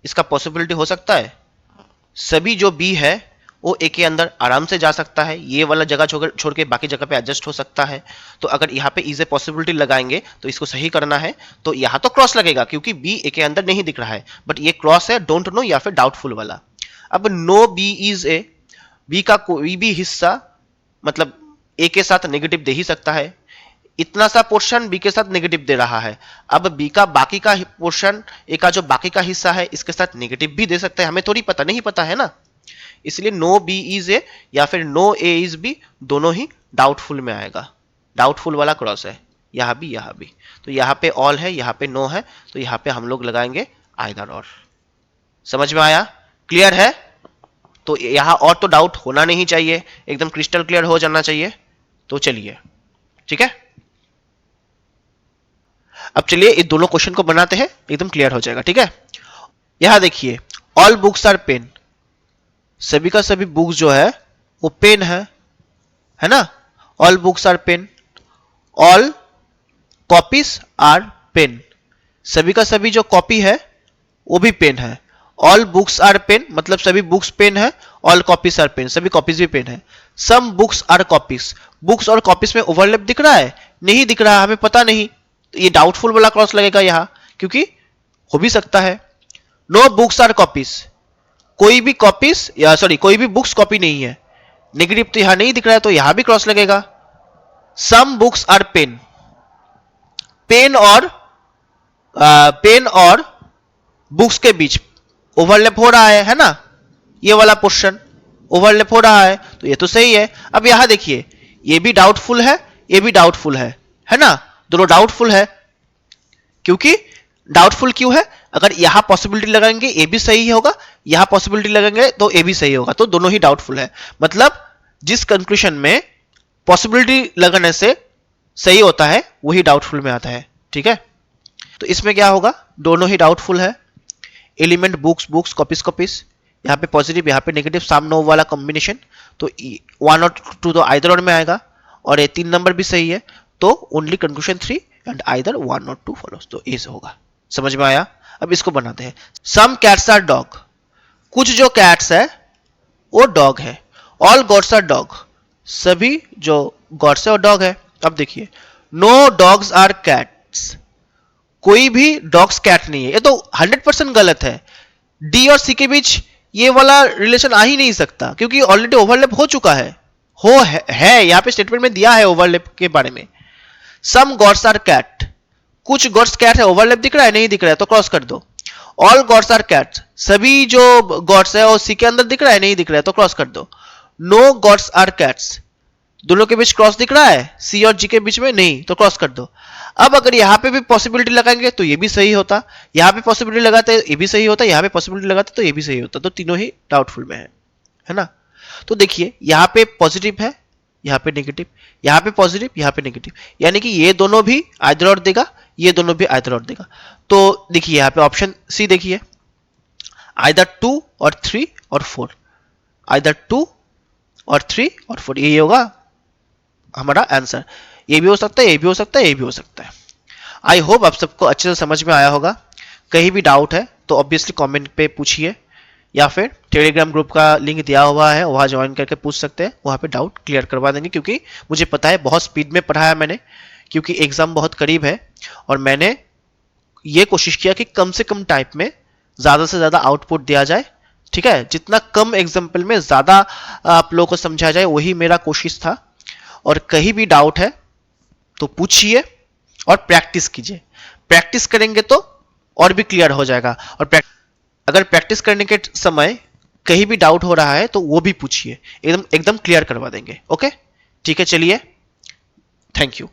इसका पॉसिबिलिटी हो सकता है, सभी जो बी है वो ए के अंदर आराम से जा सकता है, ये वाला जगह छोड़ के बाकी जगह पे एडजस्ट हो सकता है। तो अगर यहाँ पे इज ए पॉसिबिलिटी लगाएंगे तो इसको सही करना है, तो यहाँ तो क्रॉस लगेगा क्योंकि बी ए के अंदर नहीं दिख रहा है, बट ये क्रॉस है डोंट नो या फिर डाउटफुल वाला। अब no B is A, B का कोई भी हिस्सा मतलब ए के साथ नेगेटिव दे ही सकता है, इतना सा पोर्शन बी के साथ नेगेटिव दे रहा है। अब बी का बाकी का पोर्शन, ए का जो बाकी का हिस्सा है, इसके साथ नेगेटिव भी दे सकता है, हमें थोड़ी पता, नहीं पता है ना, इसलिए नो बी इज ए या फिर नो ए इज बी, दोनों ही डाउटफुल में आएगा, डाउटफुल वाला क्रॉस है, यहां भी। तो यहां पे ऑल है, यहां पे नो है, तो यहां पे हम लोग लगाएंगे आइदर और। समझ में आया? क्लियर है? तो यहां और तो डाउट होना नहीं चाहिए, एकदम क्रिस्टल क्लियर हो जाना चाहिए। तो चलिए, ठीक है, अब चलिए इस दोनों क्वेश्चन को बनाते हैं, एकदम क्लियर हो जाएगा। ठीक है, यहां देखिए, ऑल बुक्स आर पेन, सभी का सभी बुक्स जो है वो पेन है ना, all books are pen. All copies are pen, सभी का सभी जो कॉपी है वो भी पेन है। ऑल बुक्स आर पेन मतलब सभी बुक्स पेन है, ऑल कॉपीज आर पेन, सभी कॉपीज भी पेन है। Some books are copies, books और कॉपीज में ओवरलैप दिख रहा है, नहीं दिख रहा, हमें पता नहीं, तो ये डाउटफुल वाला क्रॉस लगेगा यहां, क्योंकि हो भी सकता है। नो बुक्स आर कॉपीज, कोई भी कॉपीज या सॉरी कोई भी बुक्स कॉपी नहीं है, नेगेटिव तो यहां नहीं दिख रहा है, तो यहां भी क्रॉस लगेगा। Some books are pen, pen और बुक्स के बीच ओवरलैप हो रहा है ना, ये वाला पोर्शन ओवरलैप हो रहा है, तो ये तो सही है। अब यहां देखिए, ये भी डाउटफुल है, ये भी डाउटफुल है ना, दोनों डाउटफुल है। क्योंकि डाउटफुल क्यों है, अगर यहां पॉसिबिलिटी लगाएंगे ए भी सही होगा, यहां पॉसिबिलिटी लगाएंगे तो ए भी सही होगा, तो दोनों ही डाउटफुल है। मतलब जिस कंक्लूजन में पॉसिबिलिटी लगाने से सही होता है वही डाउटफुल में आता है। ठीक है, तो इसमें क्या होगा, दोनों ही डाउटफुल है। एलिमेंट बुक्स कॉपीज, यहाँ पे पॉजिटिव यहाँ पे नेगेटिव, साम नो वाला कॉम्बिनेशन, तो 1 और 2 तो आइदर और में आएगा, और ये 3 नंबर भी सही है, तो ओनली कंक्लूजन 3 एंड आइदर 1 और 2 फॉलोस, तो ए से होगा। समझ में आया? अब इसको बनाते हैं। सम कैट्स आर डॉग, कुछ जो कैट्स है वो डॉग है। ऑल गॉड्स आर डॉग, सभी जो गॉड्स है वो डॉग है। अब देखिए, नो डॉग्स आर कैट्स, कोई भी डॉग्स कैट नहीं है, ये तो 100% गलत है। डी और सी के बीच ये वाला रिलेशन आ ही नहीं सकता, क्योंकि ऑलरेडी ओवरलैप हो चुका है। यहाँ पे स्टेटमेंट में दिया है ओवरलैप के बारे में। सम गॉड्स आर कैट, कुछ गॉड्स कैट है, ओवरलैप दिख रहा है, नहीं दिख रहा है तो क्रॉस कर दो। ऑल गॉड्स आर कैट्स, सभी जो गॉड्स है वो सी के अंदर दिख रहा है, नहीं दिख रहा है तो क्रॉस कर दो। नो गॉड्स आर कैट्स, दोनों के बीच क्रॉस दिख रहा है, सी और जी के बीच में नहीं तो क्रॉस कर दो। अब अगर यहां पे भी पॉसिबिलिटी लगाएंगे तो ये भी सही होता, यहां पे पॉसिबिलिटी लगाते ये भी सही होता, यहां पे पॉसिबिलिटी लगाते तो ये भी सही होता, तो तीनों ही डाउटफुल में है ना। तो देखिए यहां पे पॉजिटिव है, यहां पे नेगेटिव, यहां पे पॉजिटिव, यहां पे नेगेटिव, यानी कि ये दोनों भी आइदर और देगा, ये दोनों भी आइदर और देगा। तो देखिए यहां पे ऑप्शन सी देखिए, आइदर 2 और 3 और 4, आइदर 2 और 3 और 4, यही होगा हमारा आंसर। ये भी हो सकता है, ये भी हो सकता है, ये भी हो सकता है। आई होप आप सबको अच्छे से समझ में आया होगा। कहीं भी डाउट है तो ऑब्वियसली कमेंट पे पूछिए, या फिर टेलीग्राम ग्रुप का लिंक दिया हुआ है, वहाँ ज्वाइन करके पूछ सकते हैं, वहाँ पे डाउट क्लियर करवा देंगे। क्योंकि मुझे पता है बहुत स्पीड में पढ़ाया मैंने, क्योंकि एग्जाम बहुत करीब है और मैंने ये कोशिश किया कि कम से कम टाइम में ज़्यादा से ज़्यादा आउटपुट दिया जाए। ठीक है, जितना कम एग्जाम्पल में ज़्यादा आप लोगों को समझाया जाए, वही मेरा कोशिश था। और कहीं भी डाउट है तो पूछिए और प्रैक्टिस कीजिए। प्रैक्टिस करेंगे तो और भी क्लियर हो जाएगा। और अगर प्रैक्टिस करने के समय कहीं भी डाउट हो रहा है तो वो भी पूछिए, एकदम क्लियर करवा देंगे। ओके, ठीक है, चलिए, थैंक यू।